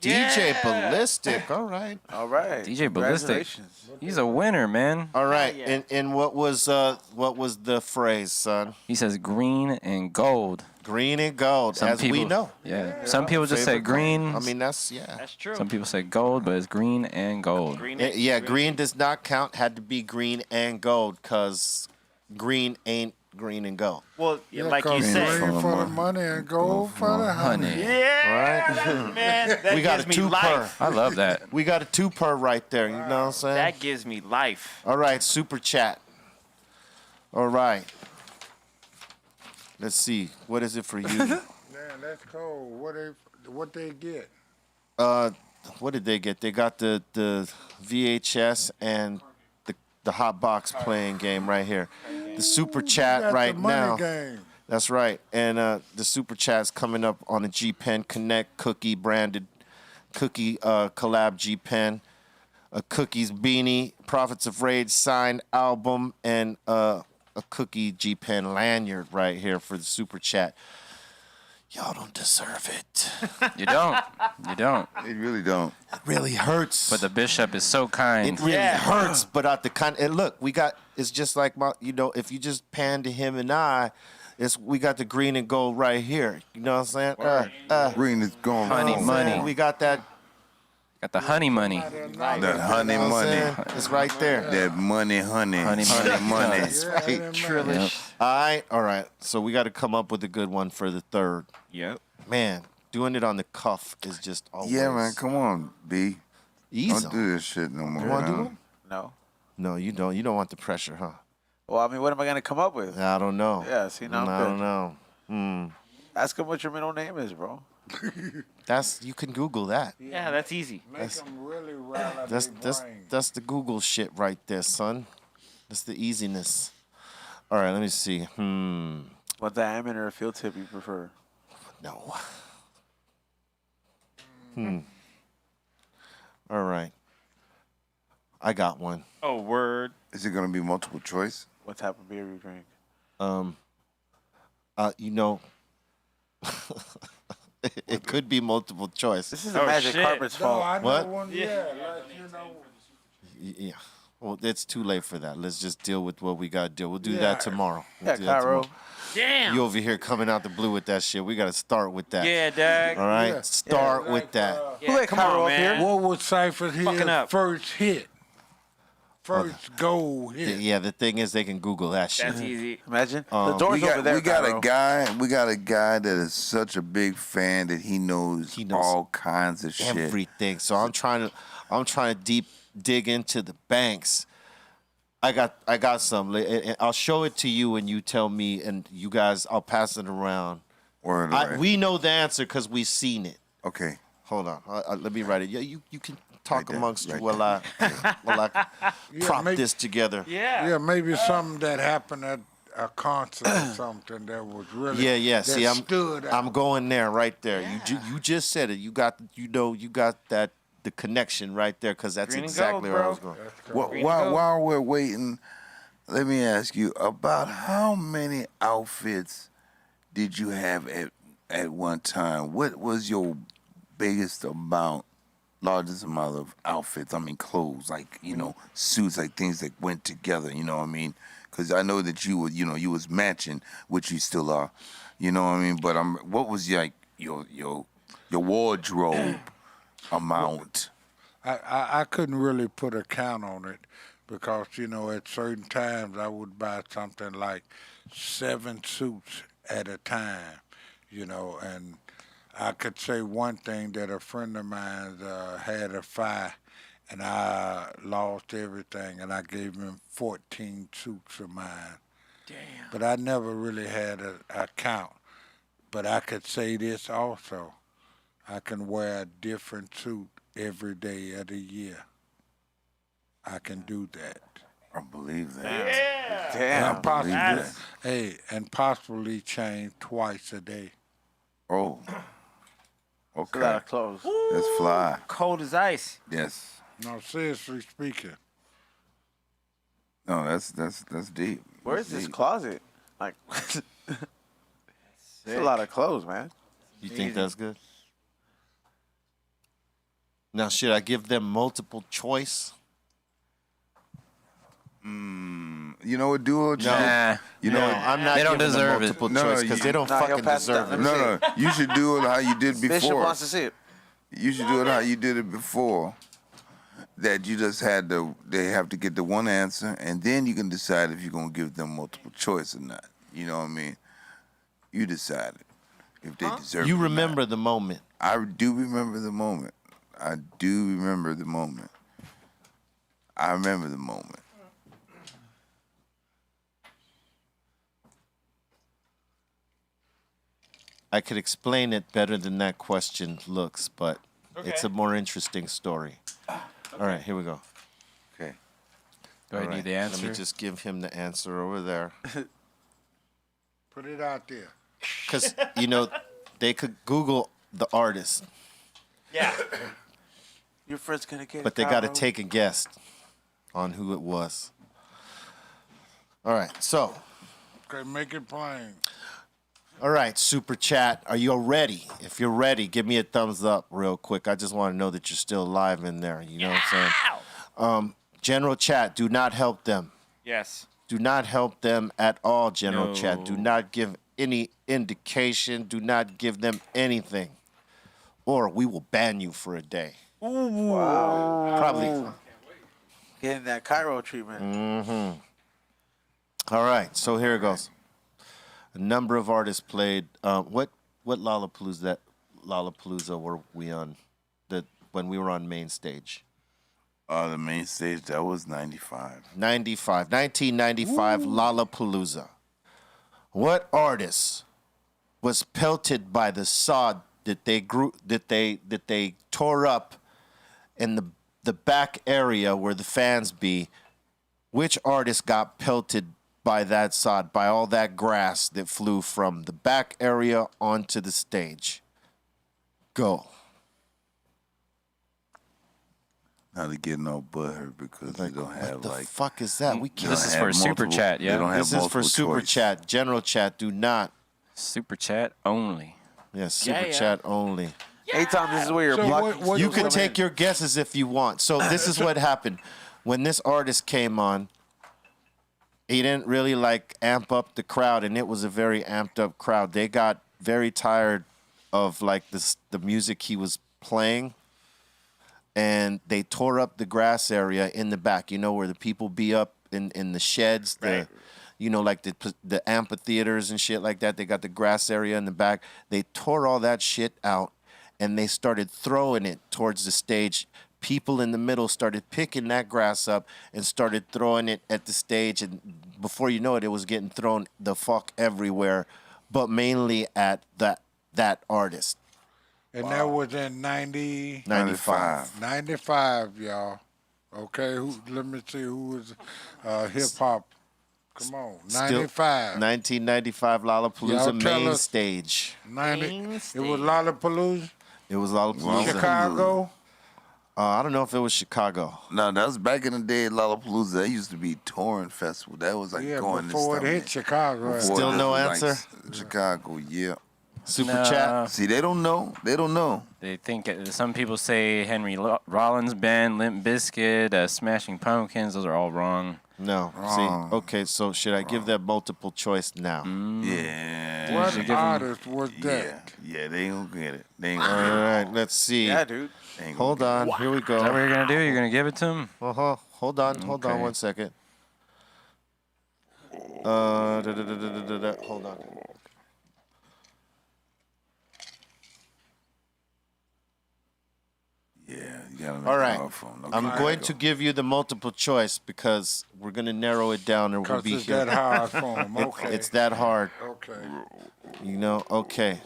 DJ Ballistic. All right. All right. DJ Ballistic. Congratulations. He's a winner, man. All right. And what was the phrase, son? He says green and gold. Green and gold, Some as people, we know. Yeah. Some people just say Favorite color. green. I mean, that's true. Some people say gold, but it's green and gold. Green does not count. Had to be green and gold, cause green ain't green and gold. Well, like you Green said. for the money and gold for the honey. Yeah, man. That We got a gives me 2 per. life. I love that. We got a 2 per right there. You know what I'm saying? That gives me life. All right, super chat. All right. Let's see. What is it for you? Man, that's cold. What they get? What did they get? They got the VHS and the hot box playing game right here. The super chat Got right the money now. game. That's right. And the super chat's coming up on a G Pen Connect cookie branded cookie collab G Pen, a Cookies beanie, Prophets of Rage signed album, and a cookie G Pen lanyard right here for the super chat. Y'all don't deserve it. You don't. You don't. They really don't. It really hurts. But the bishop is so kind. It really hurts, but at the kind and look, it's just like if you just pan to him and we got the green and gold right here. You know what I'm saying? Green is going Honey wrong. money. We got that. Got the honey money. That honey You know what I'm money. saying? It's right there. That money, honey. Honey money. That's right. Yep. All right. So we got to come up with a good one for the third. Yep. Man, doing it on the cuff is just always. Yeah, man. Come on, B. Easy. Don't do this shit no more. You want to do man. it? No. No, you don't. You don't want the pressure, huh? Well, I mean, what am I gonna come up with? I don't know. Yeah, see, now I'm I good. don't know. Ask him what your middle name is, bro. You can Google that. Yeah, that's easy. Make them really rattle That's their brain. that's the Google shit right there, son. That's the easiness. All right, let me see. What diameter or field tip you prefer? No. All right. I got one. Oh, word. Is it going to be multiple choice? What type of beer you drink? You know, it could be multiple choice. This is the Magic shit. Carpet's No, fault. I know What? one. Yeah, like you know. Yeah. Well, it's too late for that. Let's just deal with what we got to do. We'll do that tomorrow. We'll Yeah, do that Cairo. tomorrow. Damn. You over here coming out the blue with that shit. We got to start with that. Yeah, Dag. All right? Yeah. Start Yeah, with like, that. Who let come Cairo on, up here? man. What was Cypher's Fucking up. first hit? First goal hit. Yeah, the thing is they can Google that shit. That's easy. Imagine. The door's over there, we got Cairo. we got a guy that is such a big fan that he knows all kinds of shit. Everything. So I'm trying to deep dig into the banks. I got some. And I'll show it to you and you tell me, and you guys, I'll pass it around. Word, We know the answer because we've seen it. Okay. Hold on. Let me write it. Yeah, you can talk Right there, amongst you right while I prop this together. Yeah, maybe something that happened at a concert or something that was really Yeah. that See, stood out. I'm going there right there. You just said it. You got that the connection right there because that's Green and exactly gold, where I bro. was going. While we're waiting, let me ask you about how many outfits did you have at one time? What was your biggest amount, largest amount of outfits? I mean, clothes, like, suits, like things that went together, you know what I mean? Because I know that you was matching, which you still are, you know what I mean? But what was your wardrobe amount? I couldn't really put a count on it because, at certain times I would buy something like 7 suits at a time, and I could say one thing that a friend of mine had a fire and I lost everything and I gave him 14 suits of mine. Damn. But I never really had a count. But I could say this also. I can wear a different suit every day of the year. I can do that. I believe that. Yeah. Damn. And possibly, That's- and possibly change twice a day. Oh. It's a lot Okay. of clothes. That's fly. Cold as ice. Yes. No, seriously speaking. No, that's deep. Where's That's this deep. closet? Like, it's a lot of clothes, man. You think that's good? Now, should I give them multiple choice? You know what, duo? Nah. You know, I'm not They don't giving them deserve it. multiple No, choice because they don't Nah, he'll fucking pass it down. deserve it. Let me no. You should do it how you did before. Bishop wants to see it. You should do it how you did it before. That you just they have to get the one answer, and then you can decide if you're gonna give them multiple choice or not. You know what I mean? You decide it if they deserve it. You or not. remember the moment. I do remember the moment. I do remember the moment. I remember the moment. I could explain it better than that question looks, but it's a more interesting story. All right, here we go. Okay. Do I All need right, the answer? Let me just give him the answer over there. Put it out there. Because, they could Google the artist, Yeah. Your friend's gonna get but it. they got to Kyle. take a guess on who it was. All right, so, Okay, make it plain. all right, Super Chat, are you ready? If you're ready, give me a thumbs up real quick. I just want to know that you're still alive in there. You know what I'm saying? General Chat, do not help them. Yes. Do not help them at all, General No. Chat. Do not give any indication. Do not give them anything. Or we will ban you for a day. Wow. Probably. Getting that Cairo treatment. All right, so here it goes. A number of artists played. What Lollapalooza were we on? When we were on main stage. The main stage, that was 95. 1995 Lollapalooza. What artist was pelted by the sod that they tore up in the back area where the fans be? Which artist got pelted by that sod, by all that grass that flew from the back area onto the stage? Go. Now they're getting all butthurt because they don't have What the like. fuck is that? We can't. This is for super chat, They yeah. don't have This is for multiple super choice. chat. General chat, do not. Super chat only. Yes, super Yeah. chat only. Hey, Tom, this is where you're So blocking. what- You what- can what- take your guesses if you want. So this is what happened. When this artist came on, he didn't really amp up the crowd, and it was a very amped up crowd. They got very tired of the music he was playing, and they tore up the grass area in the back. You know where the people be up in the sheds, Right. the amphitheaters and shit like that. They got the grass area in the back. They tore all that shit out, and they started throwing it towards the stage. People in the middle started picking that grass up and started throwing it at the stage, and before you know it, it was getting thrown the fuck everywhere, but mainly at that artist. And that was in 90, 95. 95, y'all. Okay, let me see who was hip hop. Come on, Still- 95. 1995 Y'all Lollapalooza tell main us. stage. 90. It was Lollapalooza, It was Lollapalooza. Chicago. I don't know if it was Chicago. No, that was back in the day. Lollapalooza. That used to be touring festival. That was like Yeah, going before to it hit Chicago. Before Still this no was, like, answer? Chicago, yeah. Super Nah. chat. See, they don't know. They don't know. They think some people say Henry Rollins Band, Limp Bizkit, Smashing Pumpkins. Those are all wrong. No. Wrong. See, okay, so should I give that multiple choice now? Yeah. What should give 'em- artist was Yeah. that? Yeah, they ain't gonna get it. They ain't All gonna get it. right, let's see. Yeah, dude. They ain't gonna Hold get on, here we Is that what go. you're going to do? You're going to give it to him? Hold on Okay. 1 second. Hold on. it. Yeah, you gotta make All it right. hard for 'em. I'm Okay, going go. to give you the multiple choice because we're going to narrow it down or we'll Because be it's here. that hard for him. Okay. It's that hard. Okay. Okay.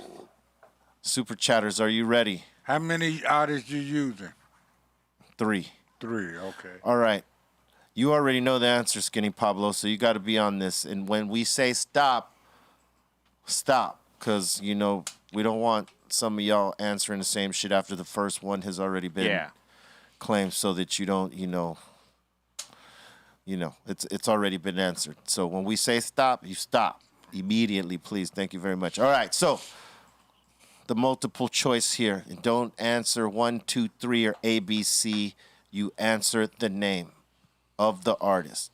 Super chatters, are you ready? How many artists you using? 3. 3. Okay. All right. You already know the answer, Skinny Pablo, so you got to be on this. And when we say stop, stop. Because, we don't want some of y'all answering the same shit after the first one has already been Yeah. claimed so that you don't, you know, it's already been answered. So when we say stop, you stop immediately, please. Thank you very much. All right, so the multiple choice here. And don't answer 1, 2, 3 or ABC. You answer the name of the artist.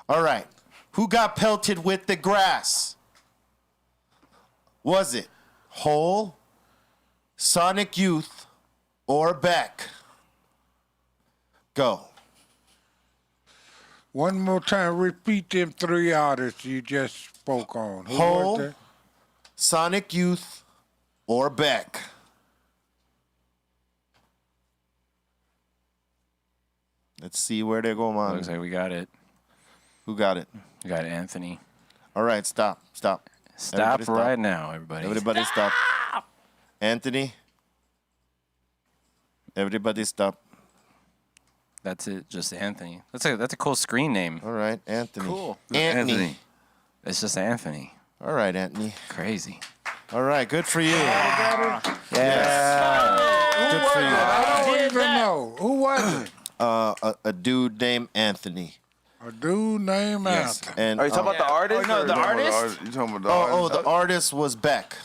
All right. Who got pelted with the grass? Was it Hole, Sonic Youth, or Beck? Go. One more time, repeat them 3 artists you just spoke on. Who was Hole, that? Sonic Youth, or Beck? Let's see where they go, man. Looks like we got it. Who got it? We got Anthony. All right, stop. Stop Everybody right now, everybody. Everybody stop. Anthony. Everybody stop. That's it, just Anthony. That's a cool screen name. All right, Anthony. Cool. Anthony. It's just Anthony. All right, Anthony. Crazy. All right, good for you. Yeah. Good for you. I don't even know. Who was it? A dude named Anthony. A dude named Anthony. And Are you talking about the artist? Oh, no, the artist? You talking about the artist? the artist was Beck.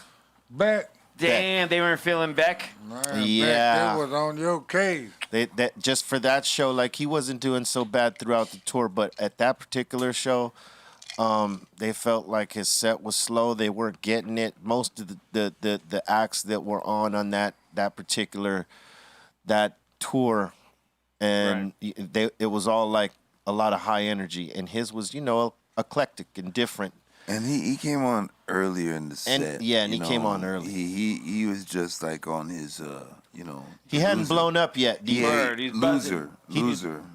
Beck. Damn, they weren't feeling Beck. Man, Yeah. Beck, they was on your case. That just for that show, like he wasn't doing so bad throughout the tour, but at that particular show, they felt like his set was slow. They weren't getting it. Most of the acts that were on that particular tour, and it was all like a lot of high energy, and his was, you know, eclectic and different. And he came on earlier in the set. And he came on early. He was just like on his He hadn't blown up yet. Yeah, he's Loser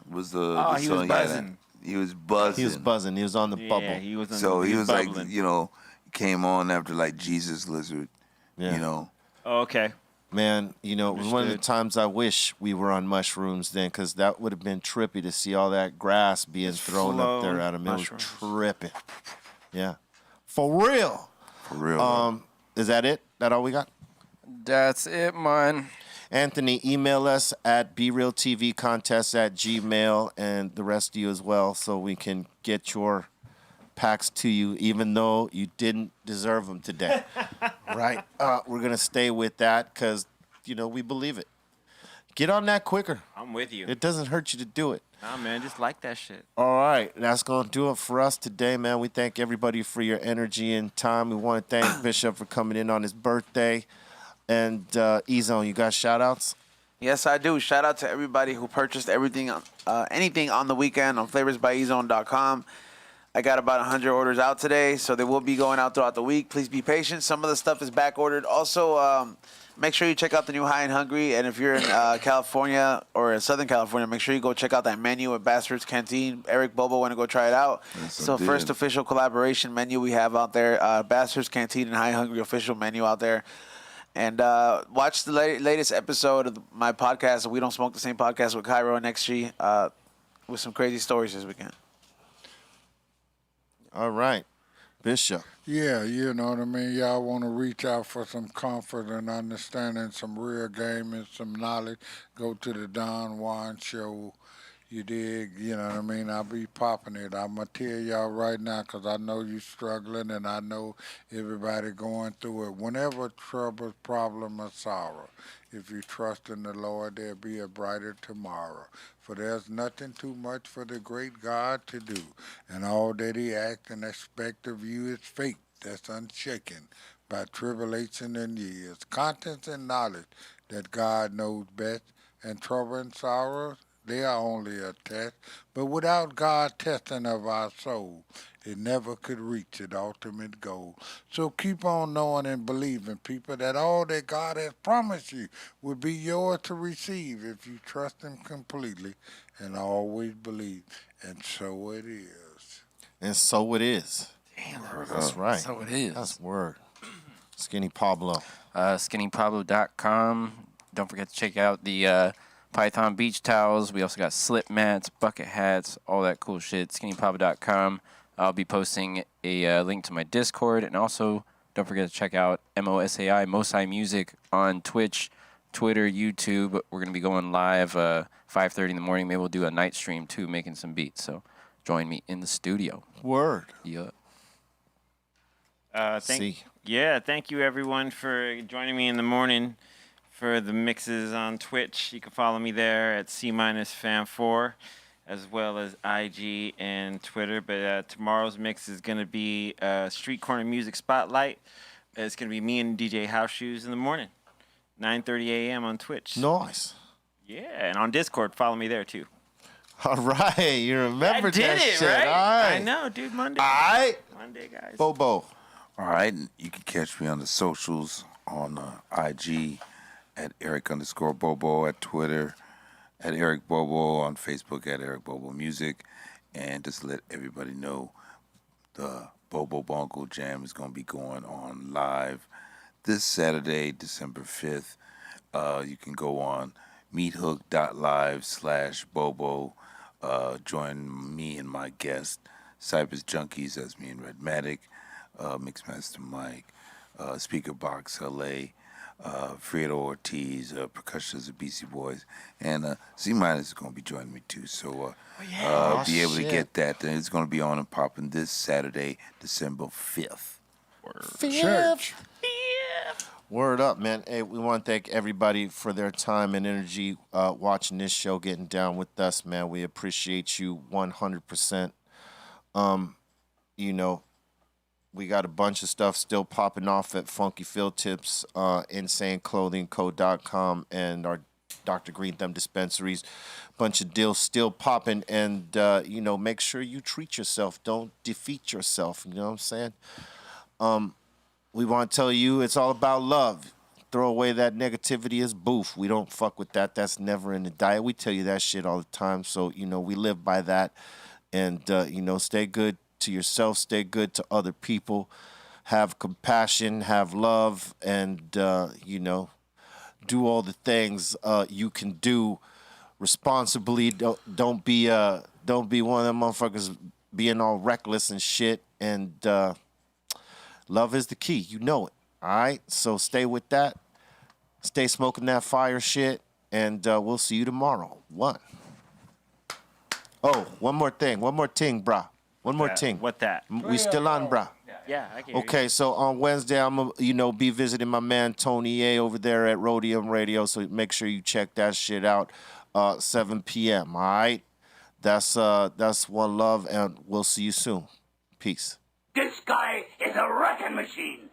was the he song was buzzing. He was buzzing. He was buzzing. He was on the bubble. Yeah, he was. So he was like, bubbling. came on after like Jesus Lizard. Yeah. Oh, okay. Man, it was one of the times I wish we were on mushrooms then, because that would have been trippy to see all that grass being thrown up there at him. It was tripping. Yeah. For real. For real. Is that it? That all we got? That's it, man. Anthony, email us at BeRealTVContest@gmail, and the rest of you as well, so we can get your packs to you, even though you didn't deserve them today. Right? We're going to stay with that because, we believe it. Get on that quicker. I'm with you. It doesn't hurt you to do it. Nah, man, just like that shit. All right, that's going to do it for us today, man. We thank everybody for your energy and time. We want to thank Bishop for coming in on his birthday. And E-Zone, you got shout-outs? Yes, I do. Shout out to everybody who purchased anything on the weekend on flavorsbyezone.com. I got about 100 orders out today, so they will be going out throughout the week. Please be patient. Some of the stuff is back ordered. Also, make sure you check out the new High and Hungry. And if you're in California or in Southern California, make sure you go check out that menu at Bastard's Canteen. Eric Bobo went to go try it out. Yes, So first official collaboration menu we have out there. Bastard's Canteen and High and Hungry official menu out there. And watch the latest episode of my podcast, We Don't Smoke the Same Podcast with Cairo and XG, with some crazy stories this weekend. All right. Bishop. Yeah, you know what I mean? Y'all want to reach out for some comfort and understanding, some real game and some knowledge, go to the Don Juan Show. You dig? You know what I mean? I'll be popping it. I'm going to tell y'all right now because I know you struggling and I know everybody going through it. Whenever trouble, problem, or sorrow, if you trust in the Lord, there'll be a brighter tomorrow. For there's nothing too much for the great God to do. And all that he act and expect of you is faith that's unshaken by tribulation and years. Conscience and knowledge that God knows best. And trouble and sorrow, they are only a test. But without God's testing of our soul, it never could reach its ultimate goal. So keep on knowing and believing, people, that all that God has promised you will be yours to receive if you trust him completely and always believe. And so it is. And so it is. Damn, that's right. So it is. That's word. Skinny Pablo. SkinnyPablo.com. Don't forget to check out the Python beach towels. We also got slip mats, bucket hats, all that cool shit. SkinnyPablo.com. I'll be posting a link to my Discord, and also don't forget to check out Mosai Music on Twitch, Twitter, YouTube. We're gonna be going live 5:30 in the morning. Maybe we'll do a night stream too, making some beats. So join me in the studio. Word. Yeah. Thank you everyone for joining me in the morning for the mixes on Twitch. You can follow me there at C-Fam4, as well as IG and Twitter. But tomorrow's mix is going to be Street Corner Music Spotlight. It's going to be me and DJ House Shoes in the morning, 9:30 a.m. on Twitch. Nice. Yeah, and on Discord, follow me there too. All right, you remember I did that it, shit. right? All right. I know, dude. Monday. All right. Monday, guys. Bobo. All right, you can catch me on the socials on IG at Eric_Bobo, at Twitter at Eric Bobo, on Facebook at Eric Bobo Music, and just let everybody know the Bobo Bongo Jam is going to be going on live this Saturday, December 5th. You can go on meethook.live/Bobo. Join me and my guest, Cypress Junkies, that's me and Redmatic, Mixmaster Mike, Speaker Box LA, Fredo Ortiz, percussionist of BC Boys, and Z- is going to be joining me too. So be able to get that. And it's going to be on and popping this Saturday, December 5th. Church. Word up, man. Hey, we want to thank everybody for their time and energy watching this show, getting down with us, man. We appreciate you 100%. You know, we got a bunch of stuff still popping off at Funky Field Tips, InsaneClothingCo.com, and our Dr. Greenthumb dispensaries. Bunch of deals still popping, and, you know, make sure you treat yourself. Don't defeat yourself, you know what I'm saying? We want to tell you it's all about love. Throw away that negativity as boof. We don't fuck with that. That's never in the diet. We tell you that shit all the time. So, you know, we live by that. And, you know, stay good to yourself. Stay good to other people. Have compassion. Have love. And, you know, do all the things you can do responsibly. Don't be one of them motherfuckers being all reckless and shit. And, love is the key. You know it. All right? So stay with that. Stay smoking that fire shit. And we'll see you tomorrow. One more thing, brah. One more thing. What that? We still on, brah. Yeah, I can. Okay, so on Wednesday, I'm going to be visiting my man Tony A over there at Rhodium Radio. So make sure you check that shit out. 7 p.m., all right? That's one love, and we'll see you soon. Peace. This guy is a wrecking machine.